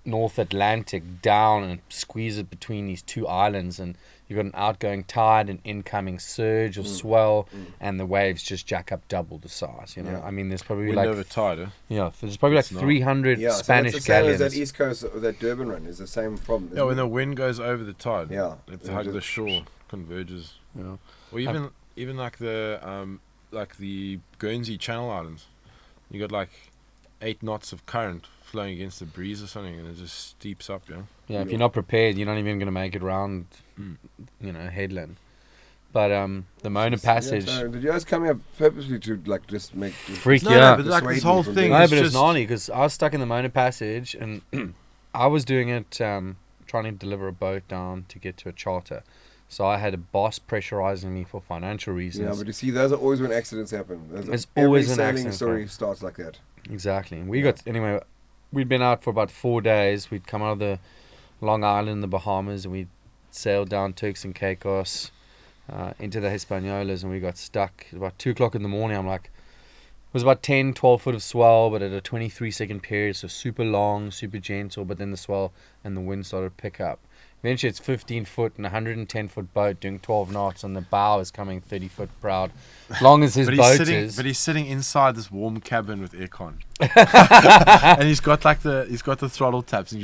North Atlantic down and squeeze it between these two islands, and you've got an outgoing tide, an incoming surge or swell, and the waves just jack up double the size. Yeah. I mean, there's probably Wind over tide, huh? there's probably like It's not. 300 Yeah, Spanish so that's the same galleons. as that East Coast, that Durban run is the same problem. Yeah, when the wind goes over the tide, Yeah. if the hug of the shore converges, Yeah. or even like the Guernsey Channel Islands, you got like 8 knots of current flowing against the breeze or something, and it just steeps up. Yeah, if you're not prepared, you're not even going to make it around, headland. But the Mona Passage, Yeah, so did you guys come here purposely to like just make freak No, you no, out. but like Dissuade this me whole from thing doing No, is but it's just gnarly because I was stuck in the Mona Passage and I was doing it, trying to deliver a boat down to get to a charter. So I had a boss pressurizing me for financial reasons. Yeah, but you see, those are always when accidents happen. There's Every always an sailing accident, story right? starts like that. Exactly. And we'd been out for about 4 days. We'd come out of the Long Island in the Bahamas and we'd sailed down Turks and Caicos into the Hispaniolas, and we got stuck at about 2 o'clock in the morning. I'm like, it was about 10, 12 foot of swell, but at a 23-second period, so super long, super gentle, but then the swell and the wind started to pick up. Eventually it's 15 foot and 110 foot boat doing 12 knots, and the bow is coming 30 foot proud. As long as his boat is. But he's sitting inside this warm cabin with aircon, and he's got the throttle taps, and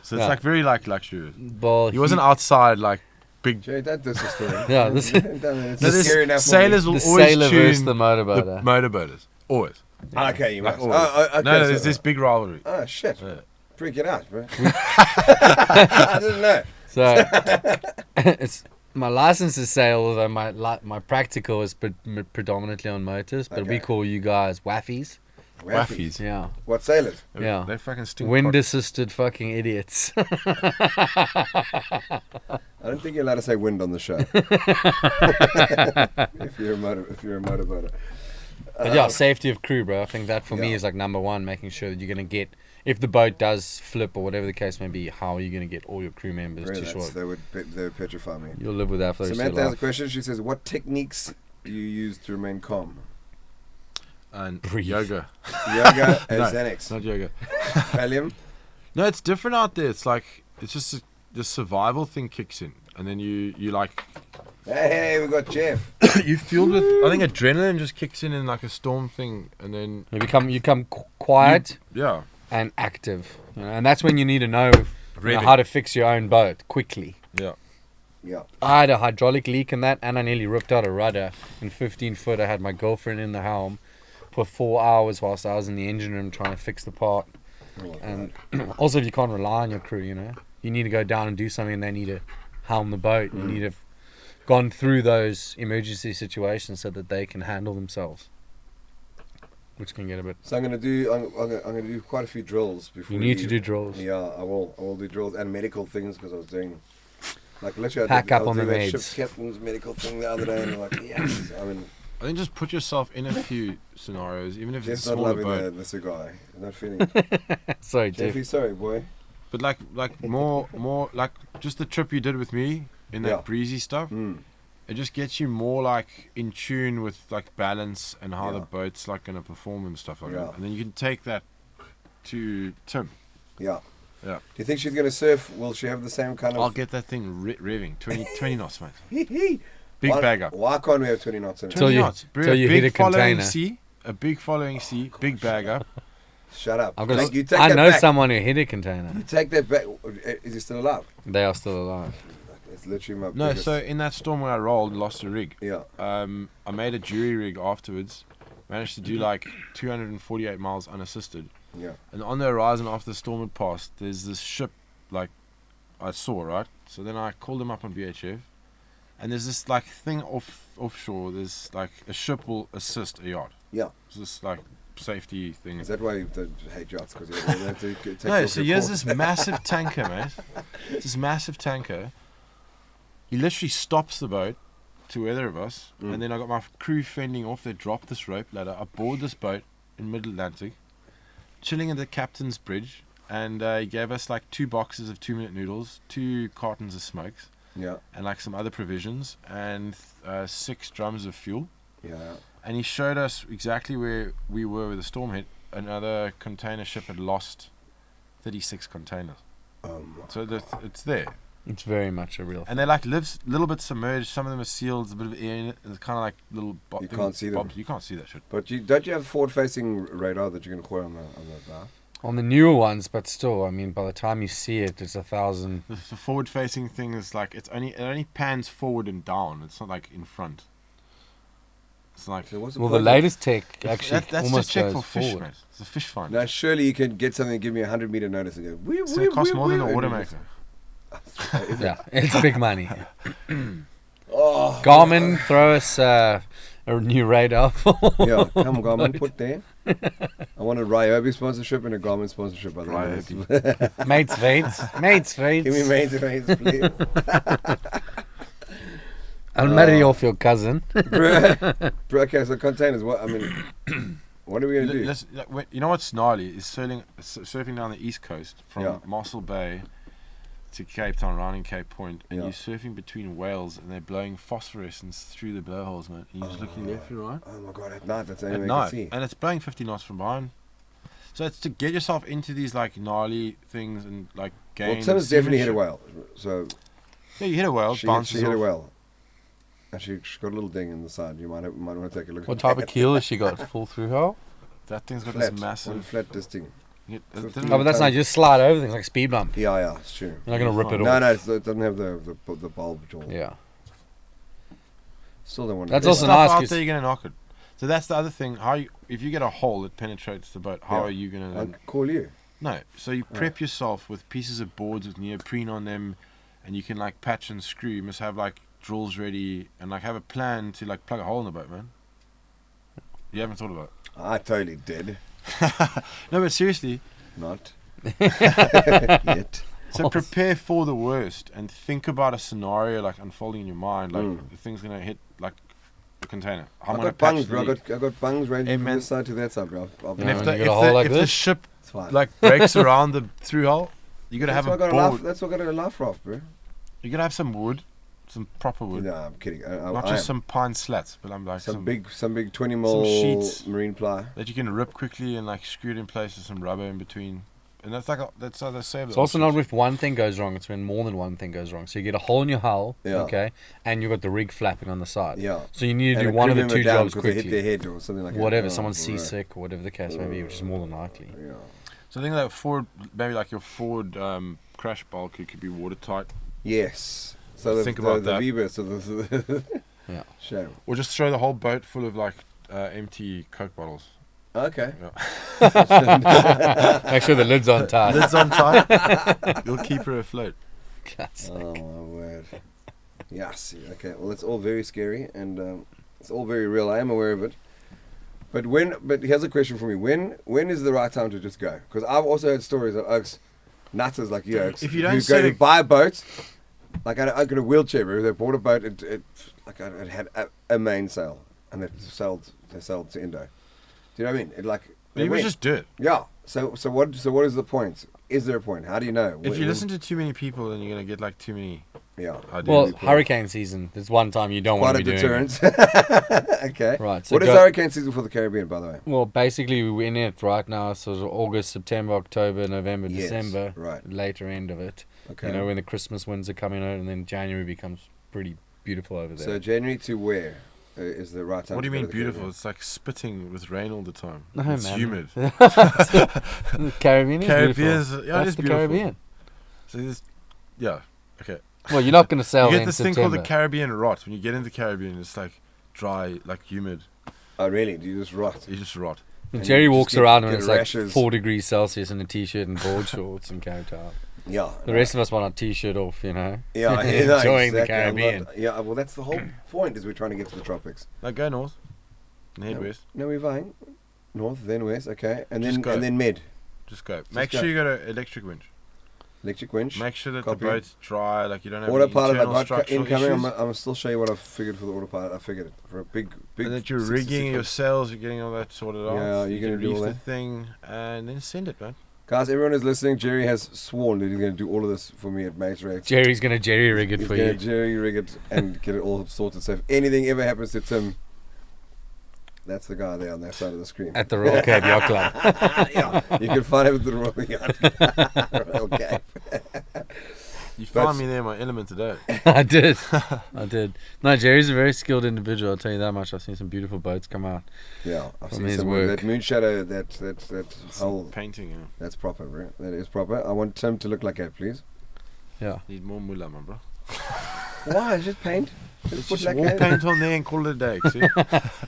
so it's like very like luxurious. Well, He wasn't outside like big. Jay, that's the story. Yeah, this It's scary enough for me. Sailors will the always sailor versus tune the motorboater. the motorboaters. Always. Okay, you Like must. always. Okay, No, so- there's this big rivalry. Oh, shit. Yeah. Freak it out, bro. I didn't know. So it's my license is sail, although my practical is predominantly on motors, but we Okay. call you guys waffies. Waffies. Yeah, What sailors? yeah. They fucking stink. Wind pot. assisted fucking idiots. I don't think you're allowed to say wind on the show. if you're a motorboater. But yeah, safety of crew, bro. I think that for me Yeah. is like number one, making sure that you're gonna get, if the boat does flip or whatever the case may be, how are you gonna get all your crew members to shore? They would petrify me. You'll live with that for the rest of Samantha your has a life. question. She says, "What techniques do you use to remain calm?" And Breathe. yoga. Yoga and No, Xanax. Not yoga. Valium. No, it's different out there. It's like it's just the survival thing kicks in, and then you like Hey, we got Jeff. you fueled with. I think adrenaline just kicks in like a storm thing, and then You become quiet yeah. and active, and that's when you need to know, Revving. how to fix your own boat quickly. Yeah. Yeah. I had a hydraulic leak in that, and I nearly ripped out a rudder in 15 foot. I had my girlfriend in the helm for 4 hours whilst I was in the engine room trying to fix the part. Oh, And also, if you can't rely on your crew, you need to go down and do something, and they need to helm the boat. You need to have gone through those emergency situations so that they can handle themselves, which can get a bit. So I'm gonna do quite a few drills before. You need to do drills. Yeah, I will do drills and medical things because I was doing, like literally. Pack up on the that meds. ship's captain's medical thing the other day, and I'm like, yes. I mean, I think just put yourself in a few scenarios, even if Jeff's it's a not smaller loving boat. the cigar. He's not feeling it. Sorry, Jeff. Jeffy, sorry, boy. But like more like just the trip you did with me in that Yeah. breezy stuff. Mm. It just gets you more like in tune with like balance and how the Yeah. boat's like gonna perform and stuff like Yeah. that. And then you can take that to Tim. Yeah. Yeah. Do you think she's gonna surf? Will she have the same kind of? I'll get that thing revving. 20 knots, mate. Hee-hee. Big why, bag up. Why can't we have 20 knots in it? Till 20 you- knots. till you hit a following container. sea, a big following sea, big bag up. Shut up. I've got You take I that know back. someone who hit a container. You take that back. Is he still alive? They are still alive. It's literally my No, biggest- so in that storm where I rolled and lost a rig, Yeah. I made a jury rig afterwards. Managed to do like 248 miles unassisted. Yeah. And on the horizon after the storm had passed, there's this ship, like, I saw, right? So then I called them up on VHF, and there's this, like, thing offshore. There's, like, a ship will assist a yacht. Yeah. It's this, like, safety thing. Is that why you hate yachts? Because you have to take No, off so your here's course? this massive tanker, mate. This massive tanker. He literally stops the boat to either of us, and then I got my crew fending off. They dropped this rope ladder. I board this boat in mid-Atlantic, chilling at the captain's bridge, and he gave us like 2 boxes of 2-minute noodles, 2 cartons of smokes, Yeah. and like some other provisions, and 6 drums of fuel. Yeah. And he showed us exactly where we were with the storm hit. Another container ship had lost 36 containers. So it's there. It's very much a real And they like live a little bit submerged. Some of them are sealed. There's a bit of air in it. It's kind of like little. You can't see them. You can't see that shit. But don't you have forward-facing radar that you can put on the bow? on the newer ones, but still, I mean, by the time you see it, it's 1,000. The forward-facing thing is like it only pans forward and down. It's not like in front. It's like So what's the Well, the point? latest tech actually that's almost to check goes for fish, forward. mate. It's a fish find. Now, surely you can get something, give me 100-meter notice and go, wee, So wee, it costs wee, more than wee, a and water you maker. just- Yeah, it's big money. Oh, Garmin, throw us a new radar for. yeah, come Garmin, put there. I want a Ryobi sponsorship and a Garmin sponsorship. By the way. Mates, mates, Give me mates, please. I'll marry off your cousin. Bruh, okay, so containers. What I mean, what are we gonna do? You know what's gnarly is surfing down the east coast from Yeah. Mossel Bay to Cape Town, rounding Cape Point, and Yeah. you're surfing between whales, and they're blowing phosphorescence through the blowholes, man. And you're just looking left and right Oh my god, at night, that's the at only way I night, can see. and it's blowing 50 knots from behind. So it's to get yourself into these like gnarly things and like gain. Well, Tim's definitely hit a whale. So Yeah, you hit a whale, she bounces hit a off. whale. And she got a little ding in the side. You might want to take a look. What at type that. of keel has she got? Full through hole? That thing's got Flat, this one massive. flat distinct. It Oh, didn't- Oh, but that's not, you just slide over things like speed bump. Yeah, it's true. You're not going to rip it No, off. no, it doesn't have the bulb at all. Yeah. Still don't want That's to. There's also stuff nice out 'cause- there, you're gonna knock it. So that's the other thing. If you get a hole that penetrates the boat, how Yeah. are you gonna? I'll Then, call you. no. So you prep yourself with pieces of boards with neoprene on them, and you can like patch and screw. You must have like drills ready and like have a plan to like plug a hole in the boat, man. You haven't thought about it. I totally did. No, but seriously. Not yet. So prepare for the worst and think about a scenario like unfolding in your mind, like the thing's gonna hit like the container. How I am I gonna got patch bungs, the bro. leak? I got bungs ranging Hey, from man. this side to that side, bro. And Yeah, if when the you got a hole like if the this, ship It's fine. like breaks around the through hole, you gotta That's have why a I got a board. life. That's why I got a life raft, bro. You gotta have some wood, some proper wood, No, I'm kidding. not I just am. some pine slats, but I'm like some big 20 mil some sheets. marine ply. that you can rip quickly and like screw it in place with some rubber in between. And that's like that's how they save. It's also not if one thing goes wrong, it's when more than one thing goes wrong. So you get a hole in your hull, Yeah. okay, and you've got the rig flapping on the side. Yeah. So you need to And do a one of crew the two member down jobs 'cause they hit quickly. their head or something like that. Whatever, Oh, someone's right. seasick or whatever the case may be, which is more than likely. Yeah. So I think that forward, maybe like your forward crash bulk, it could be watertight, Yes. So the, Think about the that. V-bus, so the Yeah. shame. or just throw the whole boat full of like empty Coke bottles. Okay. Make sure the lid's on tight. Lids on tight. You'll keep her afloat. Classic. Oh my word. Yes. Okay. Well, it's all very scary and it's all very real. I am aware of it. But here's a question for me. When is the right time to just go? Because I've also heard stories of Oaks, nutters like you, Oaks, If you don't who set go a- to buy a boat. Like I got a wheelchair, bro. They bought a boat. It had a mainsail, and they sailed to Indo. Do you know what I mean? It like But you went. would just do it. Yeah. So what is the point? Is there a point? How do you know? If you listen to too many people, then you're gonna get like too many. Yeah. ideas. Well, hurricane season. There's one time you don't want Quite to a be doing it. deterrent. Okay. Right, so What is go- hurricane season for the Caribbean, by the way? Well, basically, we're in it right now. So it's August, September, October, November, Yes, December. right. Later end of it. Okay. You know, when the Christmas winds are coming out, and then January becomes pretty beautiful over there. So January to where is the right time? What do you to go mean to the beautiful? Caribbean? It's like spitting with rain all the time. No, It's man. humid. The Caribbean is Caribbean's- beautiful. yeah, it That's is the beautiful. Caribbean. So this, yeah, okay. Well, you're not going to sail You there get in this thing September. called the Caribbean rot. When you get into the Caribbean, it's like dry, like humid. Oh, really? Do you just rot? You just rot. And Jerry you just walks get- around when get it's like rashes. 4 degrees Celsius in a t-shirt and board shorts in Cape Town. Yeah. The rest of us want our t-shirt off, you know. Yeah, no, enjoying the exactly. I'm Caribbean. not- yeah, well, that's the whole point, is we're trying to get to the tropics. No, go north. And head No. west. No, we're fine. North, then west, okay. And Just then go. and then mid. Just go. Make go. sure you got an electric winch. Electric winch. Make sure that Copy. the boat's dry, like you don't have any Autopilot, internal I got structural incoming. issues. I'm gonna still show you what I've figured for the autopilot. I figured it for a big. And that you're 66 rigging your foot. sails, you're getting all that sorted out. Yeah, you're you gonna can do all reef the that. thing and then send it, man. Guys, everyone is listening. Jerry has sworn that he's going to do all of this for me at Mates Rex. Jerry's going to jerry rig it He's for going you. to jerry rig it and get it all sorted. So if anything ever happens to Tim, that's the guy there on that side of the screen. At the Royal Cape Yacht Club. Yeah, you can find him at the Royal Yacht. Royal Cape. You But- found me there in my element today. I did. No, Jerry's a very skilled individual, I'll tell you that much. I've seen some beautiful boats come out. Yeah, I've From seen his some work. that moon shadow. That whole. Painting, yeah. That's proper, bro. That is proper. I want Tim to look like that, please. Yeah. Need more mullah, man, bro. Why? It's just paint. Just put Just like wall that. paint on there and call it a day. See?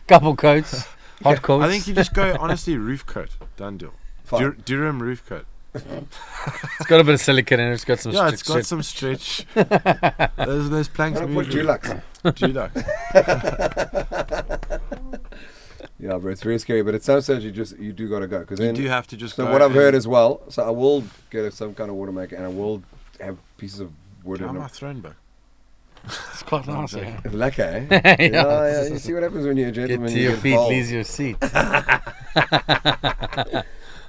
Couple coats. Hot coats. I think you just go, honestly, roof coat. Done deal. Fine. Durham roof coat. It's got a bit of silicone in it. It's got some Yeah, it's got shit. some stretch. those planks I'm gonna put move. Dulux. Dulux. Yeah, bro, it's very scary. But it sounds like you do gotta go because You then. do have to just So go. what I've and- heard as well. So I will get some kind of water maker and I will have pieces of wood Get in on my them. throne back. It's quite nice, yeah. Like, eh? Yeah. Yeah, you see what happens when you're a Get gentleman. to you your get feet, bold. leaves your seat.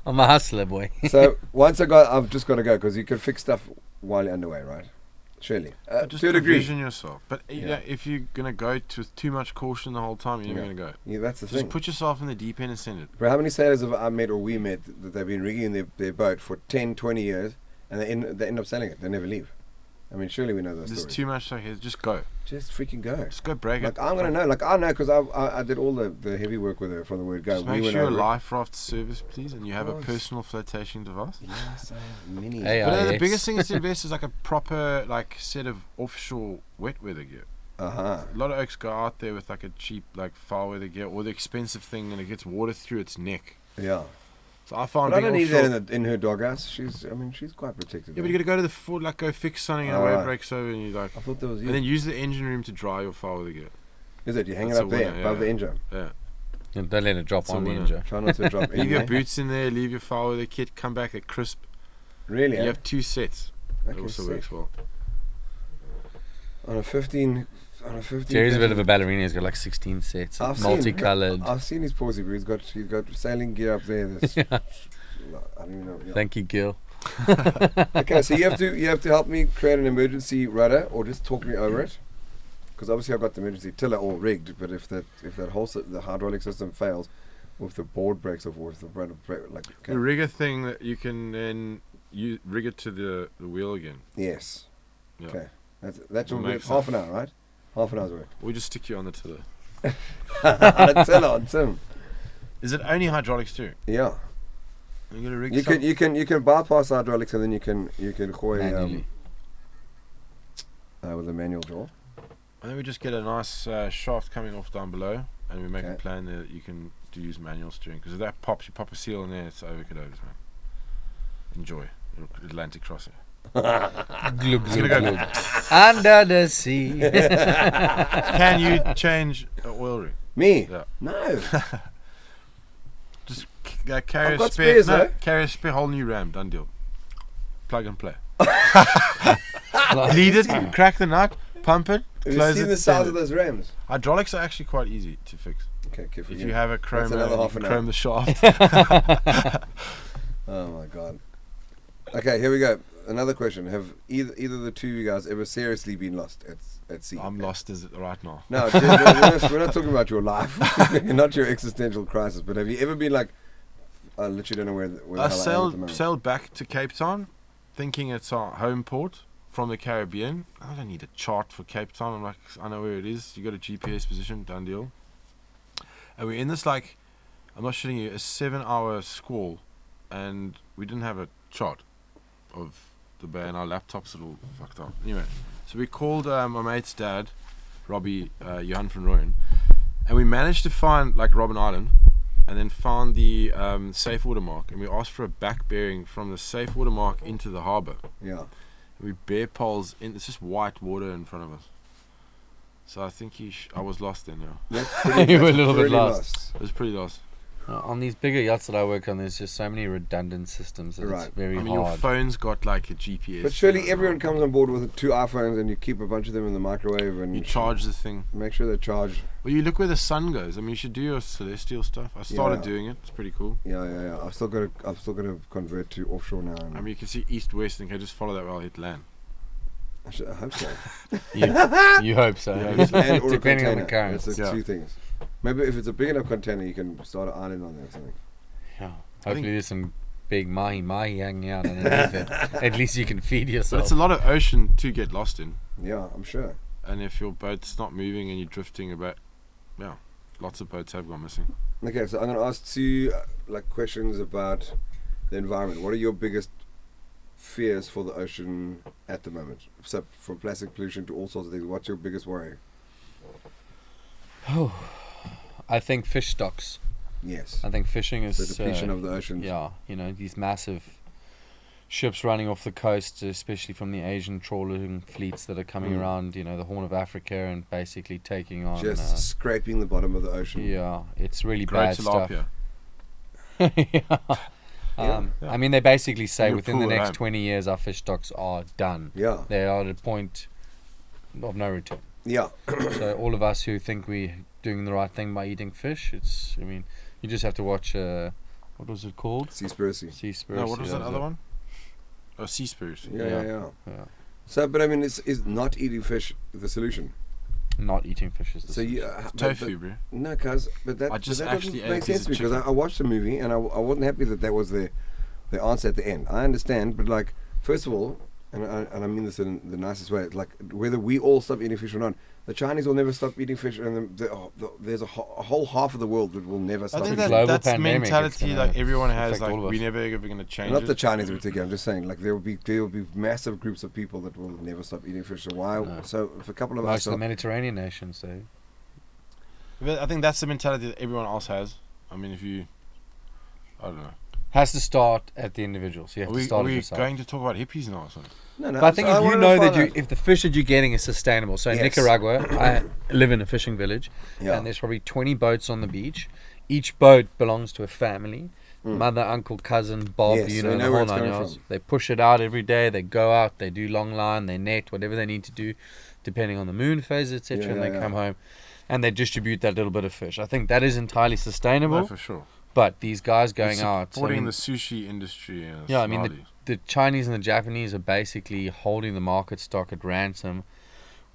I'm a hustler, boy. So once I've just got to go because you can fix stuff while you're underway, right? Surely. Just To a degree. provision yourself. But Yeah. if you're gonna go with too much caution the whole time, you're never Yeah. gonna go. Yeah, that's the Just thing. put yourself in the deep end and send it. Bro, how many sailors have I met or we met that they've been rigging their boat for 10, 20 years and they end up selling it. They never leave. I mean, surely we know those There's stories. too much like just go. Just freaking go. Just go break Like, it. I'm going to know. Like, I know because I did all the heavy work with her from the word go. Just We make went sure a over it. life raft service, please, and you have a course. personal flotation device. Yes, I have mini. Hey, But the IX. biggest thing is to invest is like a proper like set of offshore wet weather gear. Uh-huh. A lot of oaks go out there with like a cheap like foul weather gear or the expensive thing, and it gets water through its neck. Yeah. So I found But I being don't need offshore. that in her doghouse. She's quite protected. Yeah, but you gotta go to the fort, like go fix something, and a Alright. wave breaks over, and you like, I thought that was you. and then use the engine room to dry your foul weather gear. Is it? You hang That's it up a there winner, above yeah. the engine. Yeah. And don't let it drop That's a on the winner. engine. Try not to drop in Leave your there. boots in there. Leave your foul weather kit. Come back at crisp. Really? You eh? have 2 sets. That Okay, also sick. works well. On a 15. Jerry's a bit of a ballerina. He's got like 16 sets. I've seen- Multicolored. I've seen his pausey, but he's got sailing gear up there. That's, I don't even know. Yeah. Thank you, Gil. Okay, so you have to help me create an emergency rudder, or just talk me over it, because obviously I've got the emergency tiller all rigged. But if that whole the hydraulic system fails, or if the board breaks off, or if the rudder like The rigger thing that you can then you rig it to the wheel again. yes, Yeah. okay, that's We'll all make half an hour, right? Half an hour's work. We just stick you on the tiller. Tiller on Tim. Is it only hydraulics too? Yeah, You gotta rig you can bypass hydraulics and then you can hoy Manually. with a manual draw. And then we just get a nice shaft coming off down below, and we make a Okay. plan that you can use manual steering. Because if that pops, you pop a seal in there, it's over cadovers, man. Enjoy your Atlantic crossing. Glug, gonna glug, go- glug. Under the sea. Can you change an oil ring? Me? Yeah. No. Just carry I've a got spare. spares, No, though. carry a spare whole new ram. Done deal. Plug and play. Lead it, crack the nut, pump it, Have you close seen it. the size send of it. those rams? Hydraulics are actually quite easy to fix. Okay, careful. If you have a chrome, another you half can an chrome hour. the shaft. Oh my god. Okay, here we go. Another question: have either of the two of you guys ever seriously been lost at sea? I'm lost as it right now. No, we're not talking about your life, not your existential crisis. But have you ever been like, I literally don't know where the I hell I am at the moment. sailed back to Cape Town, thinking it's our home port from the Caribbean. I don't need a chart for Cape Town. I'm like, I know where it is. You got a GPS position, done deal. And we're in this like, I'm not shitting you, a 7-hour squall, and we didn't have a chart of the bay, and our laptops are all fucked up. Anyway, so we called my mate's dad, Robbie, Johan van Rooyen, and we managed to find like Robben Island. and then found the safe water mark, and we asked for a back bearing from the safe water mark into the harbour. Yeah. We bear poles in. It's just white water in front of us. So I think I was lost then. Yeah, That's You were a that's little bit pretty lost. it was pretty lost. On these bigger yachts that I work on, there's just so many redundant systems that Right. it's very I mean, your hard. phone's got like a GPS. But surely everyone comes on board with 2 iPhones and you keep a bunch of them in the microwave and You charge the thing. make sure they're charged. Well, you look where the sun goes. I mean, you should do your celestial stuff. I started Yeah. doing it. It's pretty cool. Yeah. I've still got to convert to offshore now. I mean, you can see east, west, and you can just follow that while I hit land. I hope so. You hope so. Yeah, It's land or a Depending on the container. current. That's the Yeah. 2 things. Maybe if it's a big enough container, you can start an island on there or something. Yeah. I Hopefully think- there's some big mahi hanging out underneath it. At least you can feed But yourself. it's a lot of ocean to get lost in. Yeah, I'm sure. And if your boat's not moving and you're drifting about, yeah, lots of boats have gone missing. Okay, so I'm going to ask 2 questions about the environment. What are your biggest fears for the ocean at the moment? So from plastic pollution to all sorts of things, what's your biggest worry? I think fish stocks. Yes. I think fishing is The depletion of the oceans. yeah, these massive ships running off the coast, especially from the Asian trawling fleets that are coming around, the Horn of Africa and basically taking on. Just scraping the bottom of the ocean. Yeah, it's really Great bad stuff. tilapia. Yeah. Yeah. I mean, they basically say Your within the pool at next home. 20 years our fish stocks are done. Yeah. They are at a point of no return. Yeah. So all of us who think we're doing the right thing by eating fish, you just have to watch, what was it called? Seaspiracy. Seaspiracy. No, what was that was other it. one? Oh, Seaspiracy. Yeah. Yeah. So, but I mean, is not eating fish the solution? Not eating fish is the So you solution. Tofu, bro. no, cuz, but that I just that actually doesn't ate a make piece sense to of me because chicken. I watched the movie and I wasn't happy that was the answer at the end. I understand, but like, first of all, and I mean this in the nicest way, like whether we all stop eating fish or not, the Chinese will never stop eating fish, and there's a whole half of the world that will never I stop think eating global that's pandemic, it's mentality gonna like everyone has. affect Like all of we're us. never ever going to change Not it. the Chinese in particular. I'm just saying, like there will be massive groups of people that will never stop eating fish. So why? No. So if a couple of Most us, of the Mediterranean nations, so But I think that's the mentality that everyone else has. I mean, I don't know. has to start at the individual. So you have Are to we, start are at we yourself. going to talk about hippies now or something? no, But I think so if you wanted to know find that out. if the fish that you're getting is sustainable, so in Yes. Nicaragua, I live in a fishing village, Yeah. and there's probably 20 boats on the beach. Each boat belongs to a family, Mm. mother, uncle, cousin, Bob, Yes, so the you know whole where it's nine coming yards. from. They push it out every day. They go out, they do long line, they net, whatever they need to do, depending on the moon phase, etc. Yeah, and they yeah. come home, and they distribute that little bit of fish. I think that is entirely sustainable. No, for sure. But these guys going It's out, supporting the sushi industry. yeah, I mean the Chinese and the Japanese are basically holding the market stock at ransom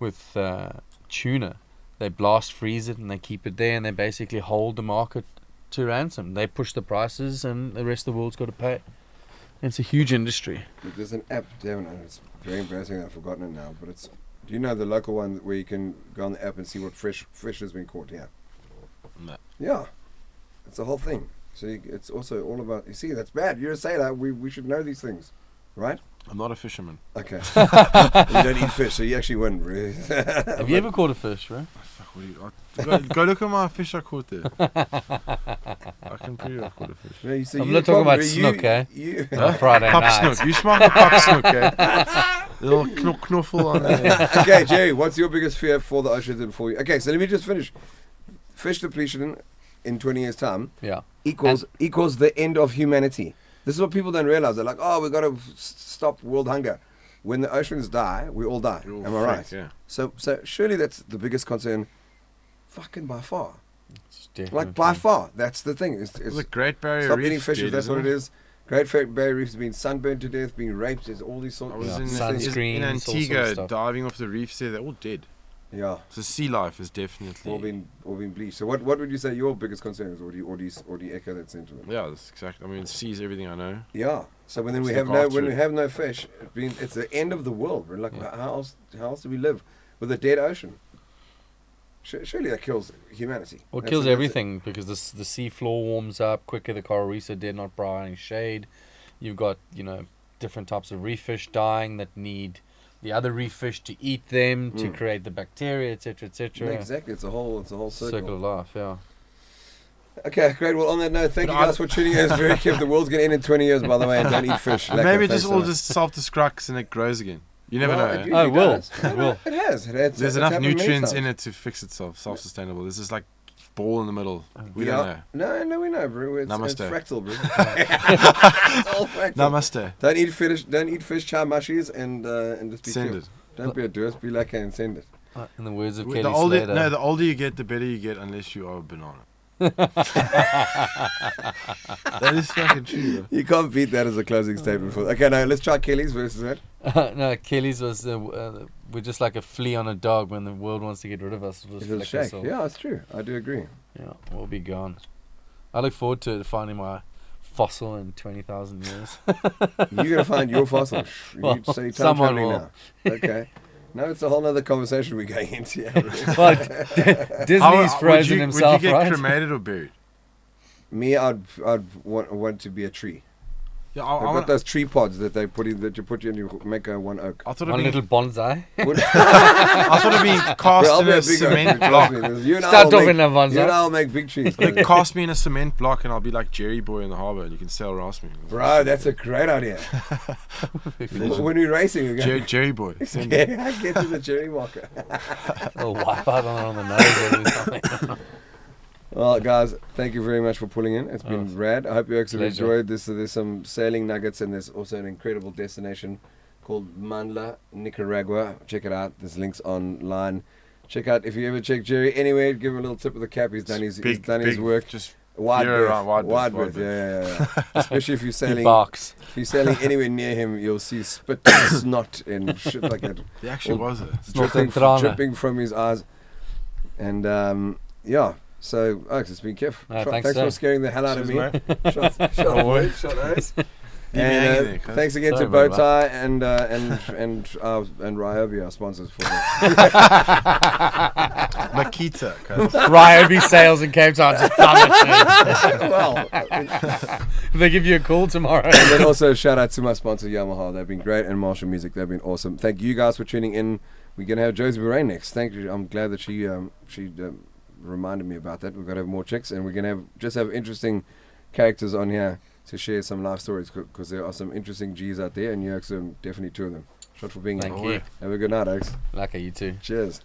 with tuna. They blast freeze it and they keep it there, and they basically hold the market to ransom. They push the prices, and the rest of the world's got to pay. It's a huge industry. There's an app, Devin, and it's very embarrassing. I've forgotten it now, but it's. Do you know the local one where you can go on the app and see what fish has been caught here? No. Yeah, it's the whole thing. So it's also all about. You see, that's bad. You're a sailor. We should know these things, right? I'm not a fisherman. Okay. You don't eat fish, so you actually win. Really. Have you ever caught a fish, right? Fuck, go look at my fish I caught there. I can prove I've caught a fish. No, so I'm you not talking about probably- snook, eh? You, On Friday Pop night. snook. You smell a pop snook, eh? Little knuffle on there. okay, Gerry, what's your biggest fear for the oceans and for you? Okay, so let me just finish. Fish depletion in 20 years' time Yeah. equals the end of humanity. This is what people don't realize. They're like, oh, we've got to stop world hunger. When the oceans die, we all die. You're Am I right? freak, yeah. So surely that's the biggest concern, fucking by far. It's Like by far, that's the thing. It's The Great Barrier stop Reef eating fish if did, that's what isn't it is. Great Barrier Reef has been sunburned to death, being raped. There's all these sorts I of was Yeah. in Sunscreens, all sorts of Antigua stuff. diving off the reefs there. They're all dead. Yeah, So sea life is definitely. all been bleached. So what would you say your biggest concern is, or do you echo that sentiment? Yeah, that's exactly. I mean, sea is everything I know. Yeah. So when Let's we have look after when it. we have no fish, it's the end of the world. We're like, how else do we live with a dead ocean? Surely that kills humanity. Well, it That's- kills that's everything because the sea floor warms up quicker. The coral reefs are dead, not providing shade. You've got different types of reef fish dying that need the other reef fish to eat them to create the bacteria, etc., Yeah, etc. exactly. It's a whole circle. Circle of life, yeah. Okay, great. Well, on that note, thank you guys for tuning in. It's very cute. The world's going to end in 20 years, by the way, and don't eat fish. Maybe just all just self-destructs and it grows again. You never know. Oh, it will. It will. It has. There's enough nutrients in it to fix itself, self-sustainable. There's this like ball in the middle. We don't know. No, we know, bro. It's fractal, bro. It's all fractal. Namaste. Don't eat fish, char mushies, and just be Send cute. it. Don't be a doers, be like and send it. In the words of Kelly The older, Slater. no, the older you get, the better you get, unless you are a banana. That is fucking true. Bro. You can't beat that as a closing statement for. Okay, now let's try Kelly's versus that. No, Kelly's was we're just like a flea on a dog when the world wants to get rid of us. We'll just It'll flick shake. ourselves. Yeah, it's true. I do agree. Yeah, we'll be gone. I look forward to finding my fossil in 20,000 years. You're gonna find your fossil. Well, So you're time someone traveling will. now. Okay. No, it's a whole other conversation we're going into. Yeah, Well, Disney's frozen himself, would you get right? cremated or buried? Me, I'd want to be a tree. Yeah, They've got those tree pods that they put in that you put in and you make a one oak. I thought One it'd be, little bonsai. I thought it'd be cast I'll in be a a big cement oak. block. You and Start I'll off in make, a bonsai. you and I'll make big trees. They cast me in a cement block and I'll be like Gerry boy in the harbour and you can sail around me. Bro, that's a great idea. When we're racing, we go. Gerry boy. Send it. Yeah, I get to the Gerry walker. A wipe out on the nose or something. Well, guys, thank you very much for pulling in. It's been rad. I hope you actually Pleasure. enjoyed this. There's some sailing nuggets and there's also an incredible destination called Mandla, Nicaragua. Check it out. There's links online. Check out, if you ever check Gerry anywhere, give him a little tip of the cap. He's done his work. Just Wide veer berth. around, Wide berth. Yeah. Especially if you're He sailing. barks. If you're sailing anywhere near him, you'll see spit and snot and shit like that. There actually was it. Dripping from his eyes. And yeah. So, Oaks, it's been Kif. Thanks for scaring the hell out of me. Cheers, Shot Oaks. And thanks again to Sorry, Bowtie and Ryobi, our sponsors for this. Makita. Ryobi sales in Cape Town just plummeted. Well, They give you a call tomorrow. and then also shout out to my sponsor Yamaha. They've been great, and Marshall Music. They've been awesome. Thank you guys for tuning in. We're gonna have Josie Borain next. Thank you. I'm glad that she reminded me about that. We're gonna have more chicks, and we're gonna have interesting characters on here to share some life stories, because there are some interesting G's out there, and you're definitely two of them. Shot for being here. Thank you. Have a good night, Oaks. Like you too. Cheers.